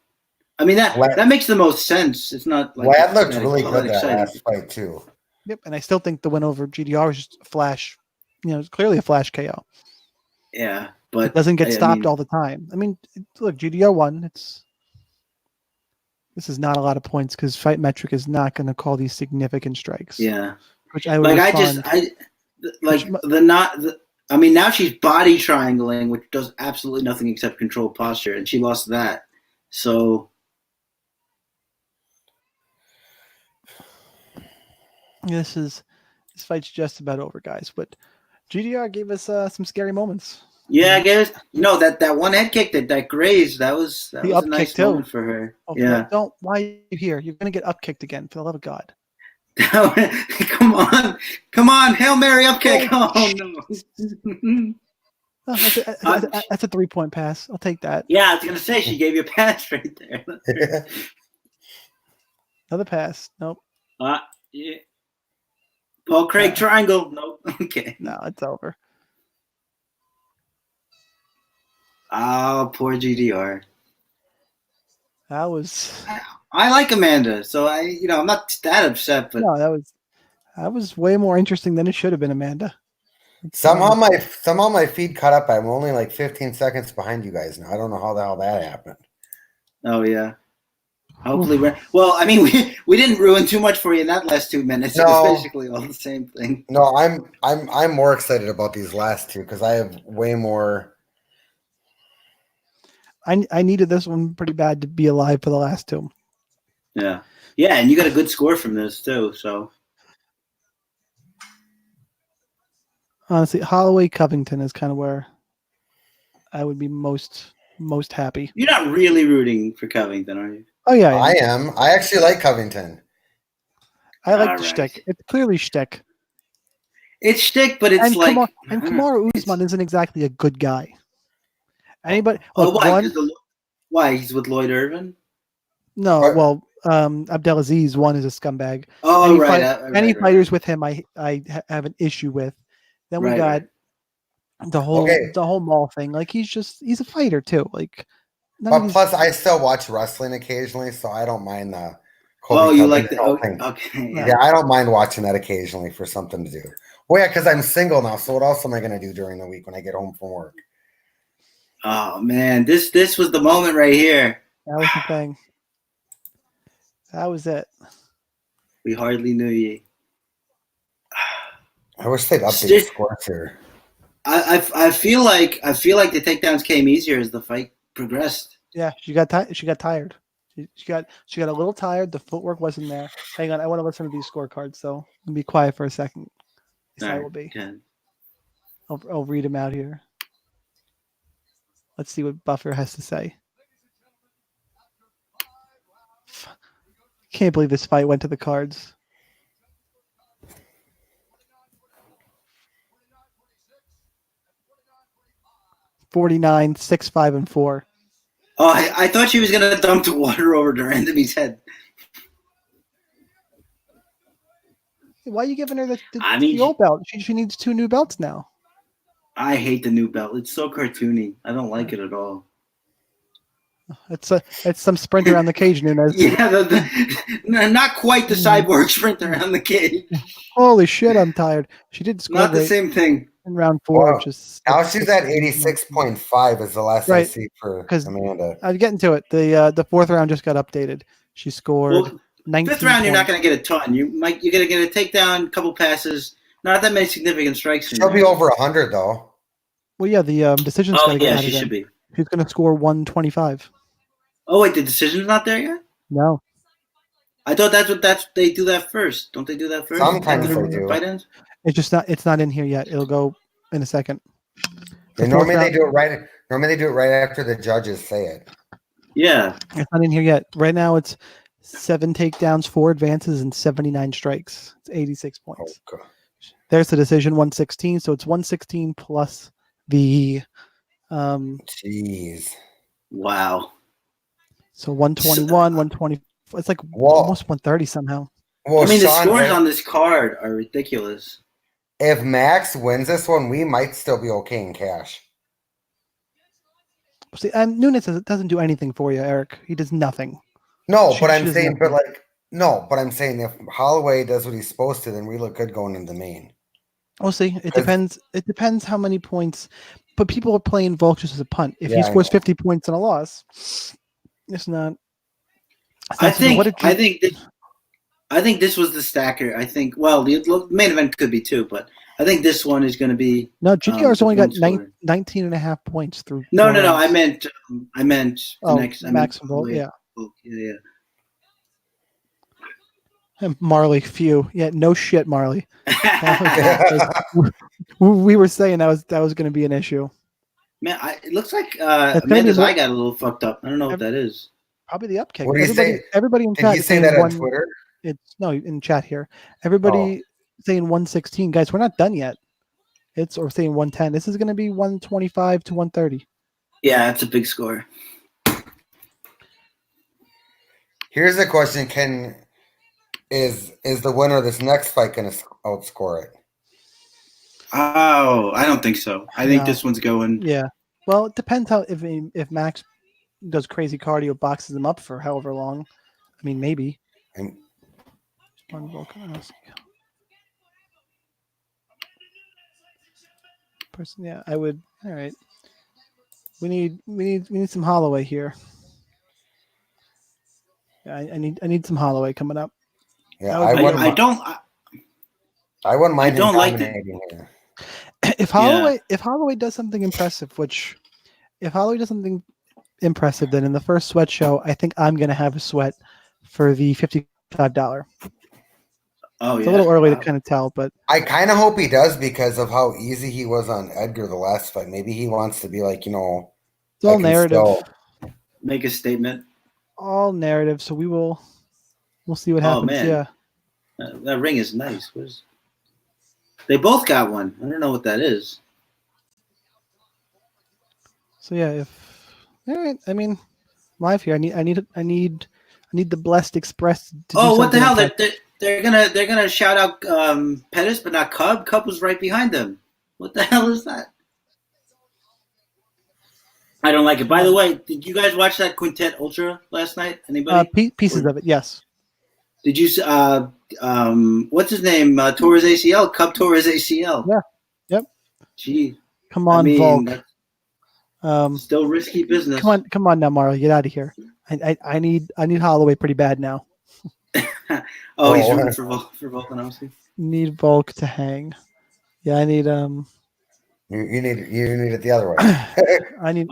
I mean that makes the most sense. It's not like Ladd looked really good that last fight too. Yep, and I still think the win over GDR was just a flash. It's clearly a flash KO. Yeah, but it doesn't get stopped all the time. I mean, look, GDR won. This is not a lot of points because Fight Metric is not going to call these significant strikes. Yeah, which I would I mean, now she's body triangling, which does absolutely nothing except control posture, and she lost that. So this fight's just about over, guys. But GDR gave us some scary moments. Yeah, I guess that one head kick that grazed that was a nice moment for her. Oh, yeah. Why are you here? You're gonna get up kicked again, for the love of God. Come on, Hail Mary up kick. Oh no. That's a 3-point pass. I'll take that. Yeah, I was gonna say she gave you a pass right there. Another pass. Nope. Yeah. Paul Craig triangle. Nope. Okay. No, it's over. Oh, poor GDR. That was. I like Amanda, so I'm not that upset. But no, that was way more interesting than it should have been, Amanda. Somehow my feed caught up. I'm only like 15 seconds behind you guys now. I don't know how the hell that happened. Oh yeah. Hopefully, I mean, we didn't ruin too much for you in that last 2 minutes. No, it was basically all the same thing. No, I'm more excited about these last two because I have way more. I needed this one pretty bad to be alive for the last two. Yeah, and you got a good score from this too. So honestly, Holloway Covington is kind of where I would be most happy. You're not really rooting for Covington, are you? Oh yeah, I am. I actually like Covington. I like the shtick. It's clearly shtick. It's shtick, but it's Kamaru Usman isn't exactly a good guy. Anybody? Why? He's with Lloyd Irvin? No, well, Abdelaziz one is a scumbag. Oh, any fighters with him, I have an issue with. Then we got the whole Mall thing. Like he's a fighter too. Like, but plus, I still watch wrestling occasionally, so I don't mind the. You like the okay? Yeah, I don't mind watching that occasionally for something to do. Well, yeah, because I'm single now. So what else am I going to do during the week when I get home from work? Oh man, this was the moment right here. That was the thing. That was it. We hardly knew you. I wish they'd update the scores here. I feel like the takedowns came easier as the fight progressed. Yeah, she got tired. She got a little tired. The footwork wasn't there. Hang on, I want to listen to these scorecards. So let me be quiet for a second. Yes, I will be. Okay. I'll read them out here. Let's see what Buffer has to say. Can't believe this fight went to the cards. $49, 6, 5, and 4. Oh, I thought she was gonna dump the water over Durandamy's head. Why are you giving her the old belt? She needs 2 new belts now. I hate the new belt. It's so cartoony. I don't like it at all. It's some sprint around the cage, Nunes. Yeah, not quite the cyborg sprint around the cage. Holy shit, I'm tired. She did score not the same thing in round 4. Wow. Now she's at 86.5 is the last I see for Amanda. I was getting to it. The 4th round just got updated. She scored 19 5th round, points. you're not going to get a ton. You're going to get a takedown, a couple passes. Not that many significant strikes. She'll be over 100 though. Well, yeah, the decision's going to get she should be. He's going to score 125. Oh wait, the decision's not there yet. No. I thought they do that first. Don't they do that first? Sometimes After they the do. fight ends? It's not in here yet. It'll go in a second. The And fourth normally they round- do it right. Normally they do it right after the judges say it. Yeah. It's not in here yet. Right now it's 7 takedowns, 4 advances, and 79 strikes. It's 86 Oh, points. God. There's the decision 116. So it's 116 plus the Jeez. Wow. so 121, 120. It's like Well- almost 130 somehow. Well, I mean, the Sean, scores on this card are ridiculous. if Max wins this one, we might still be okay in cash. See, Nunes doesn't do anything for you, Eric. He does nothing. No, She- but she I'm does saying, but nothing. like, no, but I'm saying if Holloway does what he's supposed to, then we look good going into the main. We'll see. It 'Cause- depends. It depends how many points. But people are playing Volk just as a punt. If Yeah, he I scores know. 50 points in a loss, it's not. it's I not super- think. what did you- I think this was the stacker. I think. Well, the main event could be too, but I think this one is going to be. No, GTR's the only got point scorer. 19 and a half points through. No, 4 no, no. rounds. I meant the Oh, next. I Max meant and Volk. Yeah. Yeah. And Marley, phew. Yeah, no shit, Marley. yeah. We were saying that was going to be an issue. Man, it looks like It's gonna be Amanda's more- eye got a little fucked up. I don't know what that is. Probably the upkick. What do you say? Everybody in Did chat he is say saying that on one. Twitter? It's no in chat here. Everybody saying 116, guys. We're not done yet. Or saying 110. This is going to be 125 to 130. Yeah, it's a big score. Here's the question: is the winner of this next fight going to outscore it? Oh, I don't think so. I think No. this one's going. Yeah. Well, it depends how if Max does crazy cardio, boxes him up for however long. I mean, maybe. And One Volkanovski. Person, yeah, I would. All right. We need some Holloway here. Yeah, I need some Holloway coming up. yeah, That would I be wouldn't. I don't. I wouldn't mind him don't like the- dominating here. If Holloway does something impressive, if Holloway does something impressive, then in the first sweat show, I think I'm gonna have a sweat for the $55. Oh, It's yeah. a little early Wow. to kind of tell, but I kind of hope he does because of how easy he was on Edgar the last fight. Maybe he wants to be like, it's I all can narrative. still- Make a statement. All narrative. So we'll see what Oh, happens. man. Yeah. That ring is nice. They both got one. I don't know what that is. So yeah, all right. I mean, live here. I need the Blessed Express. To Oh, do what the hell? something They're gonna shout out Pettis, but not Cub. Cub was right behind them. What the hell is that? I don't like it. By the way, did you guys watch that Quintet Ultra last night? Anybody? pieces of it. Yes. Did you? What's his name? Tore his ACL. Cub tore his ACL. Yeah. Yep. Gee. Come on, Volk. That's still risky business. Come on now, Marley. Get out of here. I need Holloway pretty bad now. Oh, he's rooting for Volkanovski. Need Volk to hang. Yeah, I need You need it the other way. I need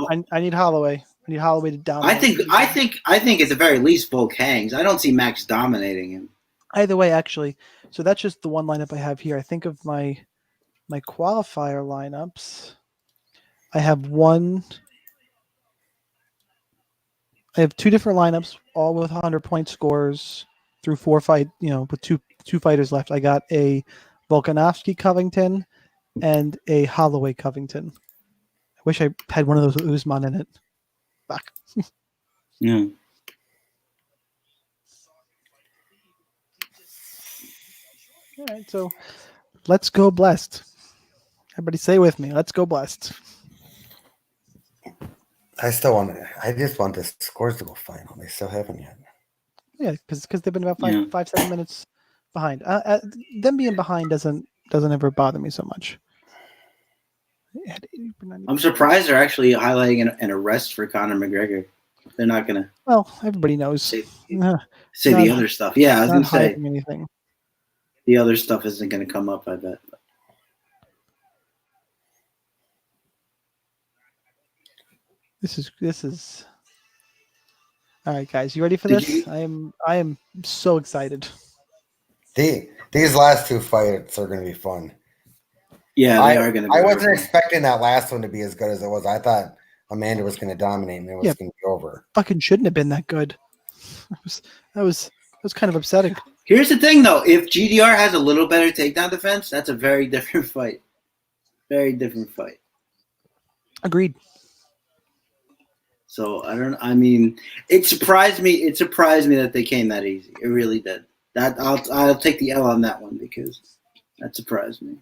Holloway. I need Holloway to dominate. I think at the very least Volk hangs. I don't see Max dominating him. Either way, actually. So that's just the one lineup I have here. I think of my qualifier lineups. I have two different lineups, all with 100-point scores through 4 fight. With two fighters left. I got a Volkanovski Covington and a Holloway Covington. I wish I had one of those with Usman in it. Fuck. Yeah. All right, so let's go Blessed. Everybody say with me, let's go Blessed. I just want the scores to go final. They still haven't yet. Yeah, because they've been about Yeah. 5-7 minutes behind. Them being behind doesn't ever bother me so much. I'm surprised they're actually highlighting an arrest for Conor McGregor. They're not gonna Well, everybody knows. say Not the other stuff. Yeah, I was gonna say hiding anything. the other stuff isn't gonna come up. I bet. This is. All right, guys, you ready for Did this? you- I am so excited. These last two fights are going to be fun. Yeah, they are going to be. I wasn't expecting that last one to be as good as it was. I thought Amanda was going to dominate and it was Yeah. going to be over. Fucking shouldn't have been that good. That was kind of upsetting. Here's the thing, though. If GDR has a little better takedown defense, that's a very different fight. Very different fight. Agreed. So I mean, it surprised me. It surprised me that they came that easy. It really did. That I'll take the L on that one because that surprised me.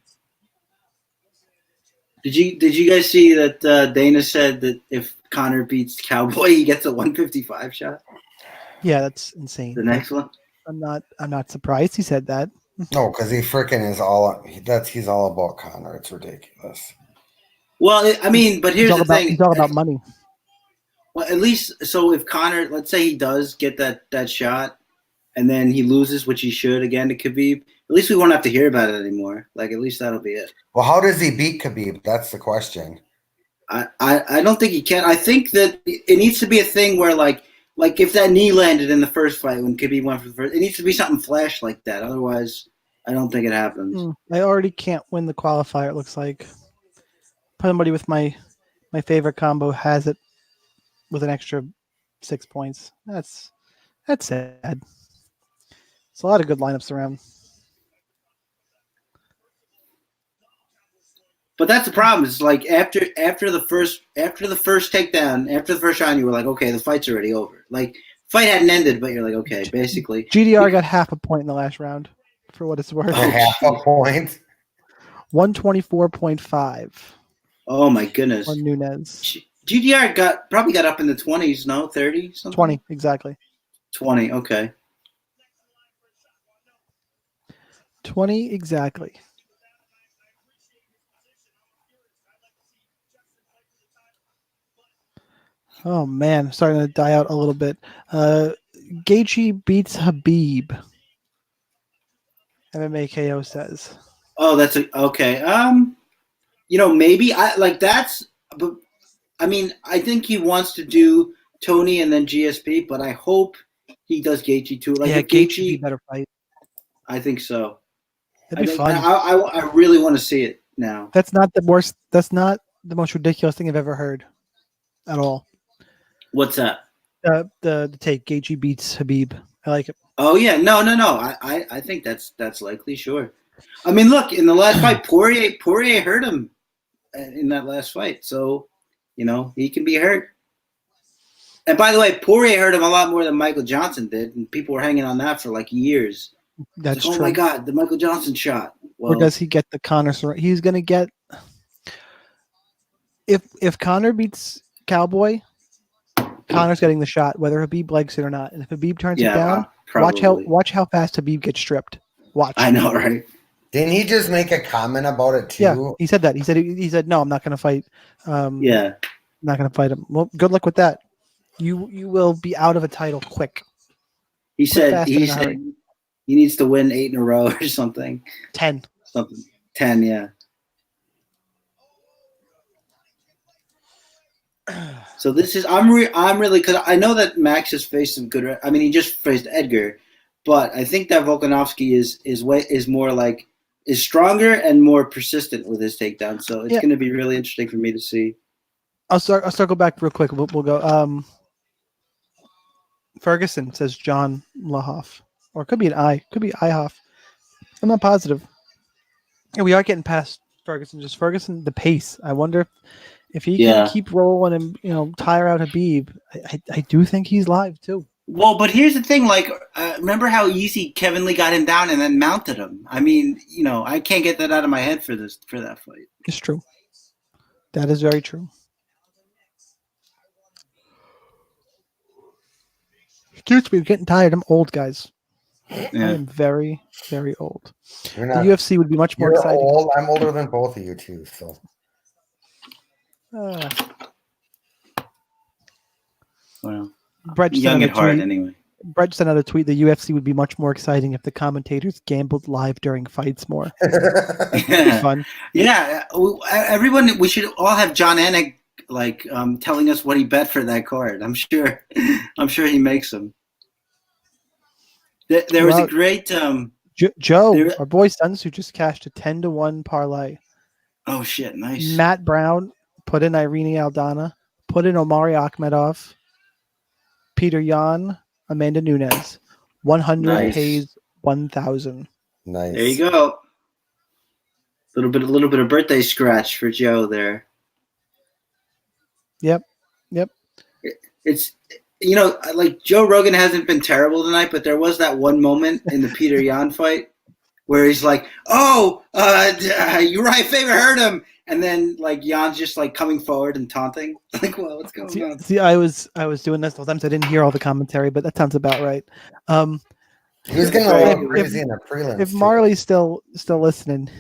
Did you guys see that Dana said that if Conor beats Cowboy, he gets a 155 shot? Yeah, that's insane. The next one. I'm not surprised he said that. No, because he freaking is he's all about Conor. It's ridiculous. Well, I mean, but here's the thing. He's all about money. Well, at least so if Conor, let's say he does get that shot, and then he loses, which he should again to Khabib. At least we won't have to hear about it anymore. Like at least that'll be it. Well, how does he beat Khabib? That's the question. I don't think he can. I think that it needs to be a thing where like if that knee landed in the first fight when Khabib went for the first, it needs to be something flash like that. Otherwise, I don't think it happens. I already can't win the qualifier. It looks like somebody with my favorite combo has it with an extra 6 points. That's sad. It's a lot of good lineups around. But that's the problem. It's like after the first takedown, after the first round, you were like, okay, the fight's already over. Like fight hadn't ended, but you're like, okay, basically. GDR got half a point in the last round, for what it's worth. Half a point. 124.5. Oh my goodness. On Nunes. GDR probably got up in the 20s, no, 30 something. 20 exactly. 20, okay. 20 exactly. Oh man, starting to die out a little bit. Gaethje beats Habib. MMA KO says. Oh, that's okay. Maybe but I mean, I think he wants to do Tony and then GSP, but I hope he does Gaethje too. Like, yeah, Gaethje be better fight. I think so. That'd be fun. I really want to see it now. That's not the worst. That's not the most ridiculous thing I've ever heard, at all. What's that? The take Gaethje beats Habib. I like it. Oh yeah, no. I think that's likely. Sure. I mean, look, in the last fight, Poirier hurt him in that last fight, so he can be hurt. And by the way, Poirier hurt him a lot more than Michael Johnson did, and people were hanging on that for like years. That's like, true. Oh my God, the Michael Johnson shot. Well, or does he get the Conor? He's gonna get. If Conor beats Cowboy, Conor's getting the shot, whether Habib likes it or not. And if Habib turns it down, watch how fast Habib gets stripped. Watch. I know, right? Didn't he just make a comment about it too? Yeah, he said that. He said no, I'm not going to fight. I'm not going to fight him. Well, good luck with that. You will be out of a title quick. He said he needs to win 8 in a row or something. 10. Something. 10, yeah. So this is I'm really because I know that Max has faced some good. I mean, he just faced Edgar, but I think that Volkanovski is stronger and more persistent with his takedown. So it's going to be really interesting for me to see. I'll circle back real quick. We'll go. Ferguson says John Lahoff, or it could be an I. Could be Ihoff. I'm not positive. Yeah, we are getting past Ferguson. Just Ferguson, the pace. I wonder if he can keep rolling and tire out Habib. I do think he's live too. Well, but here's the thing. Like, remember how easy Kevin Lee got him down and then mounted him? I mean, I can't get that out of my head for that fight. It's true. That is very true. Excuse me, getting tired. I'm old, guys. Yeah. I am very, very old. The UFC would be much more exciting. Old. I'm older than both of you too. So. Well, Brett young at heart anyway. Brett sent out a tweet. The UFC would be much more exciting if the commentators gambled live during fights more. Yeah. Fun. Yeah, everyone. We should all have John Anik telling us what he bet for that card. I'm sure he makes them. There was a great Joe, our boy Sons, who just cashed a 10-1 parlay. Oh shit! Nice. Matt Brown put in Irene Aldana, put in Omari Akhmedov, Peter Yan, Amanda Nunes. 100 Nice. pays 1,000. Nice. There you go. A little bit of birthday scratch for Joe there. Yep. It's like Joe Rogan hasn't been terrible tonight, but there was that one moment in the Peter Yan fight where he's like, "Oh, Uriah Faber hurt him," and then like Jan's just like coming forward and taunting. Like, well, what's going on? See, I was doing this all the time, so I didn't hear all the commentary, but that sounds about right. He was getting a little crazy in the prelims. If Marley's still listening,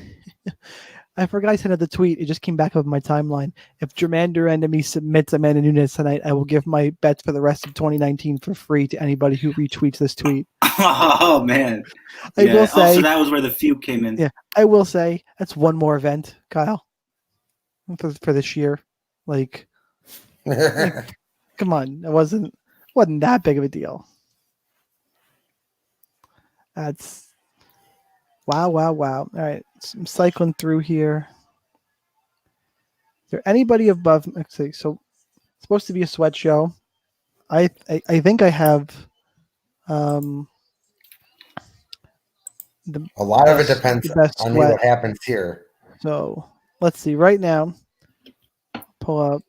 I forgot I sent out the tweet. It just came back up on my timeline. If Jermaine Enemy submits Amanda Nunes tonight, I will give my bets for the rest of 2019 for free to anybody who retweets this tweet. Oh man! I will say, so that was where the feud came in. Yeah, I will say that's one more event, Kyle, for this year. Like, come on, it wasn't that big of a deal. That's wow. All right, so I'm cycling through here. Is there anybody above? Let's see. So it's supposed to be a sweat show. I think I have. A lot of it depends on what happens here. So let's see. Right now, pull up.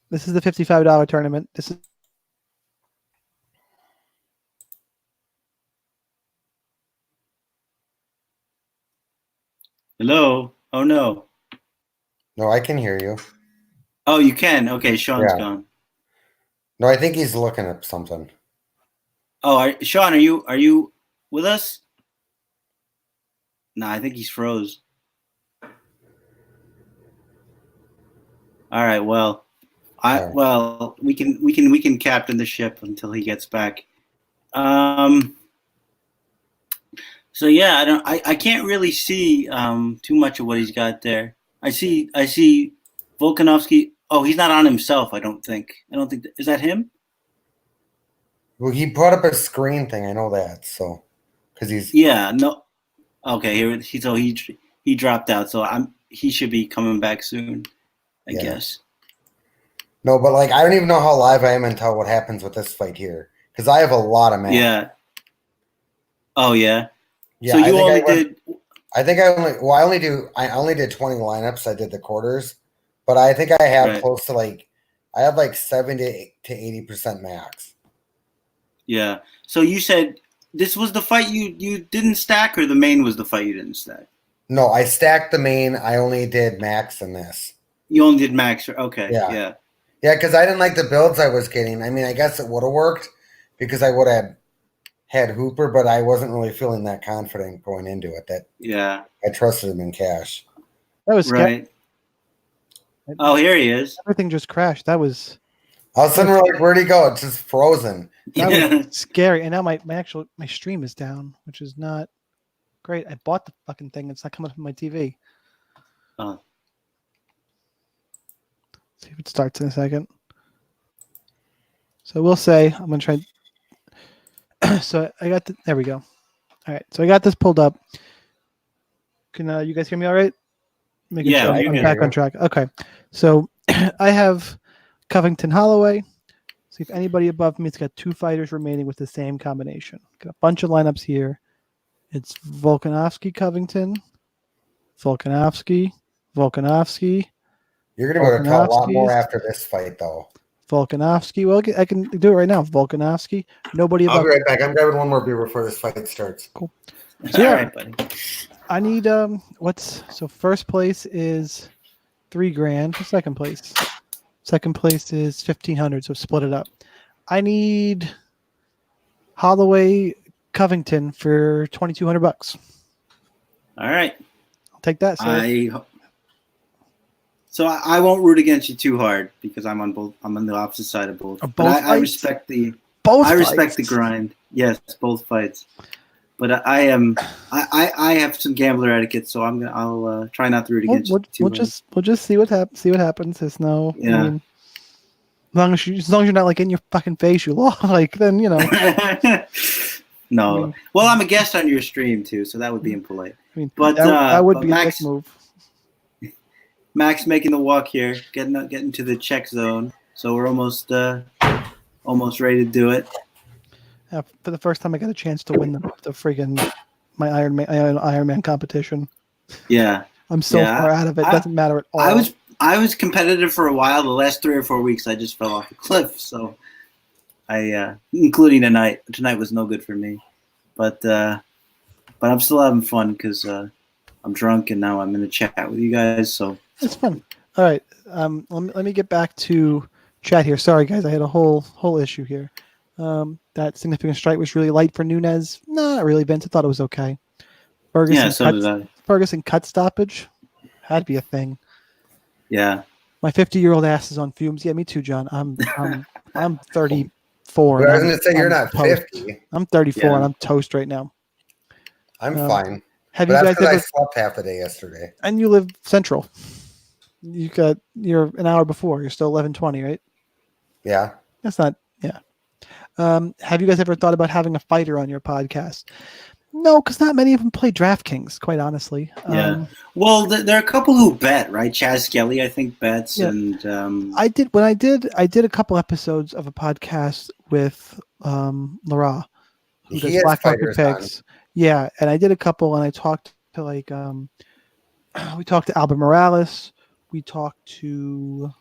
This is the $55 tournament. This is. Hello? Oh, no. No, I can hear you. Oh, you can? Okay, Sean's gone. No, I think he's looking at something. Oh, Sean, are you with us? No, I think he's froze. All right, well, we can captain the ship until he gets back. So yeah, I can't really see too much of what he's got there. I see Volkanovski. Oh, he's not on himself. I don't think. Is that him? Well, he brought up a screen thing. I know that. So, because he's no. Okay, he dropped out. So he should be coming back soon. I guess. No, but like I don't even know how live I am until what happens with this fight here because I have a lot of matches. Yeah. Oh yeah. Yeah. So you only did. I think I only did 20 lineups. I did the quarters, but I think I have close to I have 70 to 80% max. Yeah. So you said this was the fight you didn't stack, or the main was the fight you didn't stack? No, I stacked the main. I only did max in this. You only did max. Okay. Yeah. Yeah, because I didn't like the builds I was getting. I mean, I guess it would have worked because I would have had Hooper, but I wasn't really feeling that confident going into it. I trusted him in cash. That was right. Oh, here he is. Everything just crashed. That was. All of a sudden, we're like, where'd he go? It's just frozen. That was scary. And now my stream is down, which is not great. I bought the fucking thing. It's not coming up on my TV. See if it starts in a second. So we'll say I'm gonna try. So I got there we go. All right. So I got this pulled up. Can you guys hear me all right? Making sure I'm back on track. Okay. So I have Covington Holloway. See if anybody above me. It's got 2 fighters remaining with the same combination. Got a bunch of lineups here. It's Volkanovski, Covington, Volkanovski. You're going to be able to tell a lot more after this fight, though. Volkanovski. Well, I can do it right now. Volkanovski. Nobody above. I'll be right back. I'm grabbing one more beer before this fight starts. Cool. So, all right, buddy. I need so first place is $3,000. Second place. Second place is 1,500. So split it up. I need Holloway Covington for $2,200. All right. I'll take that. So I won't root against you too hard because I'm on the opposite side of both. I respect the grind. Yes, both fights. But I have some gambler etiquette, so I'll try not to root against you too hard. We'll just see what happens. There's no. Yeah. As long as you're not like in your fucking face, you lost. Like then No. I mean- Well, I'm a guest on your stream too, so that would be impolite. I mean, But that would but be a dick Max, move. Max making the walk here, getting to the check zone. So we're almost ready to do it. For the first time, I got a chance to win the friggin' my Iron Man competition. Yeah. I'm so Yeah, far out of it. I- Doesn't matter at all. I was competitive for a while. The last 3 or 4 weeks, I just fell off a cliff. So including tonight. Tonight was no good for me. But I'm still having fun because I'm drunk and now I'm in a chat with you guys. So It's fun. All right. Let me get back to chat here. Sorry, guys. I had a whole issue here. That significant strike was really light for Nunes. No, not really, Vince. I thought it was okay. Ferguson cut stoppage. Had to be a thing. Yeah. My 50-year-old ass is on fumes. Yeah, me too, John. I'm 34. I was going to say, you're not toast. 50. I'm 34 Yeah. and I'm toast right now. I'm fine. Have But you that's guys because I ever? slept half the day yesterday. And you live central. You're an hour before. You're still 11:20, right? Yeah. That's not. Yeah. Have you guys ever thought about having a fighter on your podcast? No, because not many of them play DraftKings, quite honestly. Yeah. Well, there are a couple who bet, right? Chaz Skelly, I think, bets, Yeah. and I did a couple episodes of a podcast with Lara, who He does has Black Market fighters on. Picks. Yeah, and I did a couple, and I talked to we talked to Albert Morales, we talked to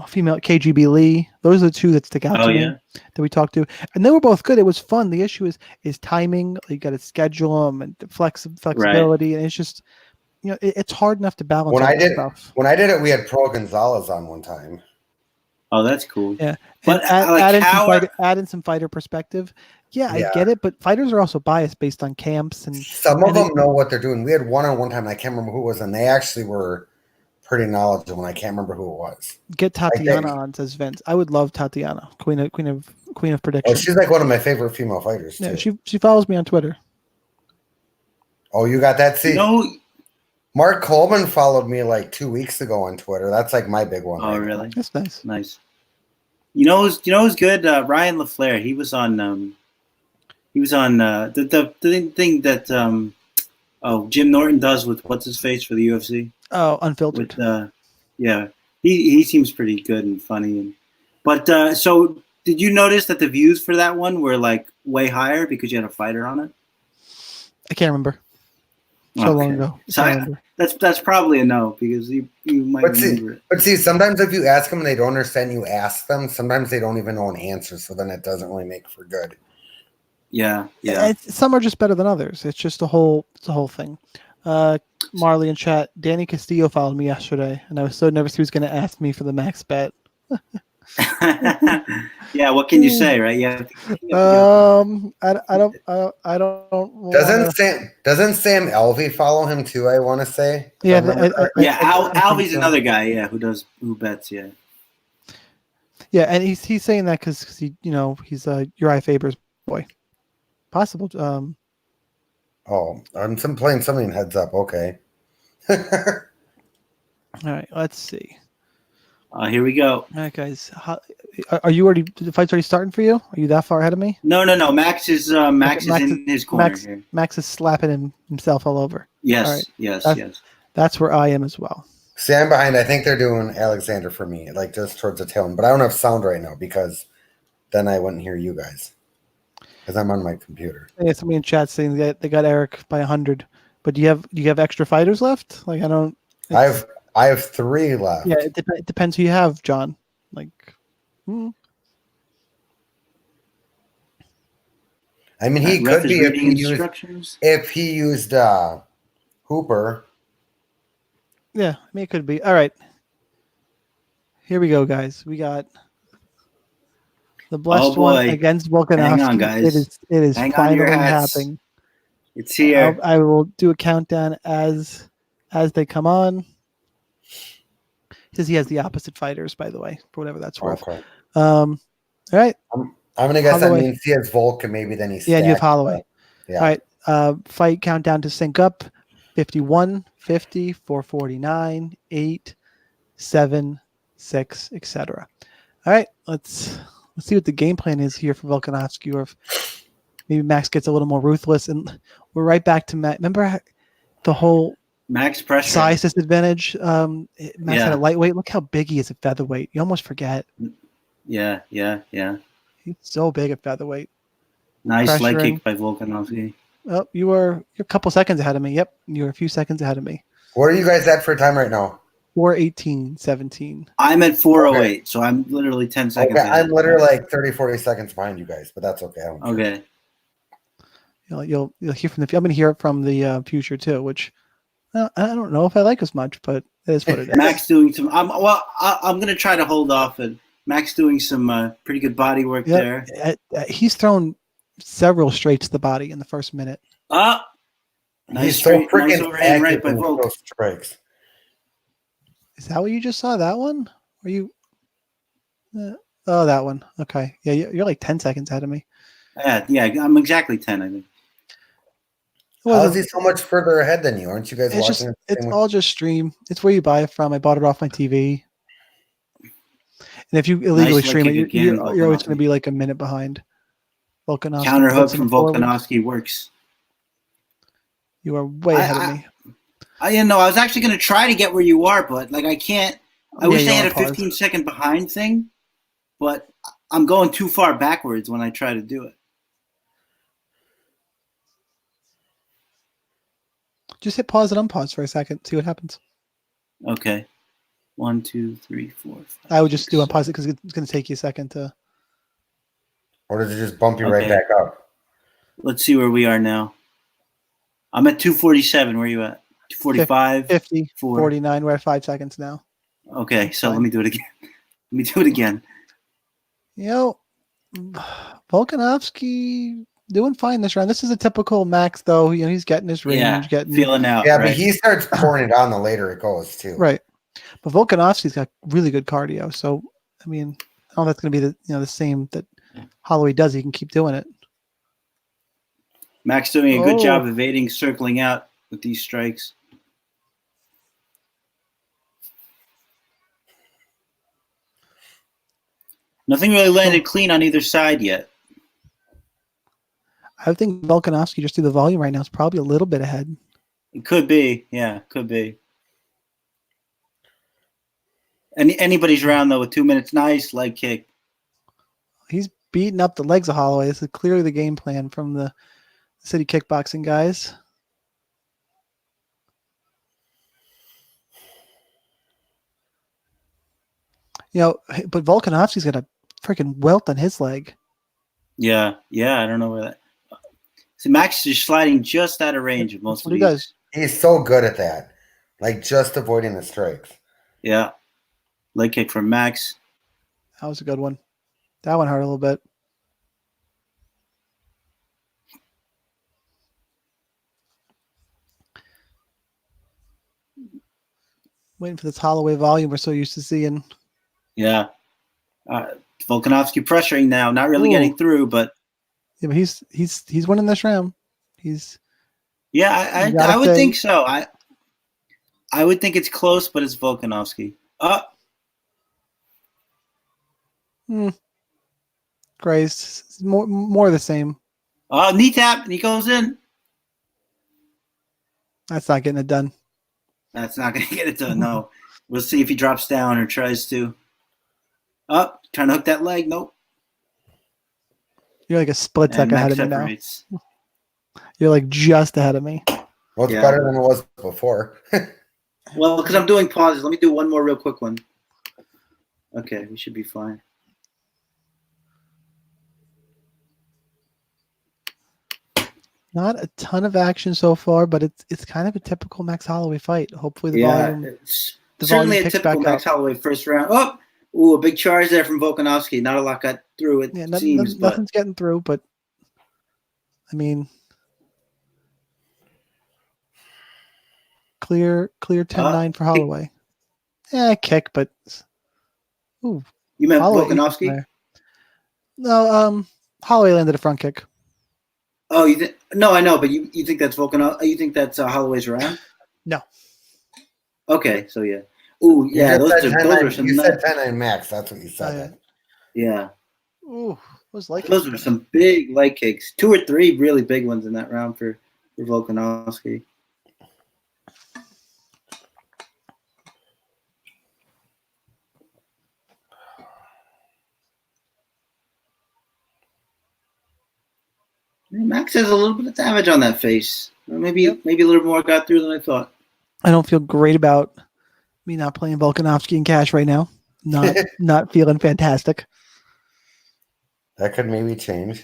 female KGB Lee. Those are the two that stick out to me that we talked to, and they were both good. It was fun. The issue is timing. You got to schedule them and the flexibility, and it's just it's hard enough to balance all that stuff. When I did it, we had Pro Gonzalez on one time. Oh, that's cool. Yeah, but add in some fighter perspective. Yeah, I get it, but fighters are also biased based on camps and some of them know what they're doing. We had one on one time, and I can't remember who it was, and they actually were pretty knowledgeable, and I can't remember who it was. Get Tatiana on, says Vince. I would love Tatiana, queen of prediction. Oh, she's like one of my favorite female fighters. Yeah, too. she follows me on Twitter. Oh, you got that? See, no. Mark Coleman followed me like 2 weeks ago on Twitter. That's like my big one. Oh, really? That's nice. Nice. You know who's good? Ryan LaFleur. He was on the thing that Jim Norton does with what's his face for the UFC. Oh, Unfiltered. Yeah, he seems pretty good and funny. But so did you notice that the views for that one were like way higher because you had a fighter on it? I can't remember. So long ago. So that's probably a no because you might remember it. But see, sometimes if you ask them and they don't understand, you ask them. Sometimes they don't even know an answer, so then it doesn't really make for good. Yeah. Some are just better than others. It's just a whole thing. Marley in chat. Danny Castillo followed me yesterday, and I was so nervous he was going to ask me for the max bet. Yeah, what can you say, right? Yeah. I don't. Doesn't Sam Alvey follow him too? I want to say. Yeah, Alvey's another guy. Yeah, who bets. Yeah. Yeah, and he's saying that because he's Uriah Faber's boy. Possible. Oh, I'm playing something heads up. Okay. All right, let's see. Here we go. All right, guys. Are you already? The fight's already starting for you? Are you that far ahead of me? No. Max is in his corner here. Max is slapping himself all over. Yes. Right. Yes. That's where I am as well. See, I'm behind. I think they're doing Alexander for me, like just towards the tail end. But I don't have sound right now because then I wouldn't hear you guys because I'm on my computer. Yeah, somebody in chat saying they got Eric by 100. But do you have extra fighters left? Like I don't. I have 3 left. Yeah, it depends who you have, John. Like. I mean, he could be if he used Hooper. Yeah, I mean it could be. All right. Here we go, guys. We got the blessed one against Volkanovski. Hang on, guys. It is finally happening. It's here. I will do a countdown as they come on. Because he has the opposite fighters, by the way, for whatever that's worth. Okay. All right. I'm gonna guess Holloway. that means he has Volk and maybe then he's and you have Holloway. Yeah. All right. Fight countdown to sync up. 51, 50, 449, 8, 7, 6, etc. All right, let's see what the game plan is here for Volkanovski, or if maybe Max gets a little more ruthless. And we're right back to Max. Remember the whole Max pressure. size disadvantage? Max Yeah. had a lightweight. Look how big he is at featherweight. You almost forget. Yeah. He's so big at featherweight. Nice leg Pressuring. kick by Volkanovski. Oh, you're a couple seconds ahead of me. Yep, you're a few seconds ahead of me. What are you guys at for time right now? 4:18:17. I'm at 4:08, so I'm literally 10 seconds Okay, ahead. I'm literally like 30, 40 seconds behind you guys, but that's okay. I don't care. Okay. You'll hear from the. I'm going to hear it from the future too, which I don't know if I like as much, but it is what it is. Max doing some. I'm going to try to hold off. And Max doing some pretty good body work there. He's thrown several straights to the body in the first minute. Nice He's so straight, nice freaking overhand right active by in Volk. those strikes. Is that what you just saw? That one? Were you? Oh, that one. Okay. Yeah, you're like 10 seconds ahead of me. Yeah, I'm exactly 10, I think. How is he so much further ahead than you? Aren't you guys watching? It's all just stream. It's where you buy it from. I bought it off my TV. And if you illegally Nice stream leg it, kick you're again, always going Volkanovski. to be like a minute behind. Volkanovski Counter hook puts him from forward. Volkanovski works. You are way ahead of me. I was actually going to try to get where you are, but like I can't. I wish they had a pause. 15-second behind thing, but I'm going too far backwards when I try to do it. Just hit pause and unpause for a second. See what happens. Okay. 1, 2, 3, 4, 5, I would just do 6. unpause it because it's going to take you a second to. Or does it just bump you right Okay. back up? Let's see where we are now. I'm at 247. Where are you at? 245. 50, 4. 49. We're at 5 seconds now. Okay, so let me do it again. Let me do it again. You know, Volkanovski doing fine this round. This is a typical Max, though. You know, he's getting his range, Yeah, getting feeling out. Yeah, right. but he starts pouring it on the later it goes too. right. But Volkanovski's got really good cardio. So, I mean, I don't know if that's going to be the same that Holloway does. He can keep doing it. Max doing a good Oh. job evading, circling out with these strikes. Nothing really landed clean on either side yet. I think Volkanovski, just through the volume right now, is probably a little bit ahead. It could be. Yeah, could be. Anybody's round, though, with 2 minutes. Nice leg kick. He's beating up the legs of Holloway. This is clearly the game plan from the City Kickboxing guys. You know, but Volkanovski's got a freaking welt on his leg. Yeah, I don't know where that. See, Max is sliding just out of range of most That's of what he these. does. He's so good at that. Like just avoiding the strikes. Yeah. Leg kick from Max. That was a good one. That one hurt a little bit. Waiting for this Holloway volume we're so used to seeing. Yeah. Volkanovski pressuring now, not really getting through, but Yeah, but he's winning this round. He's yeah, You gotta I would say- think so. I would think it's close, but it's Volkanovski. Grace. More the same. Knee tap, and he goes in. That's not getting it done. That's not going to get it done. No, we'll see if he drops down or tries to. Trying to hook that leg. Nope. You're like a split And second ahead Max of me now. separates. You're like just ahead of me. Well, it's Yeah. better than it was before. Well, because I'm doing pauses. Let me do one more real quick one. Okay, we should be fine. Not a ton of action so far, but it's kind of a typical Max Holloway fight. Hopefully the volume. It's the certainly volume a picks typical back Max up. Holloway first round. A big charge there from Volkanovski. Not a lot got through, it Yeah, seems. But nothing's getting through, but I mean, clear 10-9 for Holloway. Yeah, kick, but ooh, you meant Holloway Volkanovski? there. No, Holloway landed a front kick. Oh, no, I know, but you think that's Volkanovski? You think that's Holloway's round? No. Okay, so yeah. Ooh, You yeah, just those said are 10-9 some you nice, said 10-9 max. That's what you said. yeah. Ooh, was like Those are some big leg kicks. 2 or 3 really big ones in that round for Volkanovski. Max has a little bit of damage on that face. Maybe a little more got through than I thought. I don't feel great about me not playing Volkanovski in cash right now. Not feeling fantastic. That could maybe change.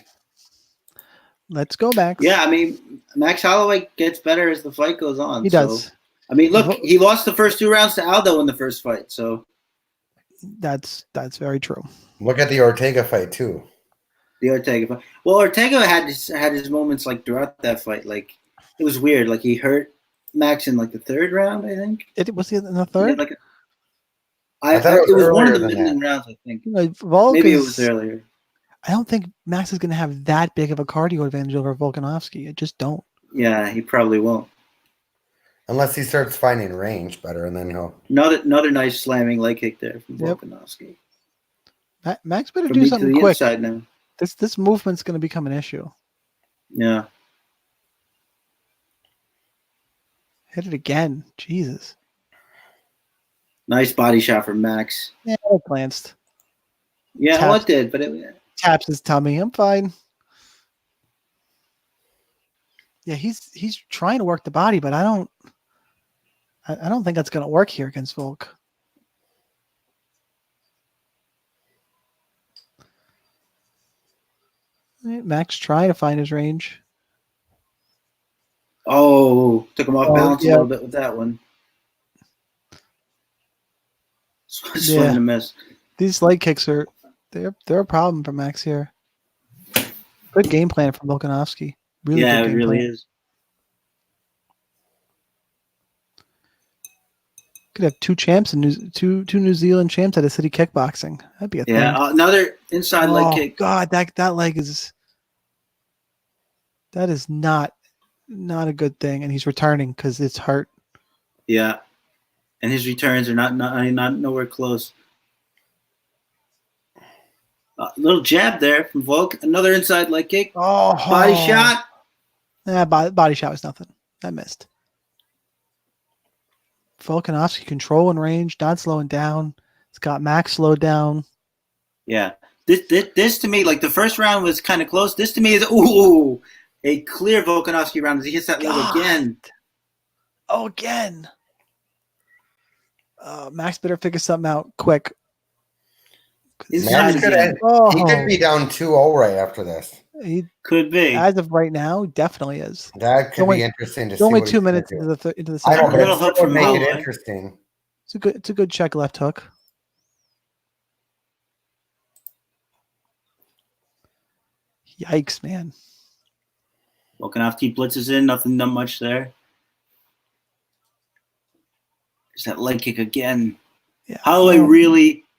Let's go, Max. Yeah, I mean, Max Holloway gets better as the fight goes on. He does. So, I mean, look, he lost the first 2 rounds to Aldo in the first fight. So that's very true. Look at the Ortega fight too. the Ortega fight. Well, Ortega had his moments like throughout that fight. Like it was weird. Like he hurt Max in like the 3rd round, I think. It was in the 3rd. Like I thought it was one of earlier the than middling that. rounds, I think. Volk Maybe it was earlier. I don't think Max is going to have that big of a cardio advantage over Volkanovski. I just don't. Yeah, he probably won't. Unless he starts finding range better, and then he'll. Another nice slamming leg kick there from Volkanovski. Max better From do to something the quick. inside now. This movement's going to become an issue. Yeah. Hit it again. Jesus. Nice body shot from Max. Yeah, it glanced. Yeah, well, it did, but Taps his tummy. I'm fine. Yeah, he's trying to work the body, but I don't think that's going to work here against Volk. Max trying to find his range. Oh, took him off balance yeah. a little bit with that one. Swing and a miss. These leg kicks they're a problem for Max here. Good game plan from Volkanovski. Really yeah, good game it really plan. is. Could have 2 champs and two New Zealand champs at a city kickboxing. That'd be a thing. Another inside leg kick. God, that leg is not a good thing, and he's returning because it's hurt. Yeah, and his returns are not nowhere close. Little jab there from Volk. Another inside leg kick. Oh, body shot. Yeah, body shot was nothing. That missed. Volkanovski controlling range, not slowing down. It's got Max slowed down. Yeah. This to me, like the first round was kind of close. This to me is a clear Volkanovski round as he hits that leg again. Oh, again. Max better figure something out quick. Max he could be down 2-0 right after this. He could be. As of right now, definitely is. That could be interesting to see. Only 2 minutes into the I second. don't know. It would make it interesting. It's a good check left hook. Yikes, man. Volkanovski blitzes in, nothing done much there. There's that leg kick again. Yeah. Holloway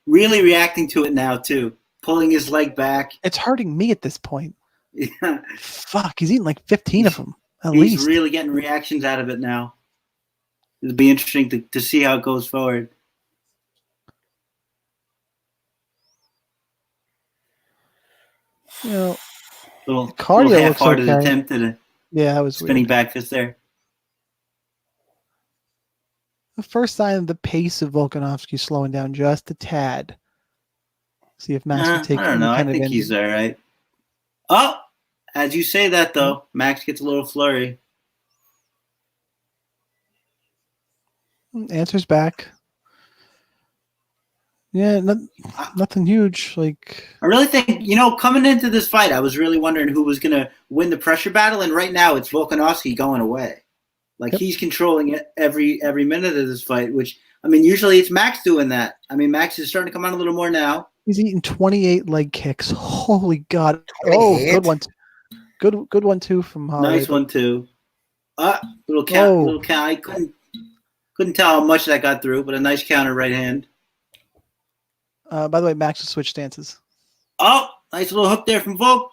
really reacting to it now too, pulling his leg back. It's hurting me at this point. Yeah. Fuck, he's eating like 15 of them at He's least. really getting reactions out of it now. It'll be interesting to see how it goes forward. You know, Little cardio looks half-hearted okay. attempt at a that was spinning weird. back fist there. The first sign of the pace of Volkanovski slowing down just a tad. See if Max can take. I don't know. I think he's all right. Oh, as you say that though, Max gets a little flurry. Answers back. Yeah, nothing huge. Like I really think, coming into this fight, I was really wondering who was going to win the pressure battle, and right now it's Volkanovski going away. Like he's controlling it every minute of this fight, which I mean, usually it's Max doing that. I mean, Max is starting to come on a little more now. He's eating 28 leg kicks. Holy God! 28? Oh, good one. Good one too from Holloway. Nice one too. Little count. Little count. I couldn't tell how much that got through, but a nice counter right hand. By the way, Max will switch stances. Oh, nice little hook there from Volk.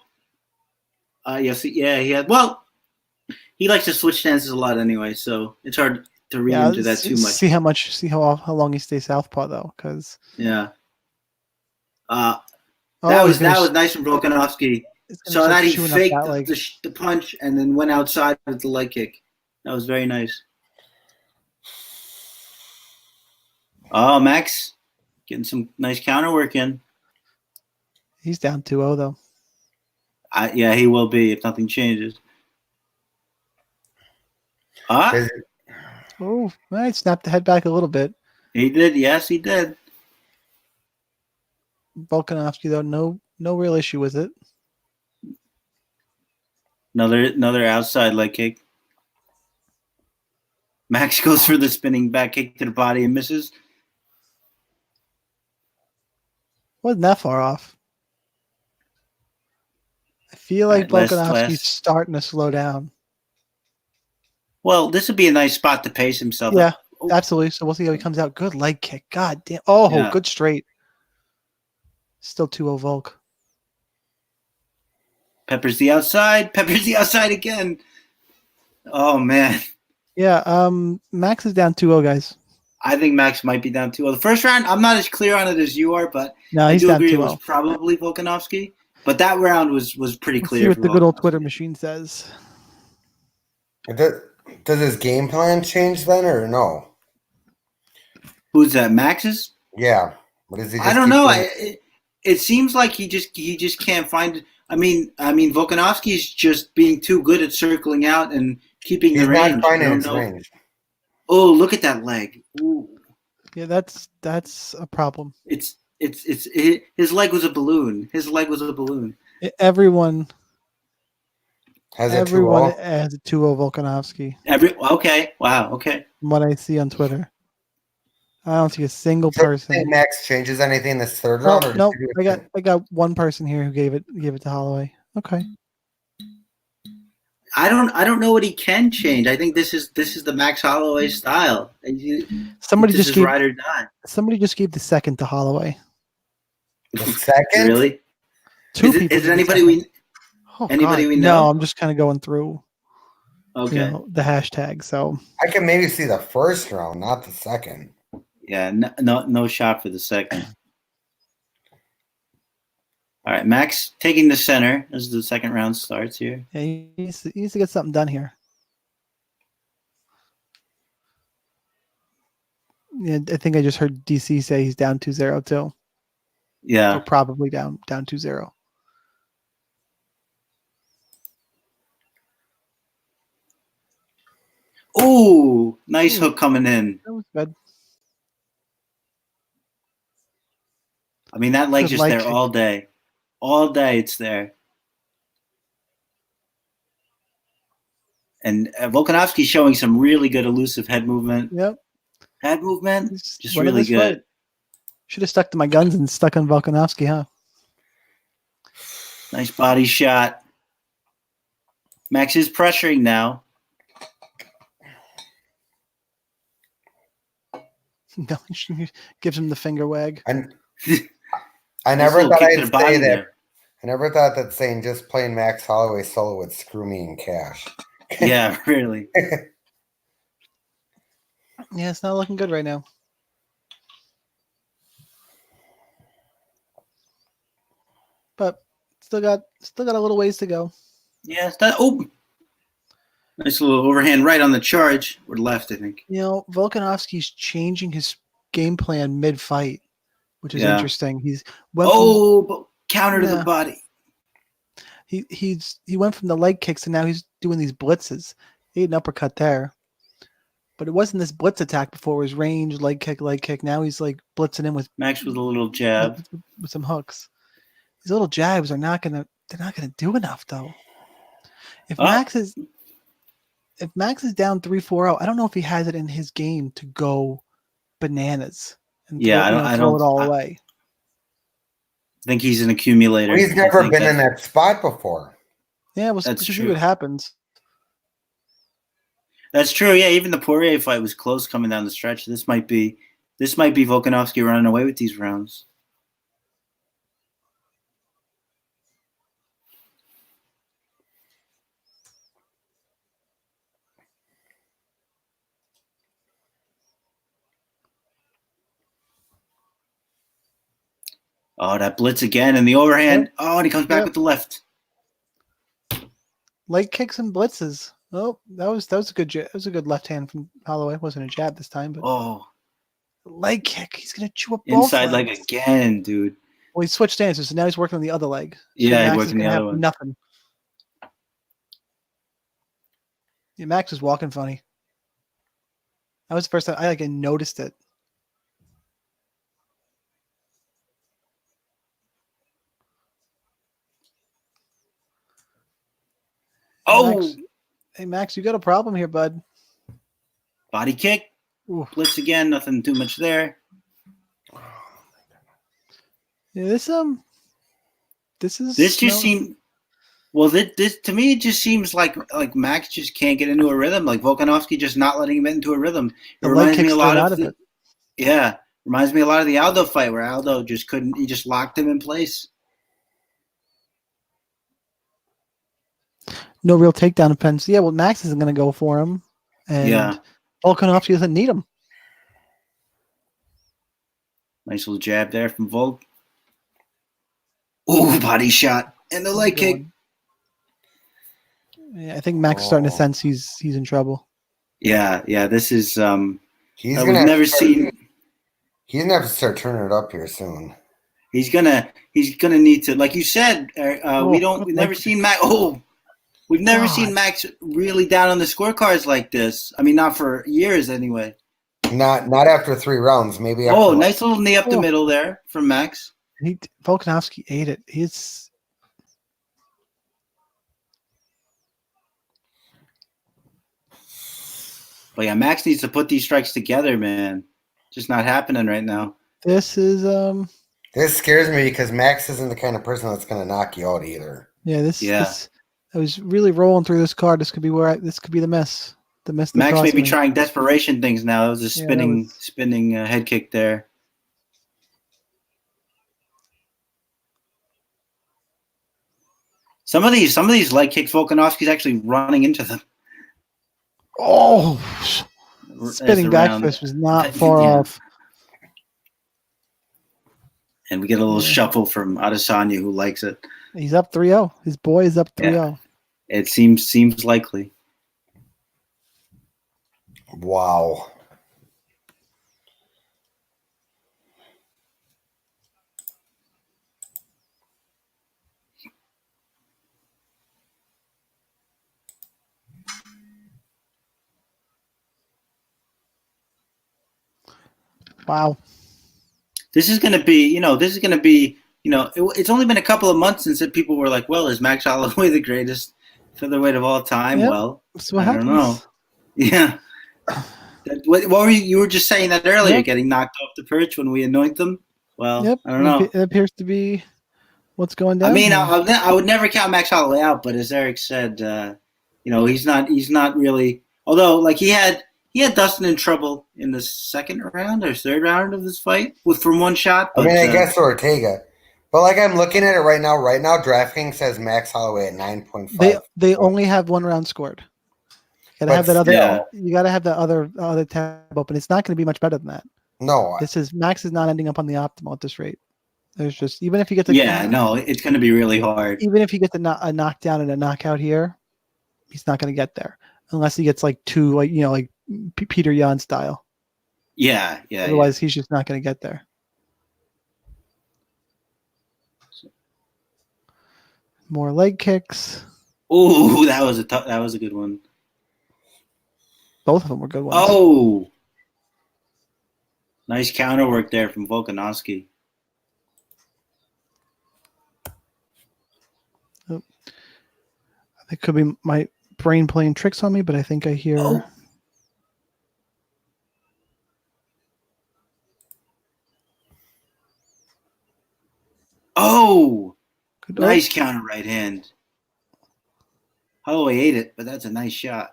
Yes, yeah, he had. Well, he likes to switch stances a lot anyway, so it's hard to read into that too much. See how long he stays southpaw though, because Yeah. That he's gonna was nice from Volkanovski. So start that he chewing up faked that leg. the punch and then went outside with the leg kick. That was very nice. Oh, Max getting some nice counter work in. He's down 2-0 though. Yeah, he will be if nothing changes. Oh, I snapped the head back a little bit. He did. Yes, he did. Volkanovski though, no real issue with it. Another outside leg kick. Max goes for the spinning back kick to the body and misses. Wasn't that far off. I feel like Volkanovski's starting to slow down. Well, this would be a nice spot to pace himself. Yeah, absolutely. So we'll see how he comes out. Good leg kick. God damn. Oh, yeah. Good straight. Still 2-0 Volk. Peppers the outside. Peppers the outside again. Oh, man. Yeah, Max is down 2-0, guys. I think Max might be down 2-0. The first round, I'm not as clear on it as you are, but no, I do agree 2-0. it was probably Volkanovski. But that round was pretty clear. See what the good old Twitter machine says. Does his game plan change then, or no? Who's that? Max's? Yeah. What is he? I don't know. It seems like he just can't find it. I mean, Volkanovski's just being too good at circling out and keeping the range. He's not finding his range. Oh, look at that leg! Ooh. Yeah, that's a problem. His leg was a balloon. His leg was a balloon. Everyone has a 2-0 Volkanovski. Okay. Wow. Okay. From what I see on Twitter, I don't see a single person. Do you think Max changes anything this third round? Or no, I got one person here who gave it to Holloway. Okay. I don't know what he can change. I think this is the Max Holloway style. Somebody just gave ride or die. Somebody just gave the second to Holloway. The second? Really? Two people. Is it anybody we we know? No, I'm just kind of going through. Okay. The hashtag. So I can maybe see the first round, not the second. Yeah, no shot for the second. All right, Max taking the center as the second round starts here. Yeah, he needs to get something done here. Yeah, I think I just heard DC say he's down 2-0 too. Yeah. So probably down 2-0. Ooh, nice hook coming in. That was good. I mean, that leg's just there all day. All day it's there. And Volkanovski's showing some really good elusive head movement. Yep. Head movement, just really good. Fight. Should have stuck to my guns and stuck on Volkanovski, huh? Nice body shot. Max is pressuring now. No, gives him the finger wag. I never thought I'd say that. I never thought that saying just playing Max Holloway solo would screw me in cash. Yeah, really. Yeah, it's not looking good right now. But still got a little ways to go. Yeah, nice little overhand right on the charge or left, I think. Volkanovski's changing his game plan mid-fight, which is interesting. But counter to the body. He went from the leg kicks and now he's doing these blitzes. He ate an uppercut there. But it wasn't this blitz attack before. It was range, leg kick. Now he's like blitzing in with Max with a little jab. With some hooks. These little jabs they're not gonna do enough though. If Max is down 3-4-0, I don't know if he has it in his game to go bananas and throw it all away. I think he's an accumulator. He's never been in that spot before. Yeah, we'll see what happens. That's true. Yeah, even the Poirier fight was close coming down the stretch. This might be Volkanovski running away with these rounds. Oh, that blitz again and the overhand. Yep. Oh, and he comes back Yep. with the left. Leg kicks and blitzes. Oh, that was a good left hand from Holloway. It wasn't a jab this time, but Oh, leg kick. He's gonna chew up both inside leg legs. again, dude. Well, he switched stances, so now he's working on the other leg. So Yeah, he's Max working is the gonna other have one. nothing. Yeah, Max is walking funny. That was the first time I noticed it. Oh, Max, hey Max, you got a problem here, bud. body kick. Ooh. Blitz again. Nothing too much there. Yeah, this is This just seems. Well, this to me it just seems like Max just can't get into a rhythm. Like Volkanovski just not letting him get into a rhythm. It the leg reminds me kick's a lot thrown out of of it. Yeah, reminds me a lot of the Aldo fight where Aldo just couldn't. He just locked him in place. No real takedown defense. Yeah, well, Max isn't going to go for him, and Yeah. Volkanovski doesn't need him. Nice little jab there from Volk. Ooh, body shot and the leg kick. Yeah, I think Max is starting to sense he's in trouble. Yeah. This is He's gonna we've have never to start- seen. He's gonna have to start turning it up here soon. He's gonna need to, like you said. We've never seen Max. Oh, we've never seen Max really down on the scorecards like this. I mean, not for years anyway. Not after 3 rounds, maybe. After Nice little knee up the middle there from Max. Volkanovski ate it. But yeah, Max needs to put these strikes together, man. Just not happening right now. This is This scares me because Max isn't the kind of person that's gonna knock you out either. Yeah, this I was really rolling through this card. This could be this could be the miss. The miss. That Max may cost be me. trying desperation things now. That was a Yeah, spinning head kick there. Some of these leg kicks, Volkanovski's actually running into them. Oh, spinning back around. fist was not far off. And we get a little shuffle from Adesanya, who likes it. He's up 3-0. His boy is up 3-0. It seems likely. Wow. Wow. This is going to be, it's only been a couple of months since that people were like, well, is Max Holloway the greatest featherweight of all time? Yep. Well, That's what I happens. don't know. Yeah. What were you were just saying that earlier, getting knocked off the perch when we anoint them? Well, Yep. I don't know. It appears to be what's going down. I mean, here. I would never count Max Holloway out, but as Eric said, he's not really. Although, like he had Dustin in trouble in the second round or third round of this fight from one shot. But, I guess Ortega. But like I'm looking at it right now, DraftKings says Max Holloway at 9.5. They only have 1 round scored. You gotta have that other. Yeah. You gotta have that other tab open. It's not going to be much better than that. No. Max is not ending up on the optimal at this rate. There's just even if you get the it's going to be really hard. Even if he gets a knockdown and a knockout here, he's not going to get there unless he gets like 2, like Peter Yan style. Yeah. Otherwise, he's just not going to get there. More leg kicks. Ooh, that was a good one. Both of them were good ones. Oh, nice counter work there from Volkanovski. It could be my brain playing tricks on me, but I think I hear. Oh, Good. nice counter right hand. Holloway ate it, but that's a nice shot.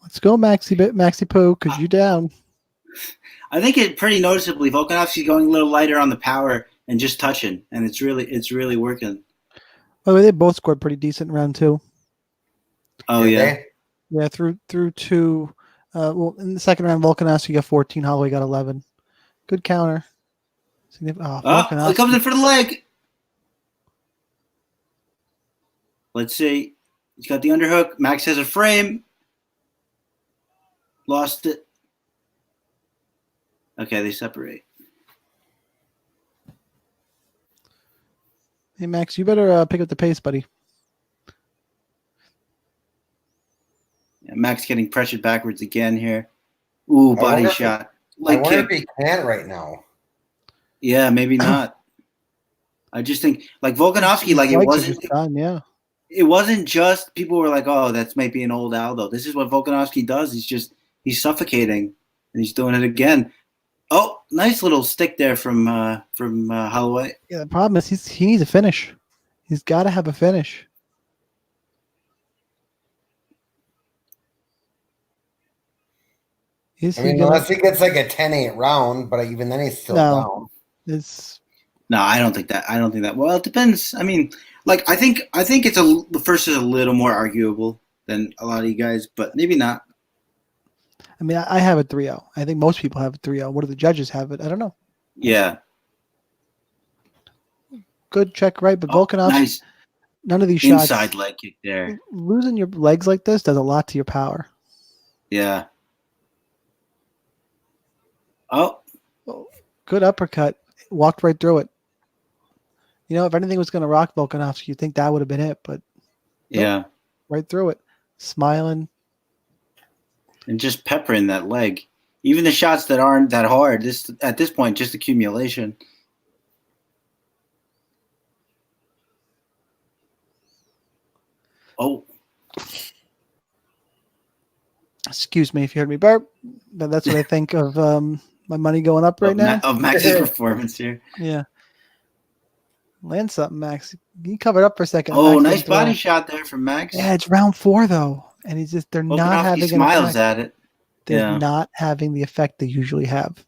Let's go, Maxi Poo, because you're down. I think it pretty noticeably. Volkanovski's going a little lighter on the power and just touching, and it's really working. By the way, they both scored pretty decent in round 2. Oh yeah. Yeah, through two. Well, in the second round, Volkanovski got 14. Holloway got 11. Good counter. Oh, Oh, it comes in for the leg. Let's see. He's got the underhook. Max has a frame. Lost it. Okay, they separate. Hey, Max, you better pick up the pace, buddy. Yeah, Max getting pressured backwards again here. Ooh, body shot. I wonder if he can right now. Yeah, maybe not. I just think like Volkanovski, like it wasn't just people were like, oh, that's might be an old Aldo. This is what Volkanovski does. He's suffocating, and he's doing it again. Oh, nice little stick there from Holloway. Yeah, the problem is he needs a finish. He's got to have a finish. Unless he gets like a 10-8 round, but even then he's still down. No, I don't think that. Well, it depends. I mean, like I think the first is a little more arguable than a lot of you guys, but maybe not. I mean, I have a 3-0. I think most people have a 3-0. What do the judges have it? I don't know. Yeah. Good check right, but Volkanovski, nice. None of these inside shots. Inside leg kick there. Losing your legs like this does a lot to your power. Yeah. Oh. Good uppercut. Walked right through it. You know, if anything was going to rock Volkanovski, you'd think that would have been it, but yeah, right through it. Smiling. And just peppering that leg. Even the shots that aren't that hard, at this point, just accumulation. Oh. Excuse me if you heard me burp, but that's what I think of my money going up right now. Of Max's performance here. Yeah. Land something, Max. You covered up for a second. Oh, nice body shot there from Max. Yeah, it's round 4 though, and they're not having. He smiles at it. They're not having the effect they usually have.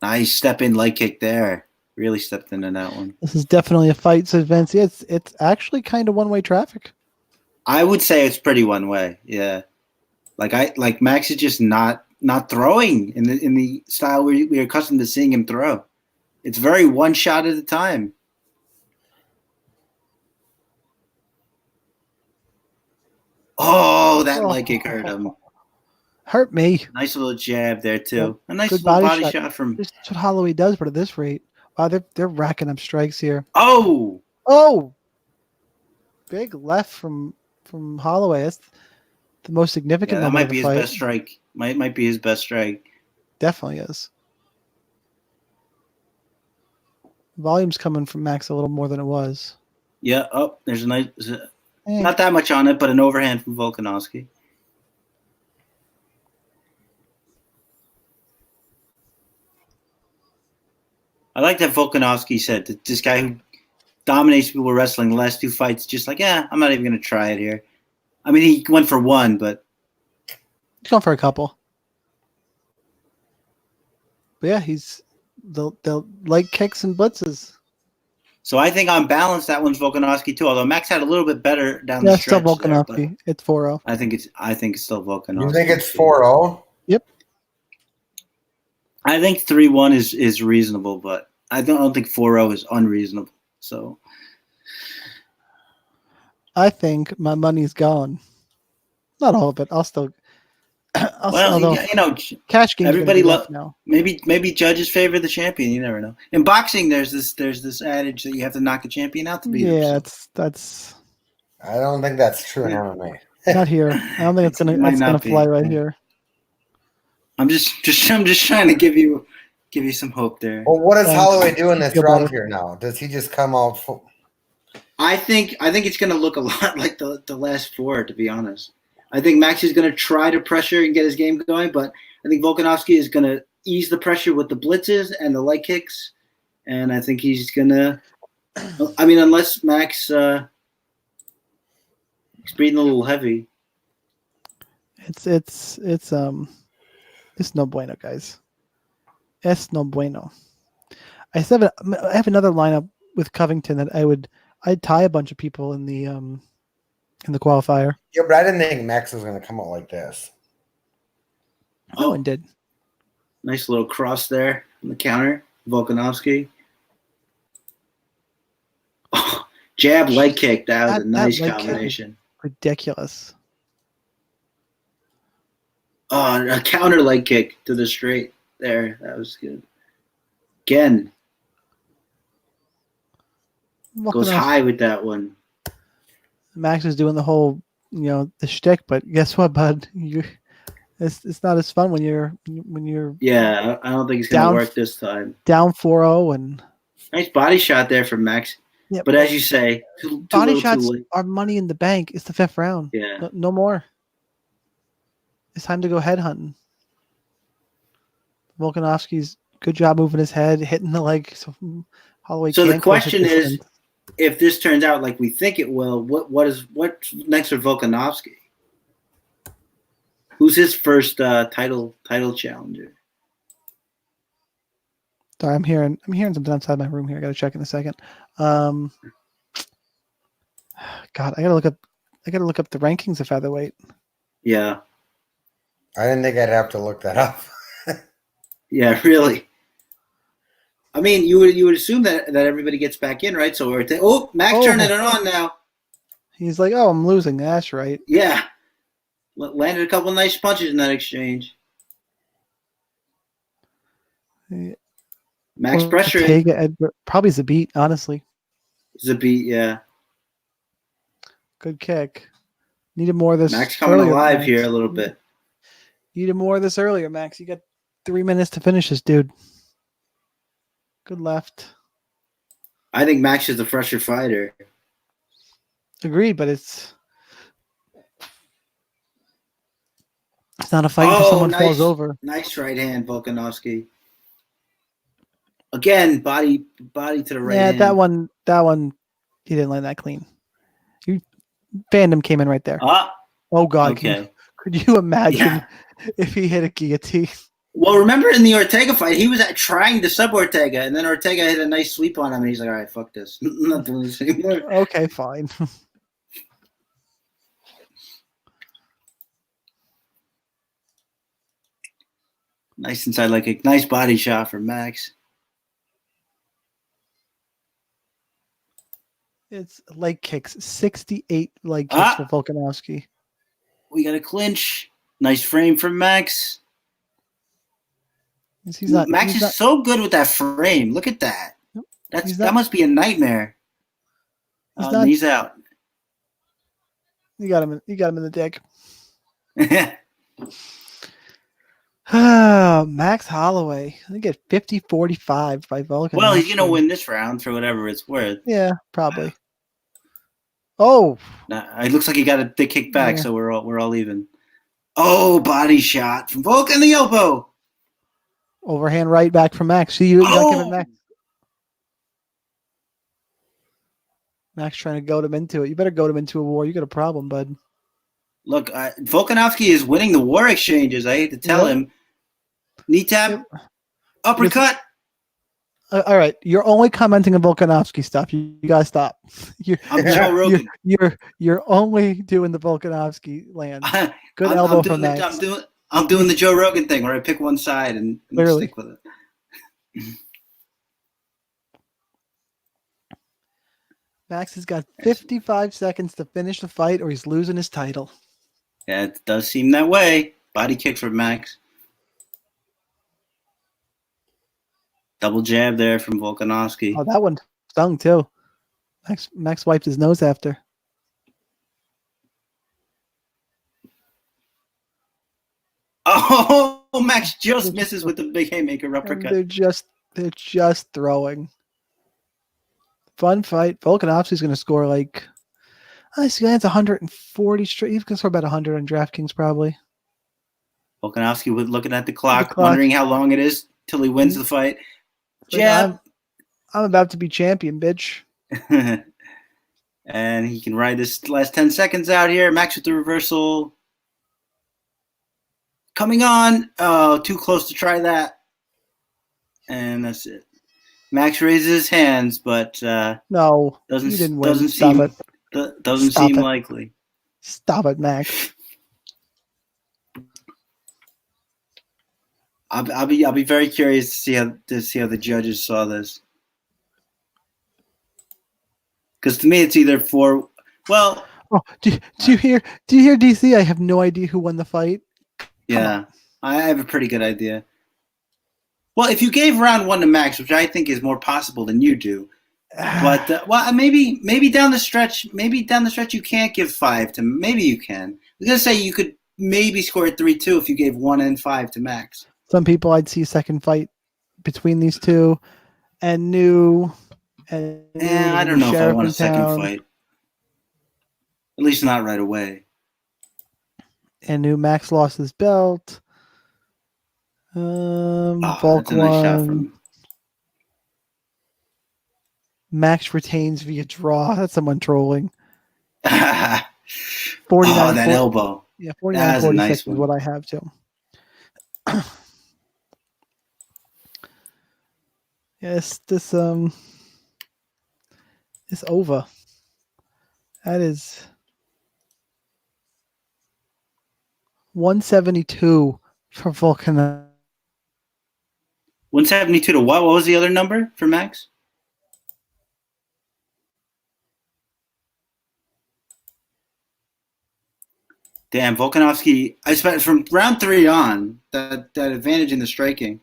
Nice step in leg kick there. Really stepped into that one. This is definitely a fight, says Vince. It's actually kind of one-way traffic. I would say it's pretty one way. Yeah, like Max is just not throwing in the style we're accustomed to seeing him throw. It's very one shot at a time. Oh, that leg kick hurt him. Hurt me. Nice little jab there too. A nice good little body shot from. That's what Holloway does, but at this rate, wow, they're racking up strikes here. Oh, big left from Holloway. That's the most significant. Yeah, that might be his fight. best strike. Might be his best strike. Definitely is. Volume's coming from Max a little more than it was. Yeah. Oh, there's a nice. Not that much on it, but an overhand from Volkanovski. I like that Volkanovski said that this guy who dominates people wrestling the last 2 fights, just like, I'm not even going to try it here. I mean, he went for 1, but he's going for a couple. But yeah, they'll like kicks and blitzes. So I think on balance, that one's Volkanovski too. Although Max had a little bit better down the stretch. Still Volkanovski. It's 4-0. I think it's still Volkanovski. You think it's 4-0? Yep. I think 3-1 is reasonable, but I don't think 4-0 is unreasonable. So I think my money's gone. Not all of it. I'll still. Cash games. Everybody now. Maybe judges favor the champion. You never know. In boxing, there's this adage that you have to knock a champion out to beat him. Yeah, that's. I don't think that's true in MMA. Not here. I don't think it's gonna fly right here. I'm just trying to give you some hope there. Well, what does Holloway do in this round here now? Does he just come out? I think it's going to look a lot like the last 4, to be honest. I think Max is going to try to pressure and get his game going, but I think Volkanovski is going to ease the pressure with the blitzes and the leg kicks, and I think he's going to. I mean, unless Max he's breathing a little heavy. It's no bueno, guys. Es no bueno. I have another lineup with Covington that I'd tie a bunch of people in the in the qualifier. Yeah, but I didn't think Max was going to come out like this. No Oh. one did. Nice little cross there on the counter. Volkanovski. Oh, jab, leg kick. That was a nice leg kick is combination. ridiculous. Oh, a counter leg kick to the straight there. That was good. Again, goes high with that one. Max is doing the whole, the shtick, but guess what, bud? It's not as fun when you're Yeah, I don't think it's gonna work this time. down 4-0 and nice body shot there from Max. yeah, but as you say, too body little, shots too late. are money in the bank. It's the 5th round. Yeah, No more. It's time to go head hunting. Volkanovski's good job moving his head, hitting the leg. So Holloway. So the can't close question it is, distance. if this turns out like we think it will, what's next for Volkanovski? Who's his first title challenger? Sorry, I'm hearing something outside my room here. I got to check in a second. God, I gotta look up the rankings of featherweight. Yeah. I didn't think I'd have to look that up. Yeah, really. I mean, you would assume that everybody gets back in, right? So Max turning it on now. He's like, oh, I'm losing. That's right. Yeah. Landed a couple nice punches in that exchange. Max pressure. Probably Zabit, honestly. Zabit, yeah. Good kick. Needed more of this. Max coming alive Max. Here a little bit. Needed more of this earlier, Max. You got 3 minutes to finish this, dude. Good left. I think Max is the fresher fighter. Agreed, but it's not a fight until someone falls over. Nice right hand, Volkanovski. Again, body to the right hand. Yeah, that one, he didn't land that clean. Fandom came in right there. Oh, God. Okay. Could you imagine if he hit a guillotine? Well, remember in the Ortega fight, he was trying to sub Ortega, and then Ortega hit a nice sweep on him, and he's like, all right, fuck this. I'm not doing this anymore. Okay, fine. Nice inside leg kick. Nice body shot from Max. It's leg kicks. 68 leg kicks for Volkanovski. We got a clinch. Nice frame from Max. Max is so good with that frame. Look at that. That must be a nightmare. He's out. You got him in the dick. Max Holloway. I think at 50-45 by Volkanovski. Well, he's gonna win this round for whatever it's worth. Yeah, probably. Oh, it looks like he got a kick back, so we're all even. Oh, body shot from Volk in the elbow. Overhand right back from Max. See, you not giving Max. Max trying to goad him into it. You better goad him into a war. You got a problem, bud. Look, Volkanovski is winning the war exchanges. I hate to tell him. Knee tap, uppercut. All right, you're only commenting on Volkanovski stuff. You gotta stop. I'm Joe Rogan. You're only doing the Volkanovski land. Good elbow from Max. I'm doing the Joe Rogan thing where I pick one side and stick with it. Max has got 55 seconds to finish the fight, or he's losing his title. Yeah, it does seem that way. Body kick from Max. Double jab there from Volkanovski. Oh, that one stung too. Max wiped his nose after. Oh, Max just misses with the big haymaker uppercut. They're just throwing. Fun fight. Volkanovski's going to score like, I see, that's 140 straight. He's going to score about 100 on DraftKings probably. Volkanovski was looking at the clock, wondering how long it is till he wins the fight. Jab. I'm about to be champion, bitch. And he can ride this last 10 seconds out here. Max with the reversal. Coming on. Oh, too close to try that. And that's it. Max raises his hands, but no, doesn't seem likely. Stop it, Max. I'll be very curious to see how the judges saw this. Because to me, it's either four. Well, Oh, do you hear DC? I have no idea who won the fight. yeah, I have a pretty good idea. Well, if you gave round 1 to Max, which I think is more possible than you do, but maybe down the stretch, you can't give 5 to. Maybe you can. I was gonna say you could maybe score 3-2 if you gave 1 and 5 to Max. Some people I'd see a second fight between these two, and New. And I don't know if I want a second fight. At least not right away. And New Max lost his belt. That's a nice shot from him. Max retains via draw. That's someone trolling. 49. 49. That elbow. Yeah, 49 46 nice is what I have too. Yes, this over. That is 172 for Volkan. 172 to what? What was the other number for Max? Damn, Volkanovski. I spent from round 3 on that advantage in the striking.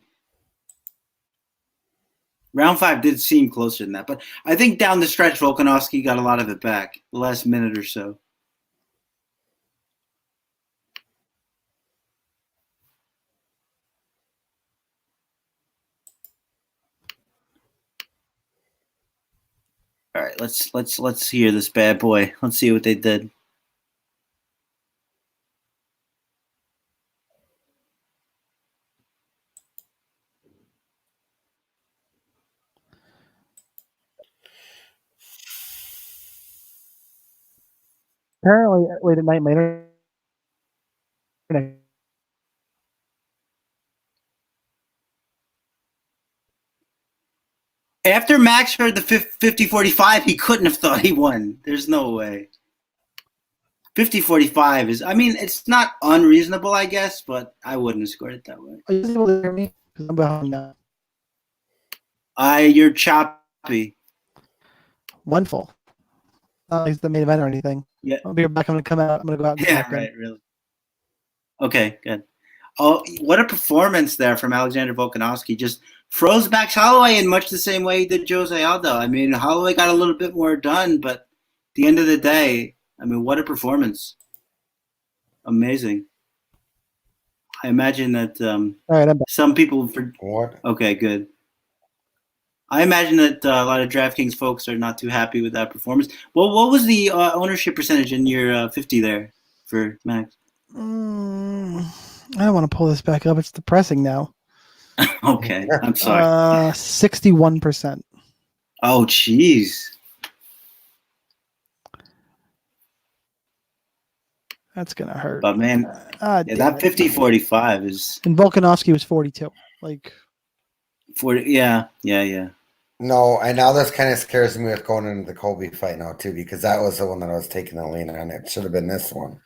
Round 5 did seem closer than that, but I think down the stretch, Volkanovski got a lot of it back the last minute or so. All right, let's hear this bad boy. Let's see what they did. Apparently, late at night, my internet. After Max heard the 50-45, he couldn't have thought he won. There's no way. 50-45 is, I mean, it's not unreasonable, I guess, but I wouldn't have scored it that way. Are you able to hear me? Because I'm behind now. You're choppy. Wonderful. Not like it's the main event or anything. Yeah. I'll be back. I'm going to come out. I'm going to go out. And Yeah, right, really. Okay, good. Oh, what a performance there from Alexander Volkanovski. Just froze Max Holloway in much the same way he did Jose Aldo. I mean, Holloway got a little bit more done, but at the end of the day, I mean, what a performance. Amazing. I imagine that All right, I'm back. some people... What? Okay, good. I imagine that a lot of DraftKings folks are not too happy with that performance. Well, what was the ownership percentage in your 50 there for Max? I don't want to pull this back up. It's depressing now. Okay, I'm sorry. 61%. Oh, jeez. That's going to hurt. But, man, that 50-45 is... And Volkanovski was 42. Like... 40, yeah. No, and now this kind of scares me with going into the Colby fight now, too, because that was the one that I was taking the lean on. It should have been this one.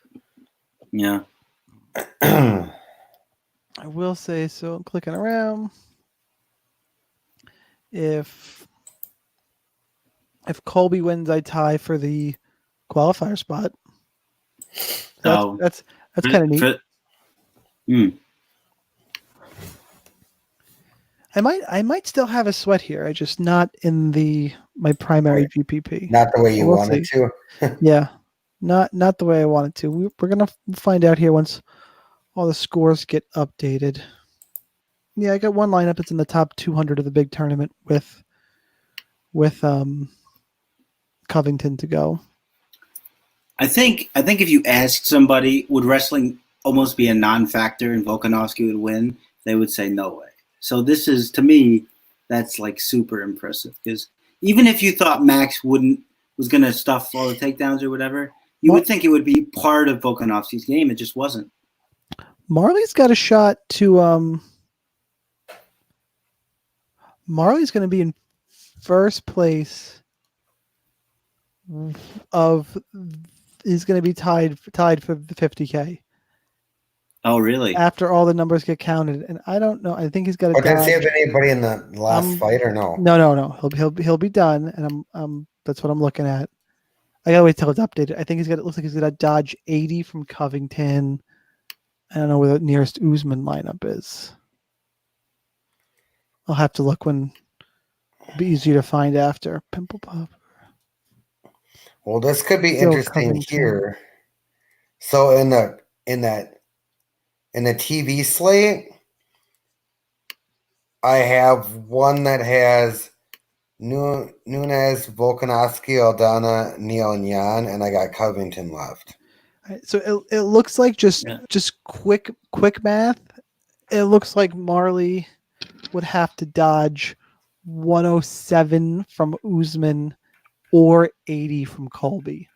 Yeah. I will say, so I'm clicking around. If Colby wins, I tie for the qualifier spot. That's kind of neat. I might still have a sweat here. I just not in my primary GPP. Not the way you wanted to. Yeah, not the way I wanted to. We're gonna find out here once all the scores get updated. Yeah, I got one lineup that's in the top 200 of the big tournament with Covington to go. I think if you asked somebody, would wrestling almost be a non-factor and Volkanovski would win, they would say no way. So this is, to me, that's like super impressive, because even if you thought Max was going to stuff all the takedowns or whatever, you would think it would be part of Volkanovski's game. It just wasn't. Marley's got a shot to Marley's going to be in first place of he's going to be tied for the 50K Oh, really? after all the numbers get counted. And I don't know. I think he's got to Or did dodge. he have anybody in the last fight or no? No. He'll be done, and I'm that's what I'm looking at. I gotta wait till it's updated. I think it looks like he's got to dodge 80 from Covington. I don't know where the nearest Usman lineup is. I'll have to look when it'll be easier to find after. Pimple Pop. Well, this could be Still interesting Covington. here. So in the TV slate, I have one that has Nunez, Volkanovski, Aldana, Neal, and Yan, and I got Covington left. Right, so it looks like just quick math. It looks like Marley would have to dodge 107 from Usman or 80 from Colby.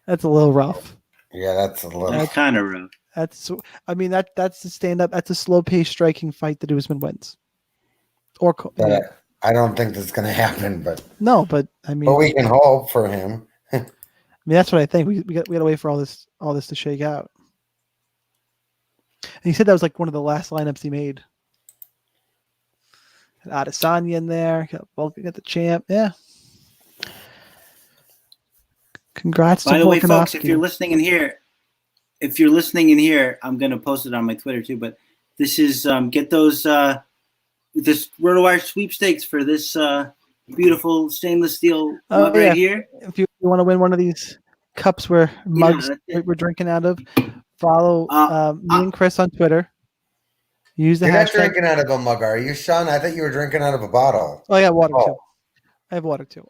That's a little rough. Yeah, that's a little. That's kind of rough. That's the stand up. That's a slow pace striking fight that Usman wins. Or I don't think that's going to happen, but no, but I mean, but we can hope for him. I mean, that's what I think. We got to wait for all this to shake out. And he said that was like one of the last lineups he made. Had Adesanya in there. Got the champ. Yeah. Congrats. By to the way, folks, Volkanovski. if you're listening in here, I'm going to post it on my Twitter too. But this is get those this RotoWire sweepstakes for this beautiful stainless steel mug right here. If you want to win one of these cups where mugs we're drinking out of, follow me and Chris on Twitter. Use the You're hashtag. not drinking out of a mug, are you, Sean? I thought you were drinking out of a bottle. Oh, I got water too. I have water too.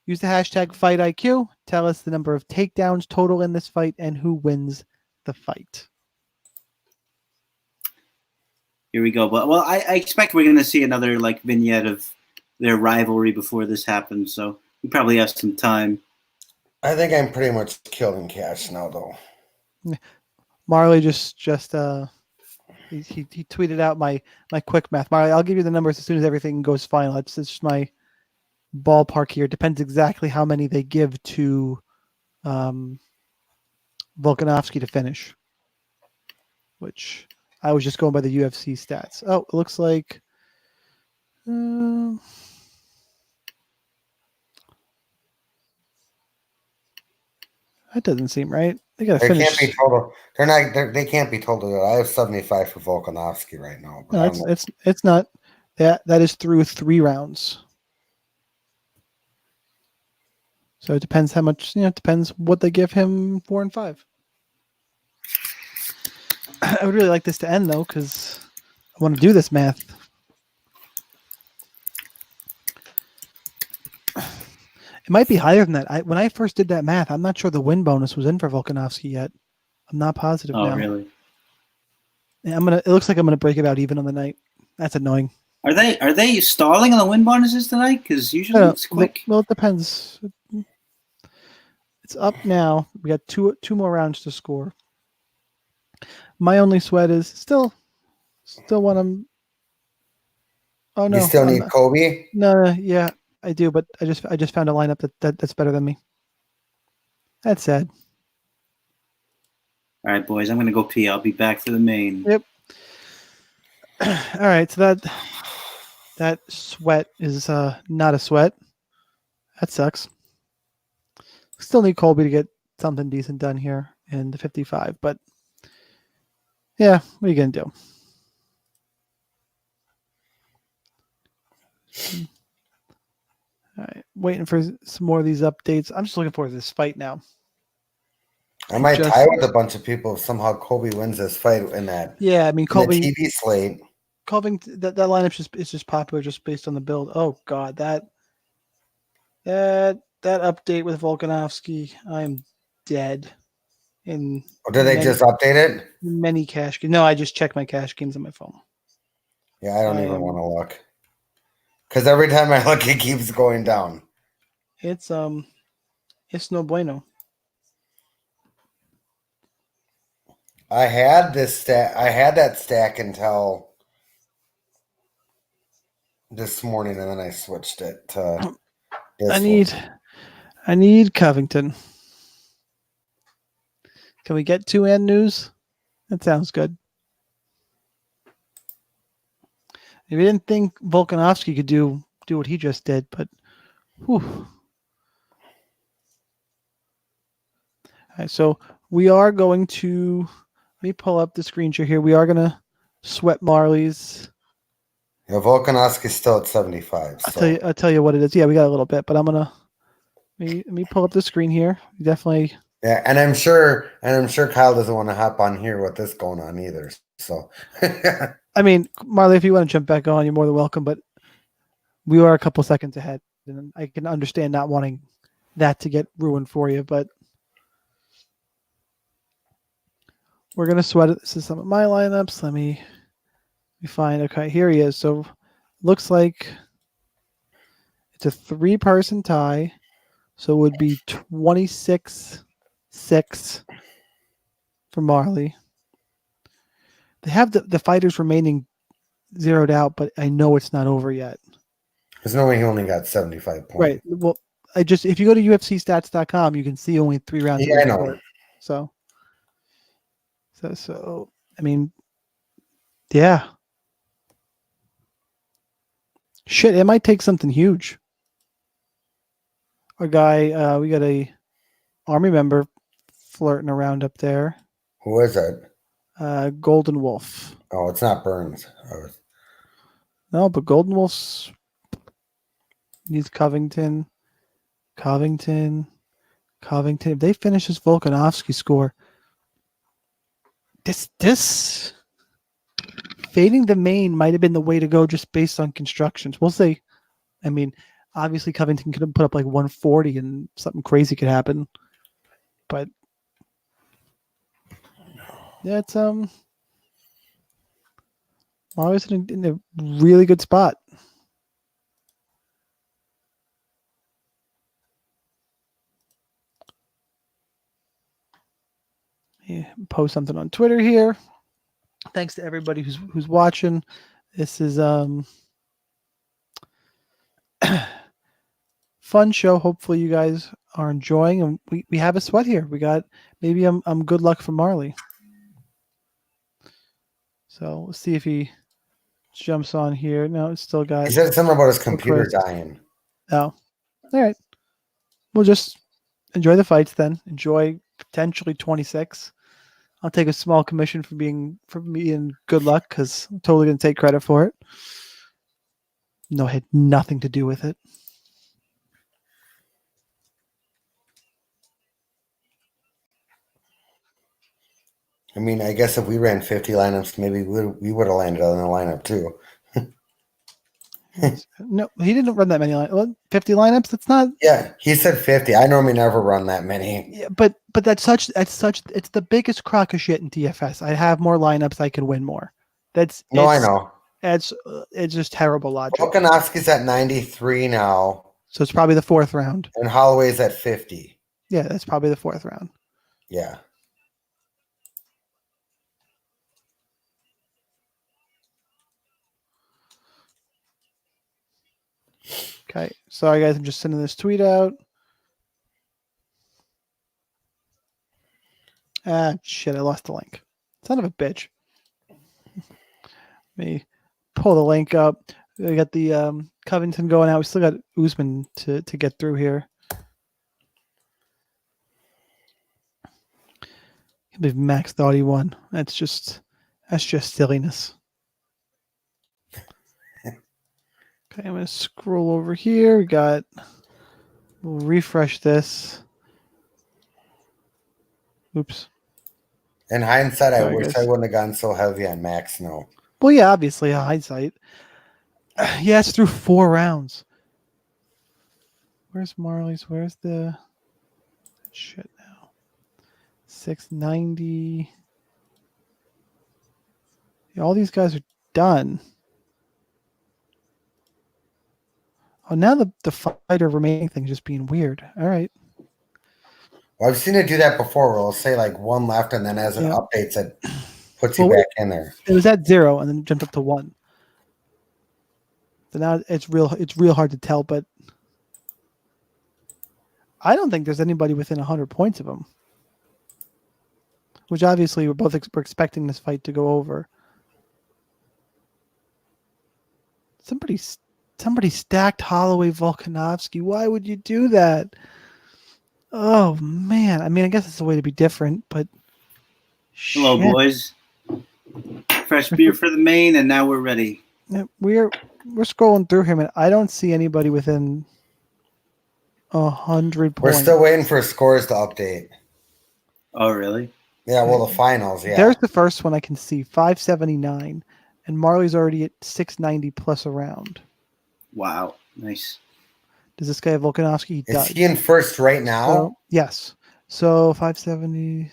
Use the hashtag FightIQ. Tell us the number of takedowns total in this fight and who wins the fight. Here we go. But I expect we're going to see another like vignette of their rivalry before this happens. So we probably have some time. I think I'm pretty much killed in cash now, though. Marley he tweeted out my quick math. Marley, I'll give you the numbers as soon as everything goes final. It's just my ballpark here. It depends exactly how many they give to Volkanovski to finish, which I was just going by the UFC stats. Oh, it looks like that doesn't seem right. They got to finish. Can't be total. They're not. They can't be total good. I have 75 for Volkanovski right now. But No, it's not. That is through 3 rounds. So it depends how much. It depends what they give him 4 and 5. I would really like this to end though, because I want to do this math. It might be higher than that. When I first did that math, I'm not sure the win bonus was in for Volkanovski yet. I'm not positive now. Oh, really? Yeah, it looks like I'm gonna break it out even on the night. That's annoying. Are they stalling on the win bonuses tonight? Because usually it's quick. Well, it depends. It's up now. We got two more rounds to score. My only sweat is still want to. Oh no! You still need Kobe? No, yeah, I do, but I just found a lineup that's better than me. That's sad. All right, boys, I'm gonna go pee. I'll be back for the main. Yep. All right, so that sweat is not a sweat. That sucks. Still need Colby to get something decent done here in the 55, but yeah, what are you gonna do? All right, waiting for some more of these updates. I'm just looking forward to this fight now. I might tie with a bunch of people if somehow Kobe wins this fight in that. Yeah, I mean Colby. The TV slate. Covington, that lineup is just popular just based on the build. Oh God, that update with Volkanovski, I'm dead. Did they just update it? Many cash games. No, I just checked my cash games on my phone. Yeah, I don't even want to look. Because every time I look, it keeps going down. It's no bueno. I had that stack until this morning, and then I switched it to this I need Covington. Can we get 2 and news? That sounds good. We didn't think Volkanovski could do what he just did, but whew. All right, so we are going to let me pull up the screen share here. We are gonna sweat Marley's. Yeah, Volkanovski's still at 75. So. I'll tell you what it is. Yeah, we got a little bit, but I'm gonna let me pull up the screen here. Definitely. Yeah, and I'm sure Kyle doesn't want to hop on here with this going on either. So. I mean, Marley, if you want to jump back on, you're more than welcome. But we are a couple seconds ahead, and I can understand not wanting that to get ruined for you. But we're gonna sweat it. This is some of my lineups. Let me find. Okay, here he is. So looks like it's a 3-person tie. So it would be 26-6 for Marley. They have the fighters remaining zeroed out, but I know it's not over yet. There's no way he only got 75 points. Right. Well, if you go to UFCstats.com, you can see only 3 rounds. Yeah, I know. So I mean, yeah. Shit, it might take something huge. Our guy, we got a Army member flirting around up there. Who is it? Golden Wolf. Oh, it's not Burns. No, but Golden Wolf's needs Covington. If they finish this Volkanovski score, this fading the main might have been the way to go just based on constructions. We'll see. I mean, obviously Covington could have put up like 140 and something crazy could happen. But yeah, it's always in a really good spot. Yeah, post something on Twitter here. Thanks to everybody who's watching. This is fun show. Hopefully you guys are enjoying, and we have a sweat here. We got maybe I'm good luck for Marley. So we'll see if he jumps on here. No, it's still got. He said something about his computer dying. Oh, all right. We'll just enjoy the fights then. Enjoy potentially 26. I'll take a small commission for being good luck because I'm totally gonna take credit for it. No, I had nothing to do with it. I mean, I guess if we ran 50 lineups, maybe we would have landed on the lineup too. No, he didn't run that many 50 lineups. That's not. Yeah, he said 50. I normally never run that many. Yeah, but that's such. It's the biggest crock of shit in DFS. I have more lineups. I can win more. I know. It's just terrible logic. Volkanovski's at 93 now. So it's probably the 4th round. And Holloway's at 50. Yeah, that's probably the 4th round. Yeah. Okay. Sorry, guys. I'm just sending this tweet out. Ah, shit. I lost the link. Son of a bitch. Let me pull the link up. We got the Covington going out. We still got Usman to get through here. We've maxed out E1. That's just silliness. Okay, I'm gonna scroll over here. We'll refresh this. Oops. In hindsight, I Sorry, wish guys. I wouldn't have gone so heavy on Max No. Well, yeah, obviously, hindsight. Yeah, it's through 4 rounds. Where's Marley's? Where's the shit now? 690. Yeah, all these guys are done. Oh, now the fighter remaining thing is just being weird. All right. Well, I've seen it do that before where it'll say like 1 left and then as it updates it puts you back in there. It was at 0 and then it jumped up to 1. So now it's real hard to tell, but I don't think there's anybody within 100 points of him. which obviously we're expecting this fight to go over. Somebody stacked Holloway Volkanovski. Why would you do that? Oh man, I mean, I guess it's a way to be different, but Hello, shit. boys. Fresh beer for the main, and now we're ready. Yeah, we're scrolling through him, and I don't see anybody within 100 We're points. still waiting for scores to update. Oh, really? Yeah, well, the finals, yeah. There's the first one I can see, 579, and Marley's already at 690 plus a round. Wow, nice. Does this guy have Volkanovski? He Is does. he in first right now? So, yes. So 570,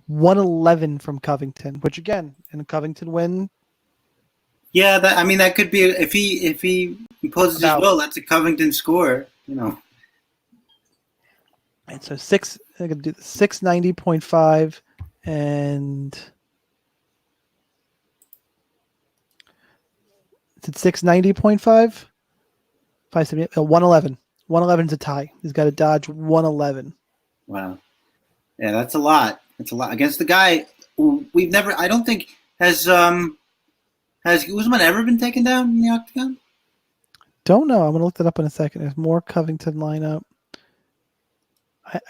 111 from Covington, which again, in a Covington win. Yeah, that could be if he imposes his will. That's a Covington score, you know. And so I could do 690.5 and it's at 690.5. 570, 111. 111 is a tie. He's got to dodge 111. Wow. Yeah, that's a lot. That's a lot against the guy we've never. I don't think has Usman ever been taken down in the octagon? Don't know. I'm gonna look that up in a second. There's more Covington lineup.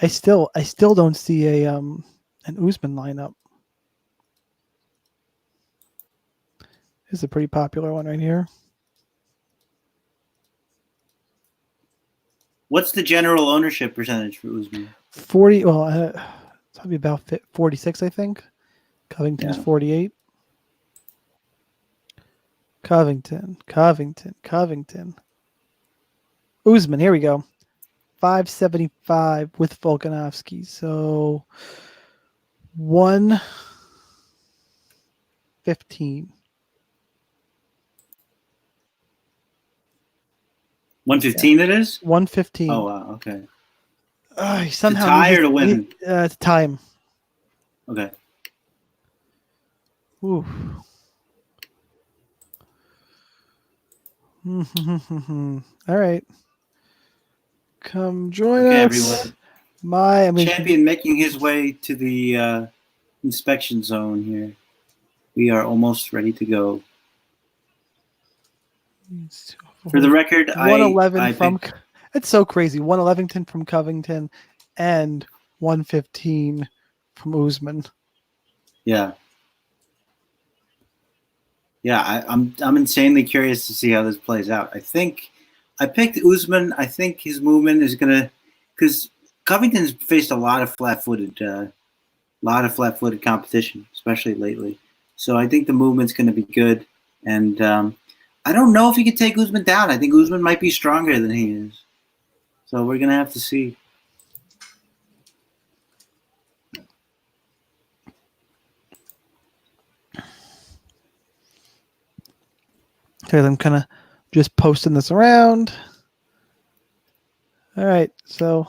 I still don't see an Usman lineup. This is a pretty popular one right here. What's the general ownership percentage for Usman? 40. Well, it's probably about 46, I think. Covington's 48. Covington. Usman, here we go. 575 with Volkanovski. So 115. 115 it is? 115. Oh, wow. Okay. Somehow to tie or to win? To tie him. Okay. Ooh. All right. Come join us. Everyone. Champion making his way to the inspection zone here. We are almost ready to go. For the record, 111 from. It's so crazy. 111 from Covington and 115 from Usman. Yeah. Yeah, I'm insanely curious to see how this plays out. I think I picked Usman. I think his movement is gonna, because Covington's faced a lot of flat-footed competition, especially lately. So I think the movement's gonna be good, and I don't know if he could take Usman down. I think Usman might be stronger than he is. So we're gonna have to see. Okay, I'm kind of just posting this around. All right, so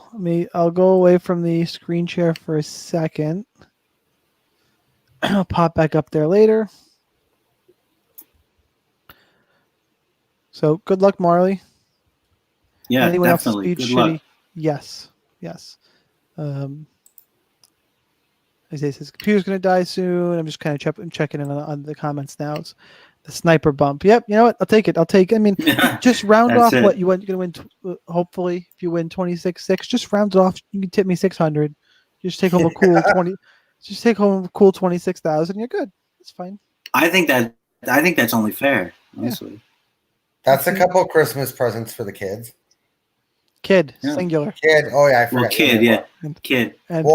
I'll go away from the screen share for a second. I'll pop back up there later. So good luck, Marley. Yeah, anyone definitely. Else's Good luck. Yes. Isaiah says computer's gonna die soon. I'm just kind of checking in on the comments now. It's the sniper bump. Yep. You know what? I'll take it. I mean, just round off what you want. You're gonna win. Hopefully, if you win 26-6, just round it off. You can tip me 600. Just take home a cool 20. Just take home a cool 26,000. You're good. It's fine. I think that's only fair. Honestly. Yeah. That's a couple Christmas presents for the kids. Kid, singular. Kid. Oh yeah, I forgot. Well, kid, yeah, kid. And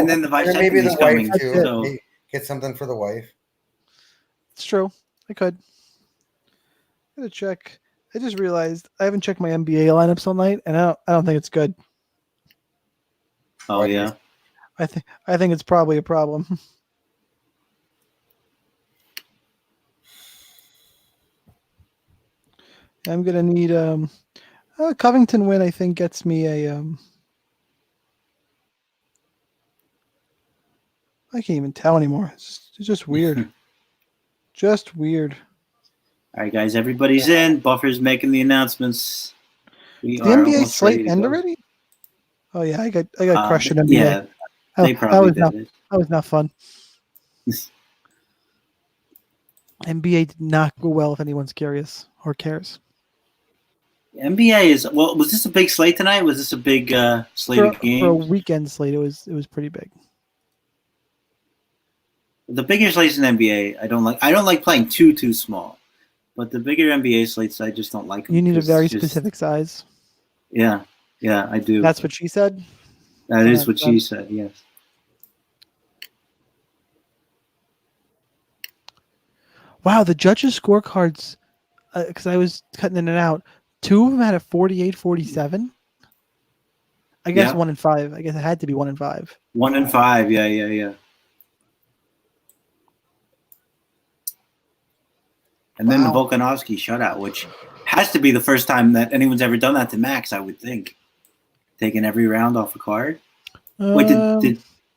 then the vice maybe the wife coming, too. so. Get something for the wife. It's true. I could. I'm gonna check. I just realized I haven't checked my NBA lineups all night, and I don't think it's good. Oh yeah. I think it's probably a problem. I'm gonna need Covington win. I think gets me a I can't even tell anymore. It's just weird. Just weird. All right, guys. Everybody's in. Buffer's making the announcements. The NBA slate end already? Oh yeah, I got crushed in NBA. Yeah, They that probably was did not it. that was not fun. NBA did not go well. If anyone's curious or cares, NBA is well. Was this a big slate tonight? Was this a big slate for of a games? weekend slate, it was pretty big. The bigger slates in NBA, I don't like. I don't like playing too small. But the bigger NBA slates, I just don't like them. You need a 'cause very it's just- specific size. Yeah, I do. That's what she said. That is That's what she said. Yes. Wow, the judges' scorecards, because I was cutting in and out, 2 of them had a 48-47. I guess Yeah. 1 and 5. I guess it had to be 1 and 5. 1 and 5. Yeah. And then the Wow. Volkanovski shutout, which has to be the first time that anyone's ever done that to Max, I would think. Taking every round off a card. Wait,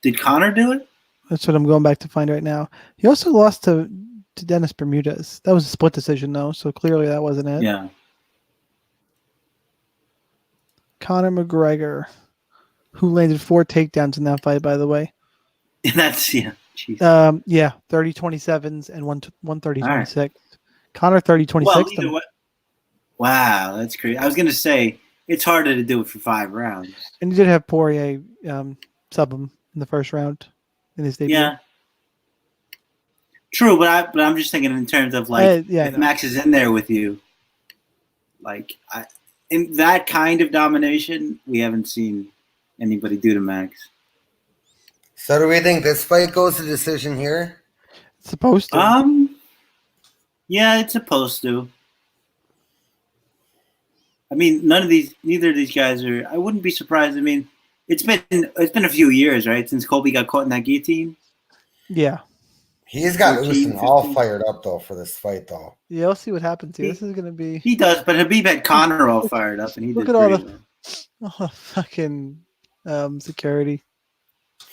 did Connor do it? That's what I'm going back to find right now. He also lost to Dennis Bermudez. That was a split decision, though, so clearly that wasn't it. Yeah. Conor McGregor, who landed 4 takedowns in that fight, by the way. That's Jeez. 30-27s and one 30-26. Connor 30-26. Well, either way. Wow, that's crazy. I was gonna say it's harder to do it for 5 rounds. And he did have Poirier sub him in the first round in his debut. Yeah. True, but I'm just thinking in terms of like if Max is in there with you, like in that kind of domination, we haven't seen anybody do to Max. So do we think this fight goes to decision here? It's supposed to. Yeah, it's supposed to. I mean, neither of these guys are. I wouldn't be surprised. I mean, it's been a few years, right, since Colby got caught in that guillotine. Yeah. He's got 14, Usman all 15. fired up though for this fight though. Yeah, we'll see what happens here. This is gonna be. He does, but Habib had Connor all fired up, and he Look did at all pretty the- well. Oh, fucking security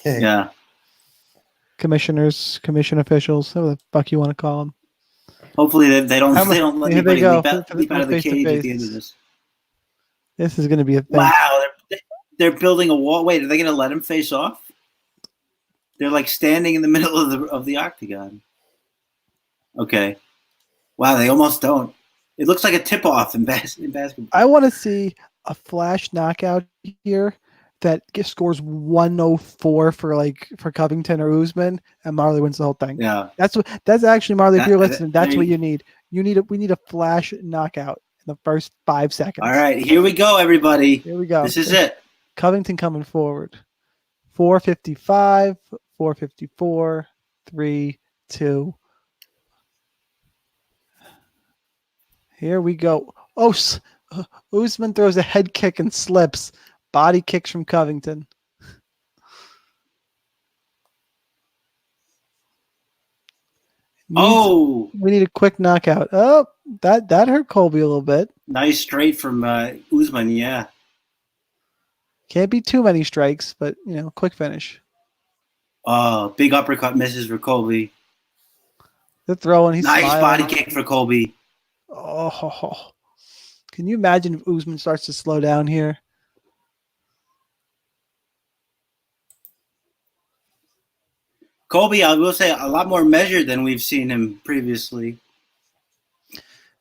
Yeah. commissioners, commission officials, whatever the fuck you want to call them. Hopefully they don't let Here anybody they go leap out of the cage at the end of face-to-face. this. This is gonna be a thing. Wow, they're building a wall. Wait, are they going to let him face off? They're like standing in the middle of the octagon. Okay. Wow, they almost don't. It looks like a tip-off in basketball. I want to see a flash knockout here that scores 104 for Covington or Usman, and Marley wins the whole thing. Yeah. That's actually Marley. If you're listening, that's there what you- you need. We need a flash knockout in the first 5 seconds. All right, here we go, everybody. Here we go. This is it. Covington coming forward. 455, 454, 3, 2. Here we go. Oh, Usman throws a head kick and slips. Body kicks from Covington. We need a quick knockout. Oh, that hurt Colby a little bit. Nice straight from Usman, yeah. Can't be too many strikes, but quick finish. Oh, big uppercut misses for Colby. They're throwing. He's nice smiling. body kick for Colby. Oh, can you imagine if Usman starts to slow down here? Colby, I will say, a lot more measured than we've seen him previously.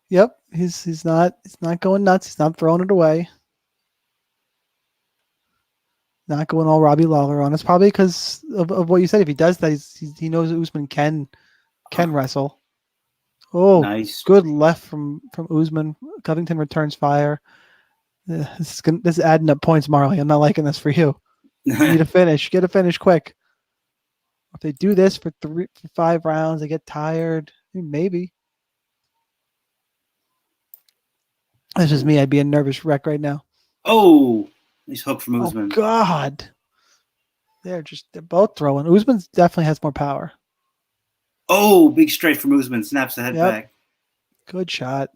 Yep, he's not going nuts. He's not throwing it away. Not going all Robbie Lawler on us. Probably because of what you said. If he does that, he knows Usman can wrestle. Oh, nice. Good left from Usman. Covington returns fire. This is adding up points, Marley. I'm not liking this for you. You need a finish. Get a finish quick. If they do this for 5 rounds, they get tired. Maybe. This is me. I'd be a nervous wreck right now. Oh, nice hook from Usman. Oh, God. They're both throwing. Usman definitely has more power. Oh, big straight from Usman. Snaps the head back. Good shot.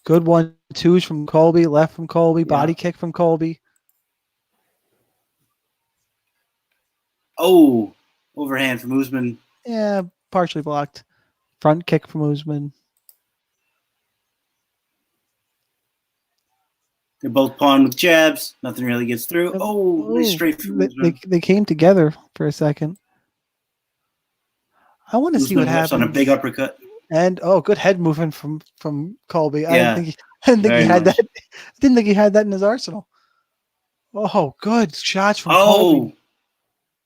Good 1-2s from Colby. Left from Colby. Body kick from Colby. Oh, overhand from Usman. Yeah, partially blocked. Front kick from Usman. They're both pawing with jabs. Nothing really gets through. Oh, nice straight from they came together for a second. I want to see what happens on a big uppercut. And good head movement from Colby. Yeah, I didn't think he had that. I didn't think he had that in his arsenal. Oh, good shots from Colby.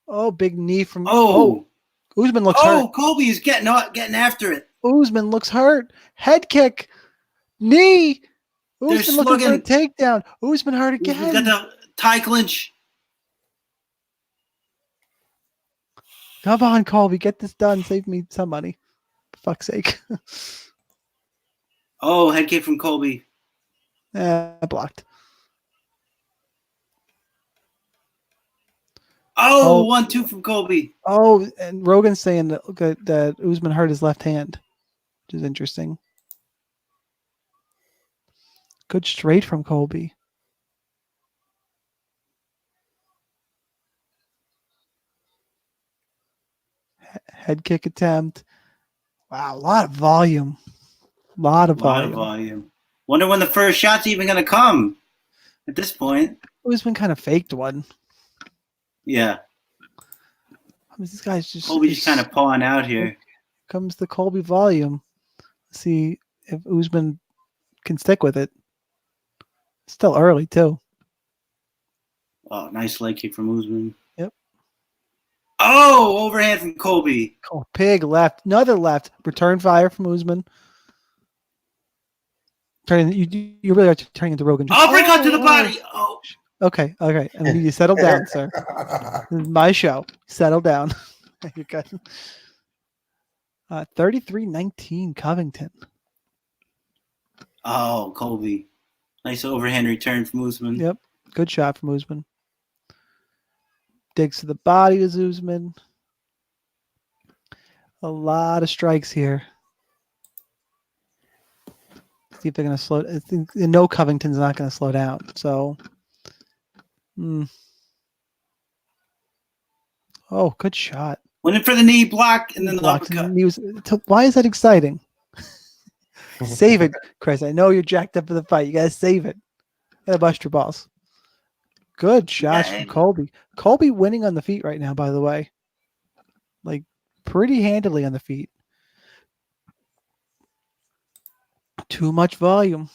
Oh, big knee from. Usman looks hurt. Oh, Colby is getting after it. Usman looks hurt. Head kick, knee. Usman looking for a takedown. Usman hurt again. He's got the tie clinch. Come on, Colby, get this done. Save me some money. For fuck's sake. Oh, head kick from Colby. Blocked. Oh, 1-2 from Colby. Oh, and Rogan's saying that Usman hurt his left hand, which is interesting. Good straight from Colby. Head kick attempt. Wow, a lot of volume. A lot of volume. Wonder when the first shot's even going to come at this point. Usman kind of faked one. Yeah. This guy's just Colby's kind of pawing out here. Comes the Colby volume. See if Usman can stick with it. Still early too. Oh, nice leg kick from Usman. Yep. Oh, overhand from Colby. Oh, pig left. Another left. Return fire from Usman. You really are turning into Rogan. Uppercut to the body. Oh. Okay. I need you to settle down, sir. This is my show. Settle down. You're good. 33-19 Covington. Oh, Colby. Nice overhand return from Usman. Yep. Good shot from Usman. Digs to the body to Usman. A lot of strikes here. See if they're going to slow. I think Covington's not going to slow down. So. Oh, good shot. Went in for the knee block and then the uppercut. Why is that exciting? Save it, Chris. I know you're jacked up for the fight. You got to save it. You got to bust your balls. Good shots from Colby. Colby winning on the feet right now, by the way. Like, pretty handily on the feet. Too much volume.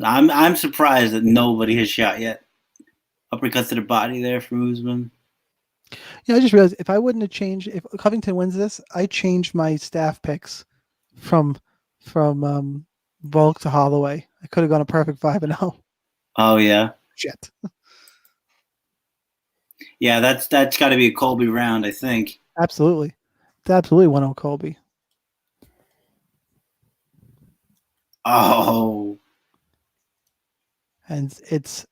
I'm surprised that nobody has shot yet. Uppercut to the body there from Usman. I just realized if Covington wins this, I changed my staff picks from Volk to Holloway. I could have gone a perfect 5-0. Oh yeah. Shit. Yeah, that's got to be a Colby round, I think. Absolutely. It's absolutely 1-0 Colby. Oh. And it's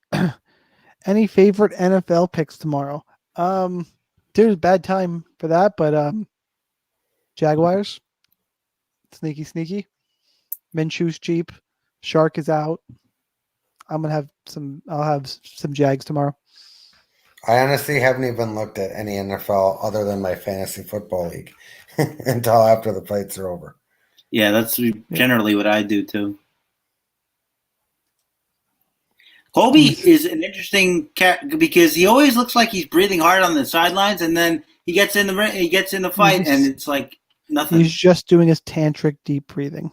any favorite NFL picks tomorrow? Dude, bad time for that, but Jaguars. Sneaky. Minshew's cheap. Shark is out. I'll have some Jags tomorrow. I honestly haven't even looked at any NFL other than my fantasy football league until after the fights are over. Yeah, that's generally what I do too. Colby is an interesting cat because he always looks like he's breathing hard on the sidelines, and then he gets in the fight, and it's like nothing. He's just doing his tantric deep breathing.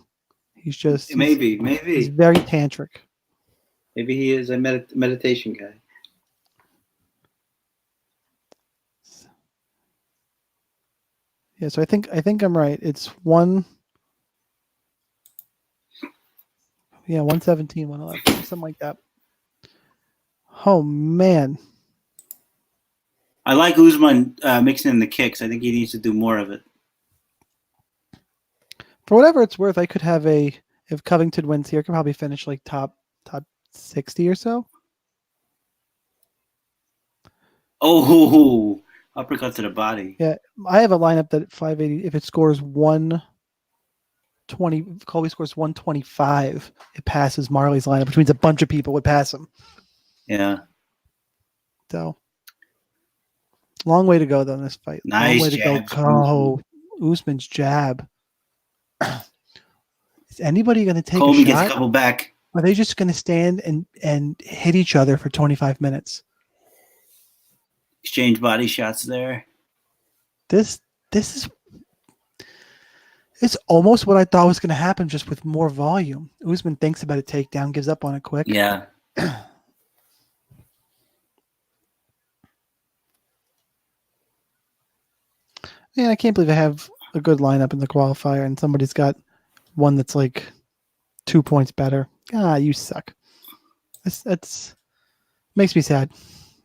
He's maybe he's very tantric. Maybe he is a meditation guy. Yeah, so I think I'm right. It's 117, 111, something like that. Oh man. I like Usman mixing in the kicks. I think he needs to do more of it. For whatever it's worth, I could have if Covington wins here, I could probably finish like top 60 or so. Oh, uppercut to the body. Yeah, I have a lineup that at 580, if it scores 120, Colby scores 125, it passes Marley's lineup, which means a bunch of people would pass him. Yeah. So, long way to go, though, in this fight. Nice long way jab. to go. Usman's jab. Is anybody going to take Colby a shot? gets a couple back. Are they just going to stand and hit each other for 25 minutes? Exchange body shots there. This is it's almost what I thought was going to happen, just with more volume. Usman thinks about a takedown, gives up on it quick. Yeah. Man, I can't believe I have a good lineup in the qualifier and somebody's got one that's like 2 points better. Ah, you suck. That's makes me sad.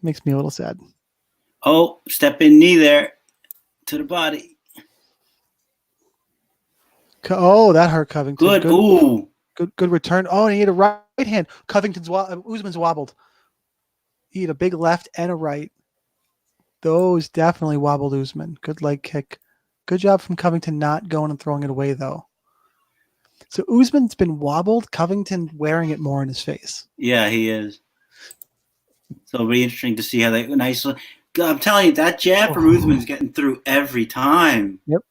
Makes me a little sad. Oh, step in knee there to the body. Oh, that hurt Covington. Good. Ooh. Good return. Oh, and he hit a right hand. Usman's wobbled. He hit a big left and a right. Those definitely wobbled Usman. Good leg kick. Good job from Covington not going and throwing it away, though. So Usman's been wobbled. Covington wearing it more in his face. Yeah, he is. So it'll be interesting to see how they nice. I'm telling you, that jab from Usman is getting through every time. Yep.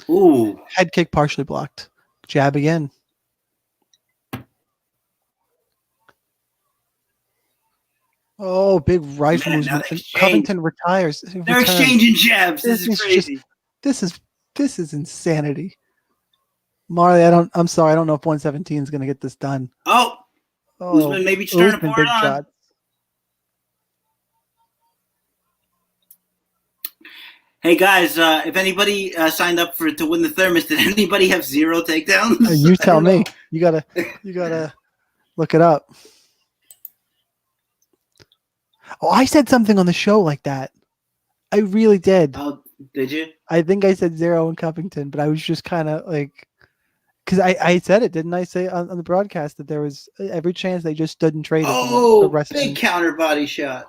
Ooh. Head kick partially blocked. Jab again. Oh, big right from Usman. Covington retires. They're exchanging jabs. This is crazy. This is insanity. Marley, I'm sorry. I don't know if 117 is going to get this done. Oh, Usman maybe starting to pour it on. Shots. Hey guys, if anybody signed up to win the thermos, did anybody have 0 takedowns? You tell me. You gotta look it up. Oh, I said something on the show like that. I really did. Oh, did you? I think I said 0 in Covington, but I was just kind of like, because I said it, didn't I say on the broadcast that there was every chance they just stood and traded. Oh, big counter body shot.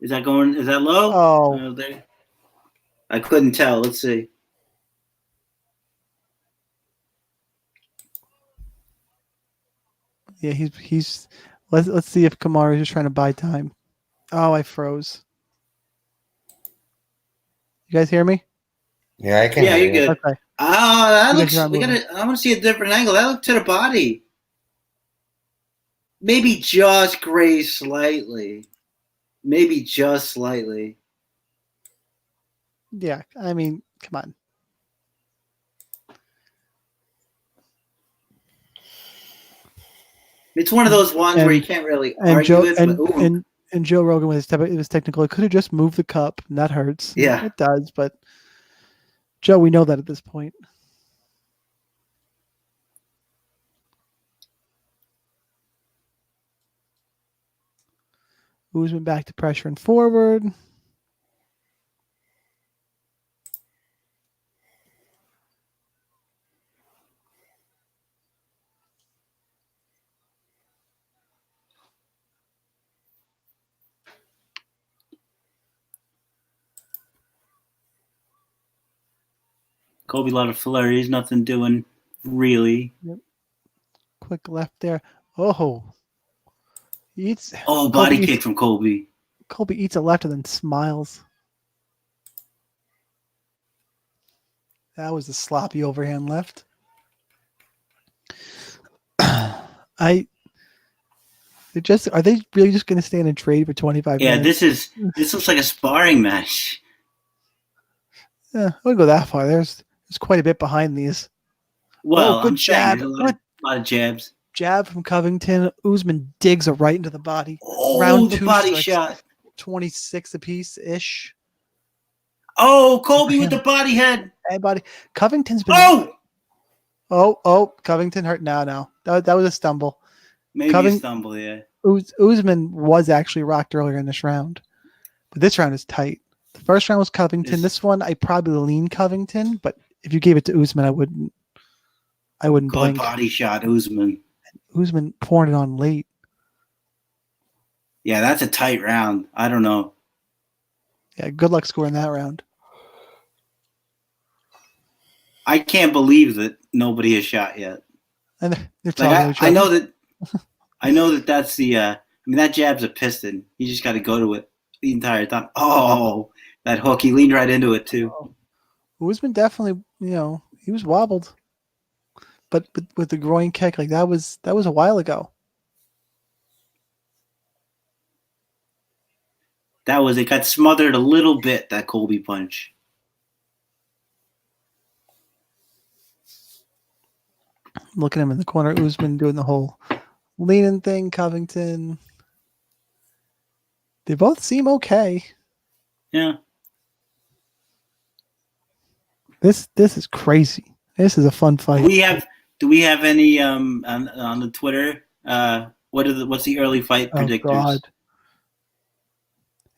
Is that low? Oh. I couldn't tell. Let's see. Yeah, he's let's see if Kamaru is just trying to buy time. Oh, I froze. You guys hear me? Yeah, I can. Yeah, you're good. Okay. Oh, that looks. I want to see a different angle. That looked to the body. Maybe just grazed slightly. Maybe just slightly. Yeah, I mean, come on. It's one of those ones where you can't really argue with. And Joe Rogan with his technical, it could have just moved the cup, and that hurts. Yeah, it does. But Joe, we know that at this point. Usman back to pressure and forward. Colby, a lot of flurries, nothing doing really. Yep. Quick left there. Oh. Body kick from Colby. Colby eats a left and then smiles. That was a sloppy overhand left. Are they really just going to stand and trade for 25 minutes? Yeah, this looks like a sparring match. Yeah, I wouldn't go that far. There's quite a bit behind these. Well, good jab. A lot of jabs. Jab from Covington. Usman digs a right into the body. Oh, Round the 2 body shot. 26 apiece-ish. Oh, Colby with the body head. Hey, body. Covington's been... Oh, Covington hurt. No. That was a stumble. Maybe a stumble, yeah. Usman was actually rocked earlier in this round. But this round is tight. The first round was Covington. This one, I probably lean Covington, but if you gave it to Usman, I wouldn't blink. Good body shot, Usman. Usman pouring it on late. Yeah, that's a tight round. I don't know. Yeah, good luck scoring that round. I can't believe that nobody has shot yet. And they're talking I know that that's the that jab's a piston. You just got to go to it the entire time. Oh, that hook. He leaned right into it too. Usman definitely, He was wobbled. But with the groin kick, like that was a while ago. It got smothered a little bit, that Colby punch. Look at him in the corner. Usman doing the whole leaning thing. Covington. They both seem okay. Yeah. This is crazy. This is a fun fight. Do we have any on the Twitter? What's the early fight predictors? Oh God.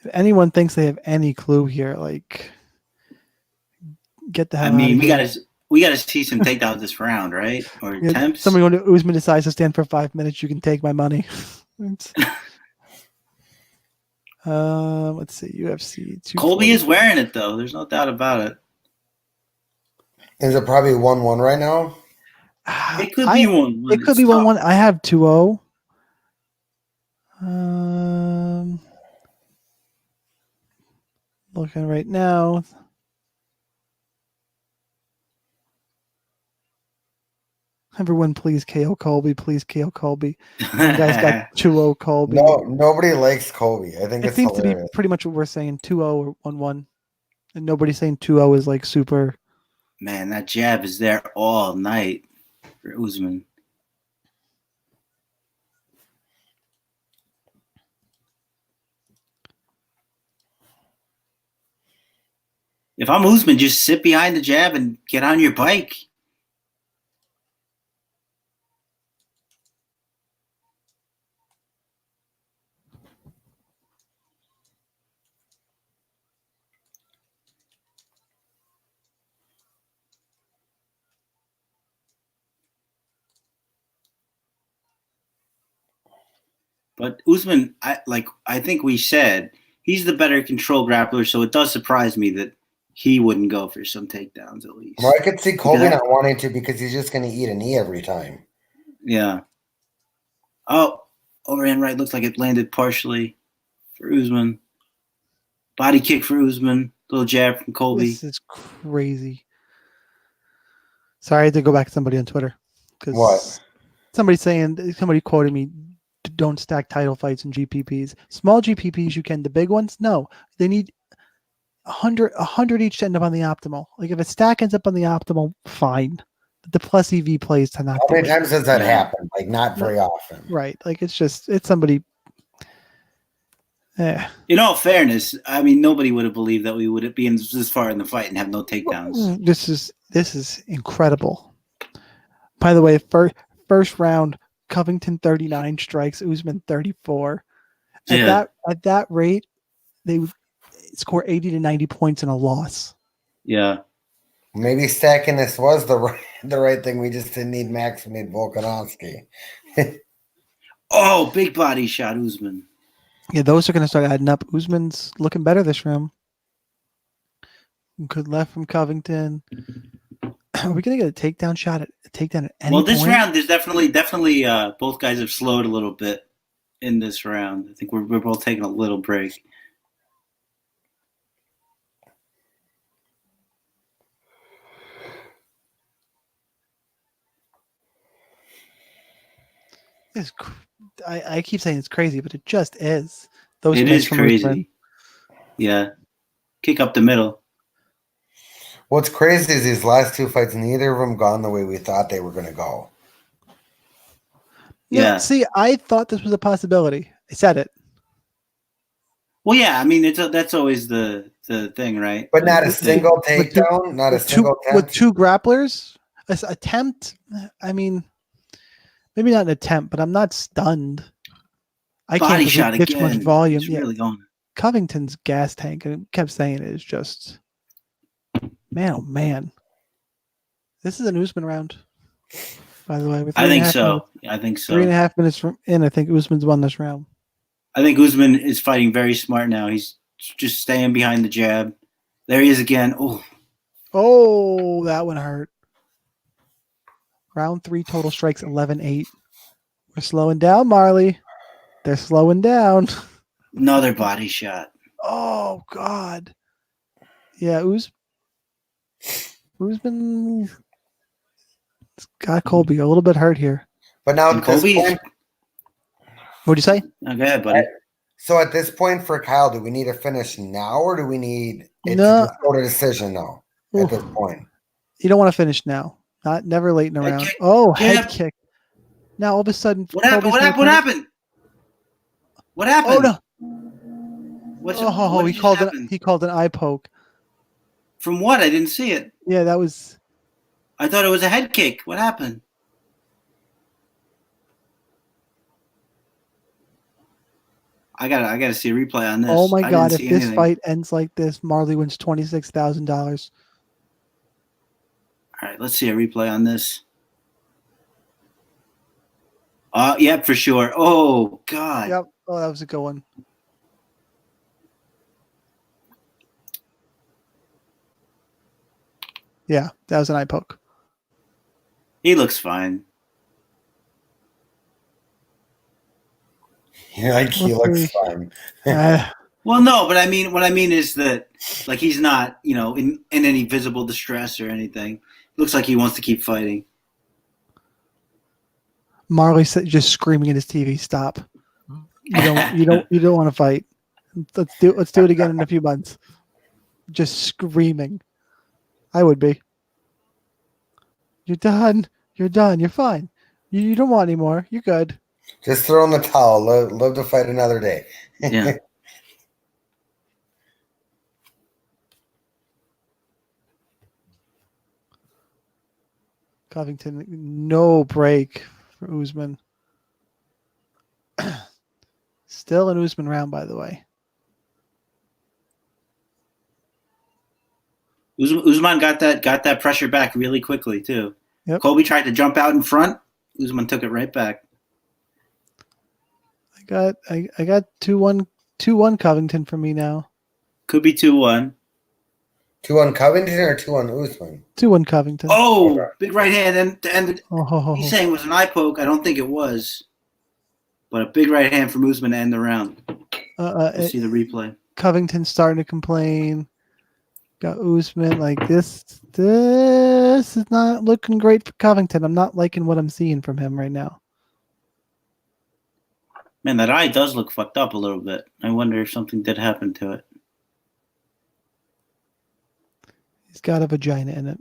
If anyone thinks they have any clue here, like get the hell out of here. we gotta see some takedowns this round, right? Or attempts. Somebody when Usman decides to stand for 5 minutes, you can take my money. Let's see, UFC. Colby is wearing it though. There's no doubt about it. Is it probably 1-1 right now? It could be 1-1. It could be 1-1. I have 2-0. Looking right now. Everyone, please KO Colby. Please KO Colby. You guys got 2-0 Colby. No, nobody likes Colby. I think it it's seems hilarious. to be pretty much what we're saying. 2-0 or 1-1. And nobody's saying 2-0 is like super. Man, that jab is there all night for Usman. If I'm Usman, just sit behind the jab and get on your bike. But Usman, I think we said he's the better control grappler, so it does surprise me that he wouldn't go for some takedowns at least. Well, I could see Colby not wanting to because he's just going to eat a knee every time. Yeah. Oh, overhand right looks like it landed partially for Usman. Body kick for Usman. Little jab from Colby. This is crazy. Sorry, I had to go back to somebody on Twitter. What? Somebody quoted me, don't stack title fights in GPPs. Small GPPs you can. The big ones, no. They need 100 each to end up on the optimal. Like if a stack ends up on the optimal, fine. But the plus EV plays to not. How many times does that happen? Like not very often. Right. Like it's somebody. In all fairness, I mean nobody would have believed that we would be in this far in the fight and have no takedowns. This is incredible. By the way, first round, Covington 39 strikes, Usman 34. At that rate, they would score 80 to 90 points in a loss. Yeah. Maybe stacking this was the right thing. We just didn't need Maximilian Volkanovski. Oh, big body shot, Usman. Yeah, those are going to start adding up. Usman's looking better this round. Good left from Covington. Are we going to get a takedown shot at any point? This round, there's definitely both guys have slowed a little bit in this round. I think we're both taking a little break. I keep saying it's crazy, but it just is. It is crazy. Yeah. Kick up the middle. What's crazy is these last two fights, neither of them gone the way we thought they were going to go. Yeah. See, I thought this was a possibility. I said it. Well, yeah. I mean, that's always the thing, right? But not a single takedown, not a single attempt. With two grapplers, attempt. I mean, maybe not an attempt, but I'm not stunned. I Body can't shot get again. much volume. It's really going. Covington's gas tank, and kept saying it is just, man, oh man. This is an Usman round, by the way. I think so. I think so. 3.5 minutes in, I think Usman's won this round. I think Usman is fighting very smart now. He's just staying behind the jab. There he is again. Oh, that one hurt. Round 3 total strikes 11-8. We're slowing down, Marley. They're slowing down. Another body shot. Oh God. Yeah, Usman. Got Colby a little bit hurt here. But now And at this Colby's- point, What'd you say? Oh, go ahead, buddy. so at this point for Kyle, do we need to finish now or do we need it No. to just go to decision now at this point? You don't want to finish now. Never late in the Head round. kick. Oh, Jab. head kick. Now all of a sudden, What happened? Colby's What gonna happened? What happened? Oh What happened? no! What's Oh, he called an eye poke. From what? I didn't see it. Yeah, that was. I thought it was a head kick. What happened? I gotta see a replay on this. Oh my I God! didn't If see this anything. fight ends like this, Marley wins $26,000. All right, let's see a replay on this. Yep, for sure. Oh God. Yep. Oh, that was a good one. Yeah, that was an eye poke. He looks fine. Yeah, like he looks fine. Uh, Well, no, but I mean, what I mean is that, like, he's not, in any visible distress or anything. Looks like he wants to keep fighting. Marley just screaming at his TV. Stop. You don't want to fight. Let's do it again in a few months. Just screaming. I would be. You're done. You're done. You're fine. You don't want any more. You're good. Just throw in the towel. Live to fight another day. Yeah. Covington, no break for Usman. Still an Usman round, by the way. Usman got that pressure back really quickly too. Yep. Colby tried to jump out in front. Usman took it right back. I got 2-1 Covington for me now. Could be 2-1. 2-1 Covington or 2-1 Usman? 2-1 Covington. Oh, Okay. big right hand and Oh. he's saying it was an eye poke. I don't think it was, but a big right hand from Usman to end the round. Let's see the replay. Covington starting to complain. Got Usman like this. This is not looking great for Covington. I'm not liking what I'm seeing from him right now. Man, that eye does look fucked up a little bit. I wonder if something did happen to it. He's got a vagina in it.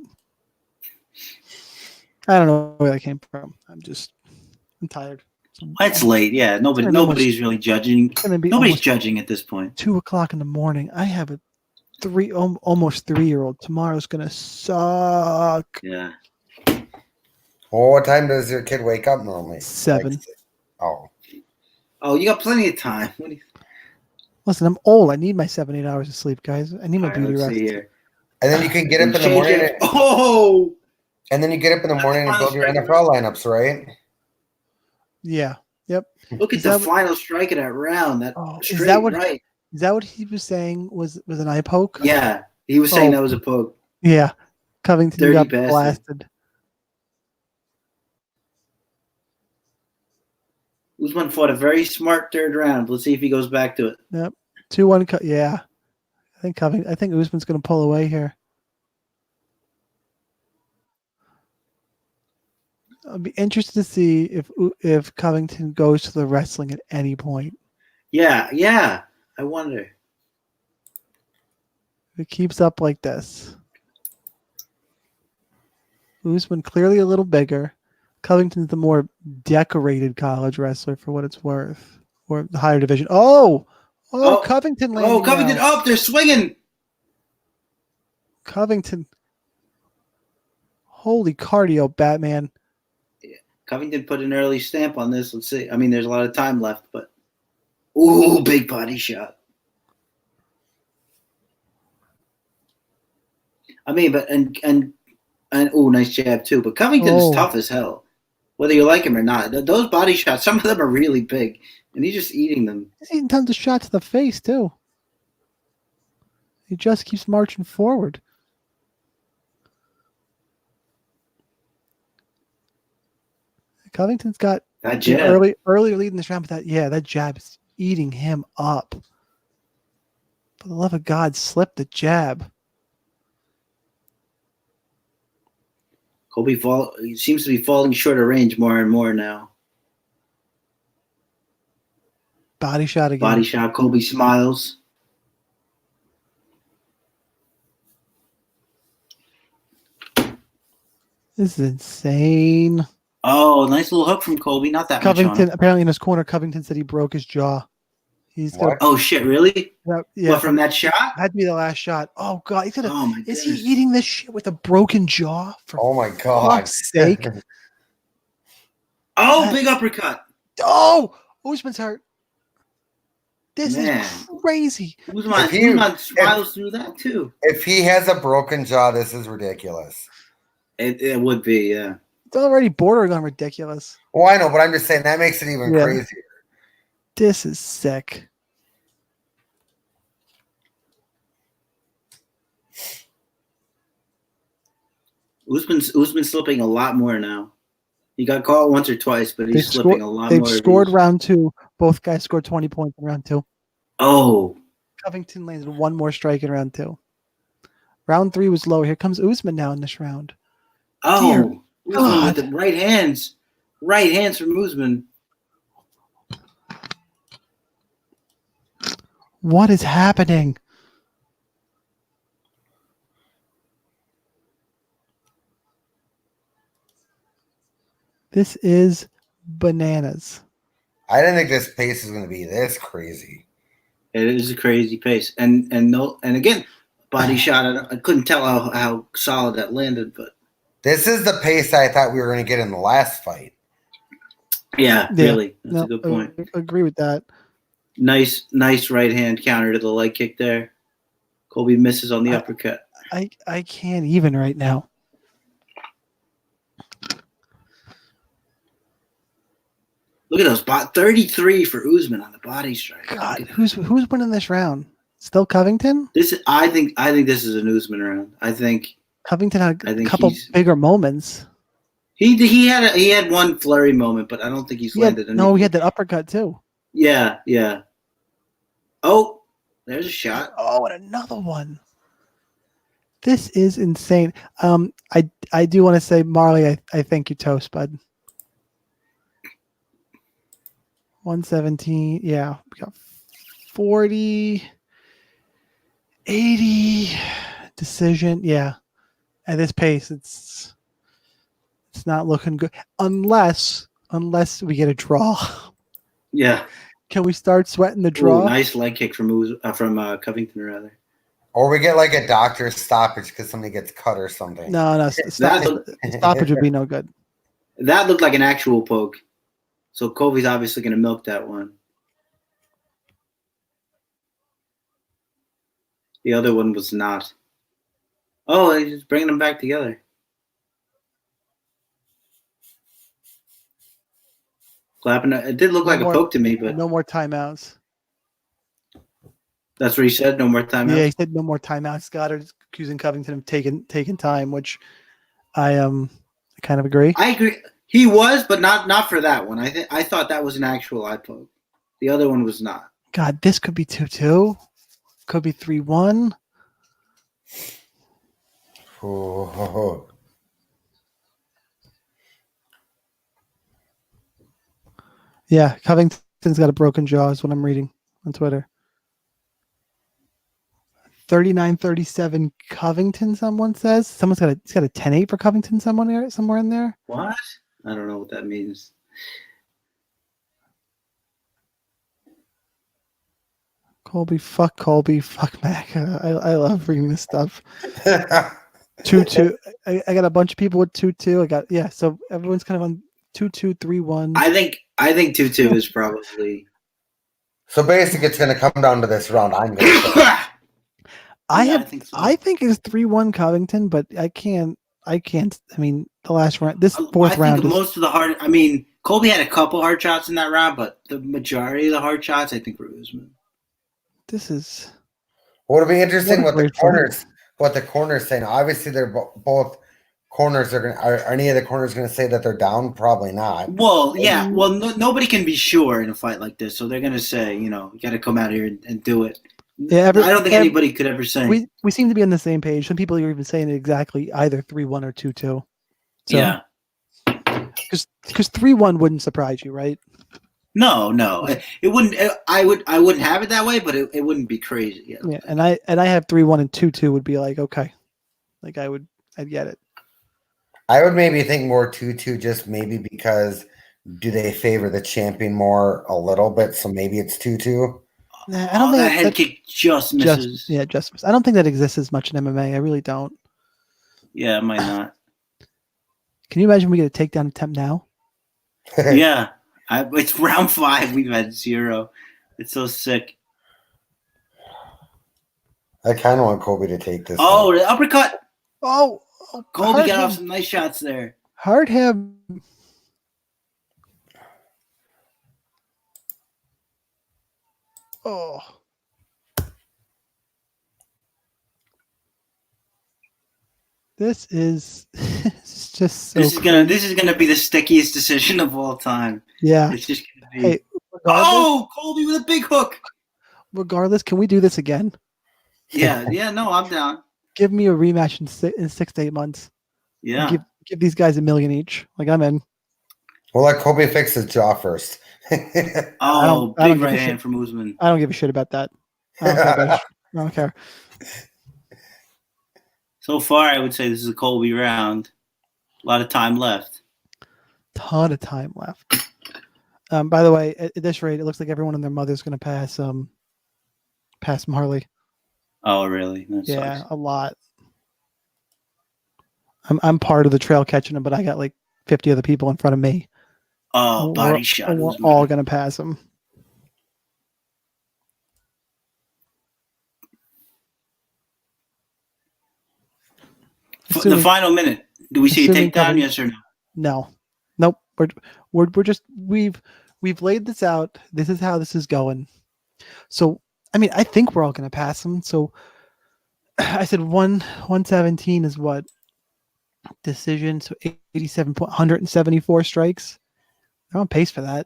I don't know where that came from. I'm tired. It's late. Yeah, nobody's really judging. It's gonna be Nobody's almost judging at this point. 2:00 in the morning. I have a almost 3-year-old. Tomorrow's gonna suck. Yeah. Well, what time does your kid wake up normally? 7. Oh, you got plenty of time. What do you, Listen, I'm old. I need my 7-8 hours of sleep, guys. I need my all right, beauty let's rest. see here. And then you can get up in the Change morning. it. Oh, And then you get up in the morning and build your NFL lineups, right? Yeah. Yep. look at Is the that final strike of that round. That Is straight that what? right. Is that what he was saying? Was an eye poke? Yeah, he was saying Oh. that was a poke. Yeah. Covington Dirty got bastard. blasted. Usman fought a very smart third round. Let's see if he goes back to it. 2-1. Yeah. I think Usman's going to pull away here. I'll be interested to see if Covington goes to the wrestling at any point. Yeah. I wonder. If it keeps up like this. Usman clearly a little bigger. Covington's the more decorated college wrestler for what it's worth. Or the higher division. Oh, Covington landing. Oh, Covington now. up. They're swinging. Covington. Holy cardio, Batman. Covington put an early stamp on this. Let's see. I mean, there's a lot of time left, but ooh, big body shot. I mean, but and oh, nice jab too. But Covington's tough as hell, whether you like him or not. Those body shots, some of them are really big, and he's just eating them. He's eating tons of shots to the face too. He just keeps marching forward. Covington's got That an jab. early lead in this round, but that jab is eating him up. For the love of God, slip the jab. Colby he seems to be falling short of range more and more now. Body shot again. Body shot. Colby smiles. This is insane. Oh, nice little hook from Colby. Not that much on Covington, him. apparently in his corner, Covington said he broke his jaw. He's What? Oh shit! Really? yeah, What, from that shot? had to be the last shot. Oh god, he's gonna. Oh my Is goodness. he eating this shit with a broken jaw? For Oh my god! fuck's sake! Oh, big uppercut. Oh, Usman's hurt. This Man. is crazy. Usman smiles through that too. If he has a broken jaw, this is ridiculous. It would be, yeah. It's already bordering on ridiculous. Well, I know, but I'm just saying that makes it even Yeah. crazier. This is sick. Usman's slipping a lot more now. He got caught once or twice, but he's slipping a lot They've more. scored round 2. Both guys scored 20 points in round 2. Oh, Covington landed one more strike in round 2. Round 3 was low. Here comes Usman now in this round. Usman God. with the right hands. Right hands from Usman. What is happening? This is bananas. I didn't think this pace is going to be this crazy. It is a crazy pace, and again, body shot. I couldn't tell how solid that landed, but This is the pace I thought we were going to get in the last fight. yeah, really, that's a good point. I agree with that. Nice right hand counter to the leg kick there. Colby misses on the uppercut. I can't even right now. Look at those 33 for Usman on the body strike. God, who's winning this round? Still Covington? I think this is an Usman round. I think Covington had I a think couple he's- bigger moments. he had one flurry moment, but I don't think he's landed any. No, he had that uppercut too. Yeah. Oh, there's a shot. Oh, and another one. This is insane. I do want to say, Marley, I thank you, toast, bud. 117. Yeah, we got 40, 80 decision. Yeah, at this pace, it's not looking good unless we get a draw. Yeah. Can we start sweating the draw? Ooh, nice leg kick from Covington, rather. Or we get like a doctor's stoppage because somebody gets cut or something. No, stoppage would be no good. That looked like an actual poke. So Colby's obviously going to milk that one. The other one was not. Oh, he's just bringing them back together. Clapping. It did look like a poke to me, but No more timeouts. that's what he said. No more timeouts. Yeah, he said no more timeouts. Goddard accusing Covington of taking time, which I kind of agree. I agree. He was, but not for that one. I thought that was an actual eye poke. The other one was not. God, this could be 2-2. Could be 3-1. Oh. Yeah, Covington's got a broken jaw is what I'm reading on Twitter. 39-37 Covington, someone says. He's got a 10-8 for Covington somewhere in there. What? I don't know what that means. Colby, fuck Mac. I love reading this stuff. 2-2. I got a bunch of people with 2-2. So everyone's kind of on 2-2, 3-1. I think 2-2 is probably. So basically, it's going to come down to this round. I'm going to. I think so. I think it's 3-1 Covington, but I can't. I mean, the last round, this fourth round. Most of the hard. I mean, Colby had a couple hard shots in that round, but the majority of the hard shots, I think, were Usman. This is. Well, it'll be interesting what the Great fight. corners say. Now, obviously, they're both corners. Are any of the corners going to say that they're down? Probably not. Well, yeah. Well, nobody can be sure in a fight like this, so they're going to say, you got to come out here and do it. Yeah, I don't think anybody could ever say. We seem to be on the same page. Some people are even saying it exactly either 3-1 or 2-2. So, Yeah. because 3-1 wouldn't surprise you, right? No. It wouldn't. I wouldn't have it that way, but it wouldn't be crazy. Yeah, and I have 3-1 and 2-2 would be like okay, like I'd get it. I would maybe think more 2-2, just maybe because do they favor the champion more a little bit? So maybe it's 2-2. Nah, I don't think that head kick just misses. Just I don't think that exists as much in MMA. I really don't. Yeah, it might not. Can you imagine we get a takedown attempt now? Yeah, it's round 5. We've had 0. It's so sick. I kind of want Kobe to take this. Oh, one. the uppercut! Oh, Colby got off some nice shots there. Hard him. Oh. This is just so This is gonna be the stickiest decision of all time. Yeah. It's just gonna be. Hey, Colby with a big hook. Regardless, can we do this again? Yeah. No, I'm down. Give me a rematch in 6 to 8 months. Yeah. Give these guys $1 million each. Like I'm in. We'll let Kobe fix his jaw first. Oh, I don't big give a right shit. hand from Usman. I don't give a shit about that. I don't care. So far, I would say this is a Colby round. A lot of time left. Ton of time left. By the way, at this rate, it looks like everyone and their mother's going to pass Marley. Oh, really? That Yeah, sucks. a lot. I'm part of the trail catching him, but I got like 50 other people in front of me. Oh, body shot. We're all going to pass him. The final minute. Do we see a assuming takedown? Kobe- Yes or no? No, nope. We're just we've laid this out. This is how this is going. So I mean, I think we're all going to pass him. So I said 117 is what decision. So 174 strikes. They're on pace for that.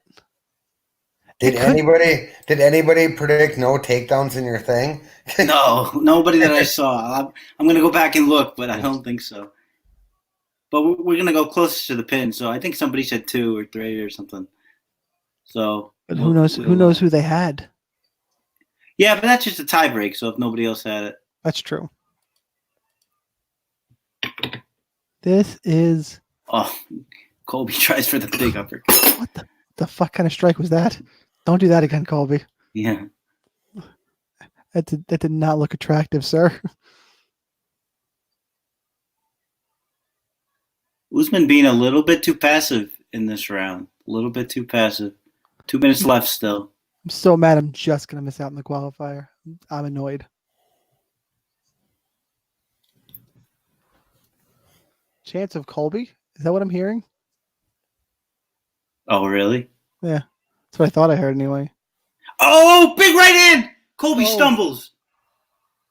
Did anybody predict no takedowns in your thing? No, nobody that I saw. I'm going to go back and look, but I don't think so. But we're going to go closer to the pin, so I think somebody said 2 or 3 or something. So, But who knows? Who knows who they had? Yeah, but that's just a tie break. So if nobody else had it, That's true. This is Colby tries for the big uppercut. what the fuck kind of strike was that? Don't do that again, Colby. Yeah. That did not look attractive, sir. Usman being a little bit too passive in this round. A little bit too passive. 2 minutes left still. I'm so mad I'm just going to miss out on the qualifier. I'm annoyed. Chance of Colby? Is that what I'm hearing? Oh, really? Yeah. That's what I thought I heard anyway. Oh, big right hand! Colby stumbles.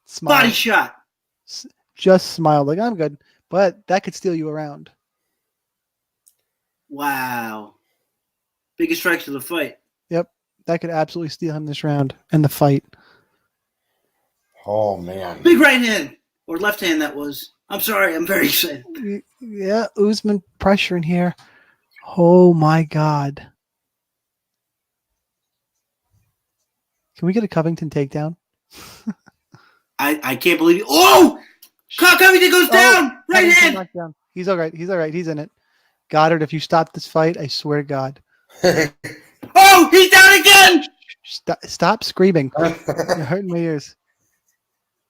Smile. Body shot. Just smiled like, I'm good. But that could steal you around. Wow. Biggest strikes of the fight. Yep. That could absolutely steal him this round and the fight. Oh, man. Big right hand. Or left hand, that was. I'm sorry. I'm very excited. Yeah, Usman pressure in here. Oh, my God. Can we get a Covington takedown? I can't believe it. Oh! Covington goes down! Right hand! Down. He's all right. He's all right. He's in it. Goddard, if you stop this fight, I swear to God. Oh, he's down again! Stop screaming. You're hurting my ears.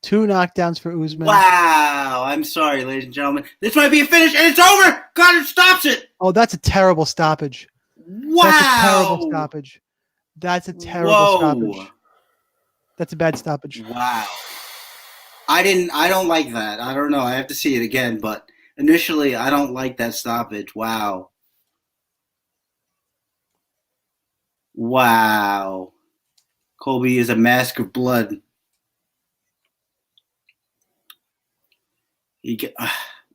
2 knockdowns for Usman. Wow. I'm sorry, ladies and gentlemen. This might be a finish, and it's over! Goddard stops it! Oh, that's a terrible stoppage. Wow! That's a terrible stoppage. That's a terrible stoppage. That's a bad stoppage. Wow. I don't like that. I don't know. I have to see it again, but initially I don't like that stoppage. Wow. Wow. Colby is a mask of blood.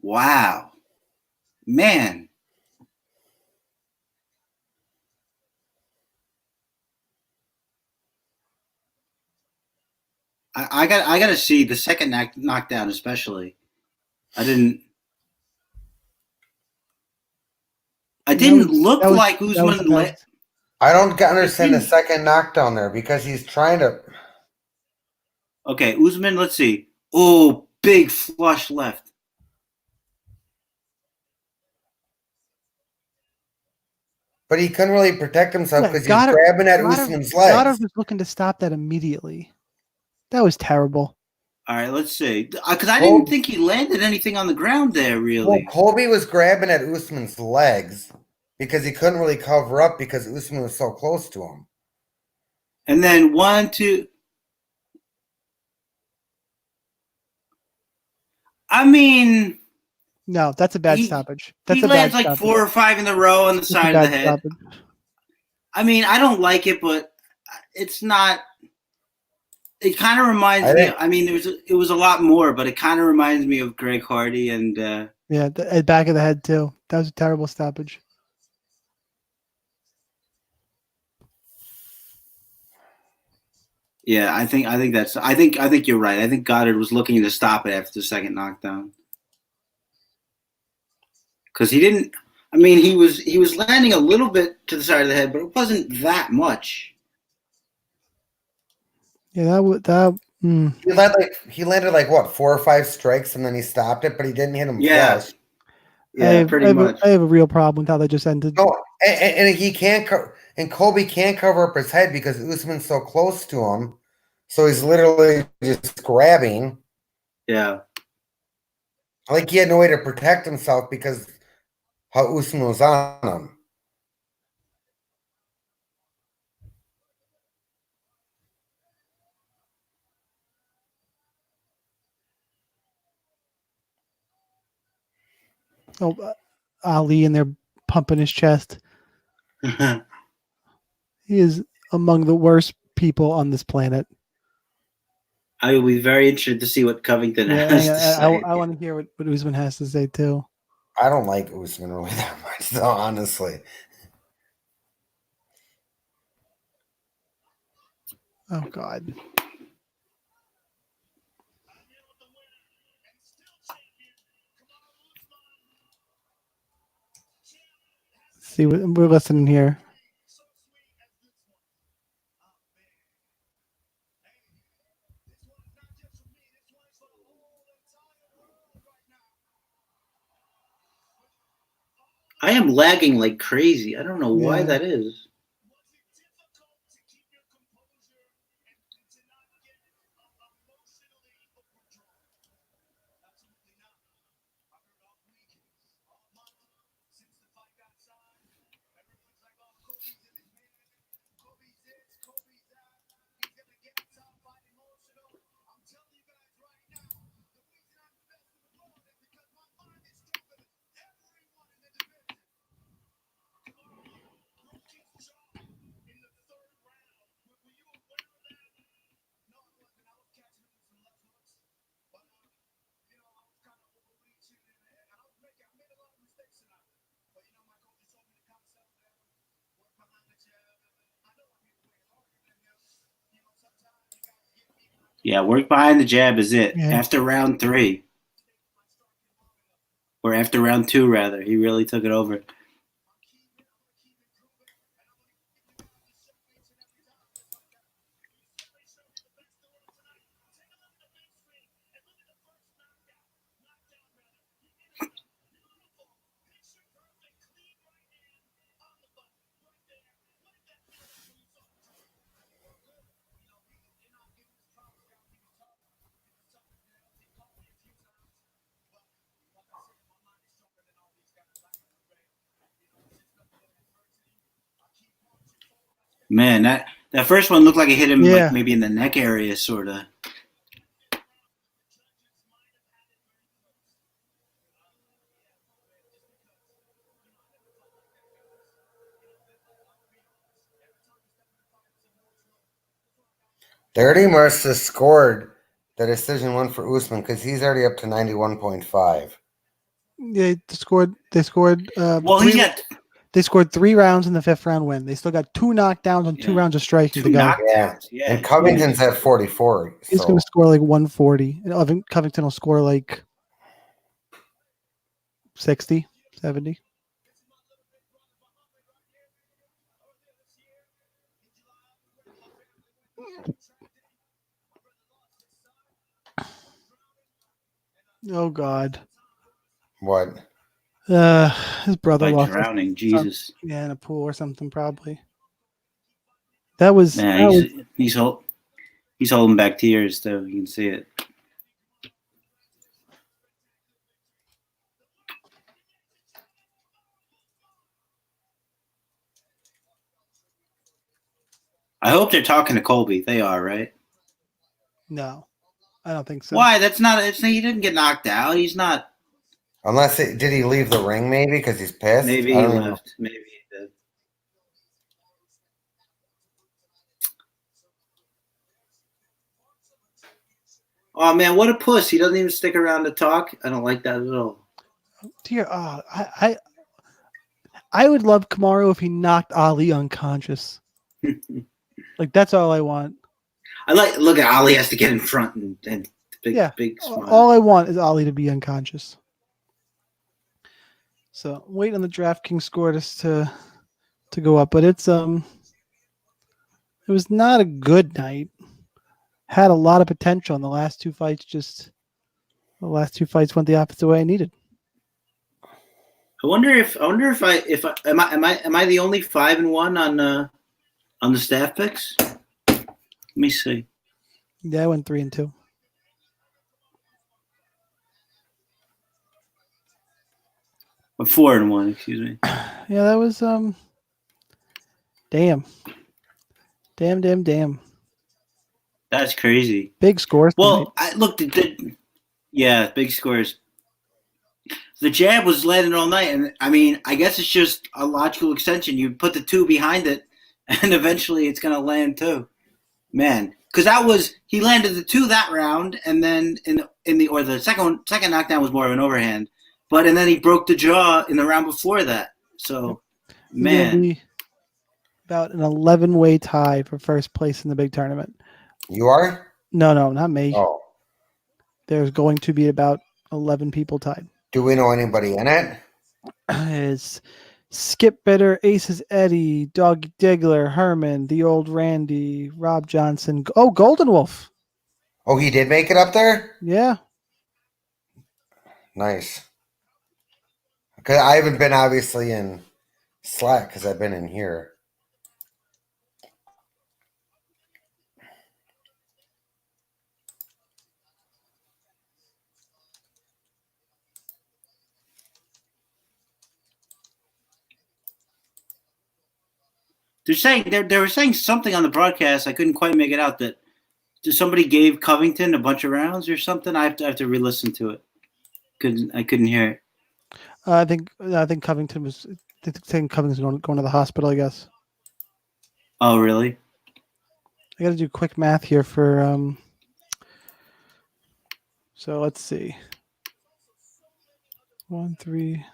Wow. Man. I got to see the second knockdown, especially. I didn't. I didn't look like that was Usman. the best. I don't understand the didn't- second knockdown there because he's trying to. Okay, Usman. Let's see. Oh, big flush left. But he couldn't really protect himself Yeah, because he's grabbing at Usman's legs. Goddard was looking to stop that immediately. That was terrible. All right, let's see. Because I didn't think he landed anything on the ground there, really. Well, Colby was grabbing at Usman's legs because he couldn't really cover up because Usman was so close to him. And then 1, 2. I mean, No, that's a bad stoppage. That's he a bad lands like stoppage. 4 or 5 in a row on the That's a side of the bad head. stoppage. I mean, I don't like it, but it's not. It kind of reminds me. I mean, it was a lot more, but it kind of reminds me of Greg Hardy and. Yeah, the back of the head too. That was a terrible stoppage. Yeah, I think you're right. I think Goddard was looking to stop it after the second knockdown because he didn't. I mean, he was landing a little bit to the side of the head, but it wasn't that much. Yeah, He landed like what 4 or 5 strikes and then he stopped it, but he didn't hit him flush. Yeah, pretty much. I have a real problem with how that just ended. No, and he can't. And Colby can't cover up his head because Usman's so close to him, so he's literally just grabbing. Yeah. Like he had no way to protect himself because how Usman was on him. Oh, Ali in there pumping his chest. He is among the worst people on this planet. I will be very interested to see what Covington has to say. I want to hear what Usman has to say too. I don't like Usman really that much, though, honestly. Oh God. See what we're listening here. I am lagging like crazy. I don't know why Yeah. that is. Yeah, work behind the jab is it. Yeah. After round 3. Or after round 2, rather. He really took it over. Man, that first one looked like it hit him like maybe in the neck area, sort of. They already must have scored the decision one for Usman because he's already up to 91.5. Yeah, they scored. Well, he's got. They scored 3 rounds in the 5th round win. They still got 2 knockdowns and 2 rounds of striking to go. Yeah. And Covington's at 44. He's going to score like 140. And Covington will score like 60, 70. Oh God. What? His brother By lost. drowning, Jesus. Yeah, in a pool or something, probably. That was. Man, he's holding back tears though. You can see it. I hope they're talking to Colby. They are, right? No, I don't think so. Why? That's not. He didn't get knocked out. He's not. Unless did he leave the ring? Maybe because he's pissed. Maybe he left. Maybe he did. Oh man, what a puss! He doesn't even stick around to talk. I don't like that at all. Dear, I would love Kamaru if he knocked Ali unconscious. Like that's all I want. Look at Ali has to get in front and big smile. All I want is Ali to be unconscious. So I'm waiting on the DraftKings score to go up, but it was not a good night. Had a lot of potential, and the last two fights went the opposite way I needed. I wonder if am I the only 5-1 on the staff picks? Let me see. Yeah, I went 3-2. Or 4-1, excuse me. Yeah, that was damn. That's crazy. Big scores. Well, I looked at big scores. The jab was landing all night, and I mean, I guess it's just a logical extension. You put the two behind it, and eventually it's going to land too. Man, because he landed the two that round, and then the second knockdown was more of an overhand, and then he broke the jaw in the round before that. So, man, about an 11-way tie for first place in the big tournament. You are? No, not me. Oh. There's going to be about 11 people tied. Do we know anybody in it? It's Skip Bitter, Aces Eddie, Doggy Diggler, Herman, The Old Randy, Rob Johnson. Oh, Golden Wolf. Oh, he did make it up there? Yeah. Nice. Because I haven't been obviously in Slack because I've been in here. they were saying something on the broadcast. I couldn't quite make it out. That somebody gave Covington a bunch of rounds or something. I have to re-listen to it. I couldn't hear it. I think Covington was. I think Covington's going to the hospital, I guess. Oh, really? I got to do quick math here for. So let's see. 1, 3,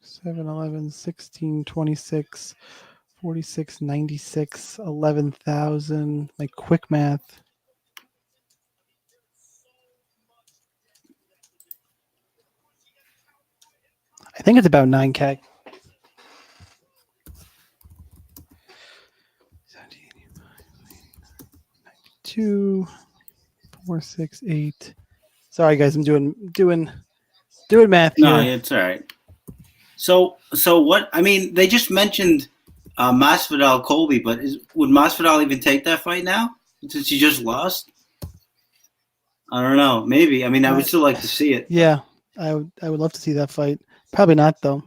7, 11, 16, 26, 46, 96, 11,000. My quick math. I think it's about 9K. 92, 4, 6, 8. Sorry, guys, I'm doing math here. No, it's all right. So what? I mean, they just mentioned Masvidal Colby, but would Masvidal even take that fight now since he just lost? I don't know. Maybe. I mean, I would still like to see it. Yeah, I would love to see that fight. Probably not though.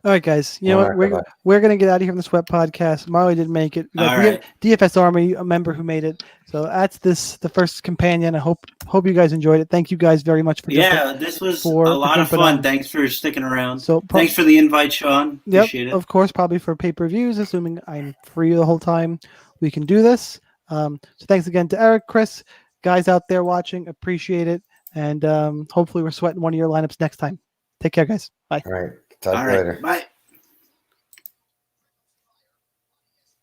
All right, guys. You know what? We're gonna get out of here from the Sweat Podcast. Marley didn't make it. All right. DFS Army, a member who made it. So that's the first companion. I hope you guys enjoyed it. Thank you guys very much for this was a lot of fun. Thanks for sticking around. So thanks for the invite, Sean. Appreciate it. Of course, probably for pay-per-views, assuming I'm free the whole time. We can do this. So thanks again to Eric, Chris, guys out there watching. Appreciate it. And hopefully we're sweating one of your lineups next time. Take care, guys. Bye. All right. Talk later. Bye.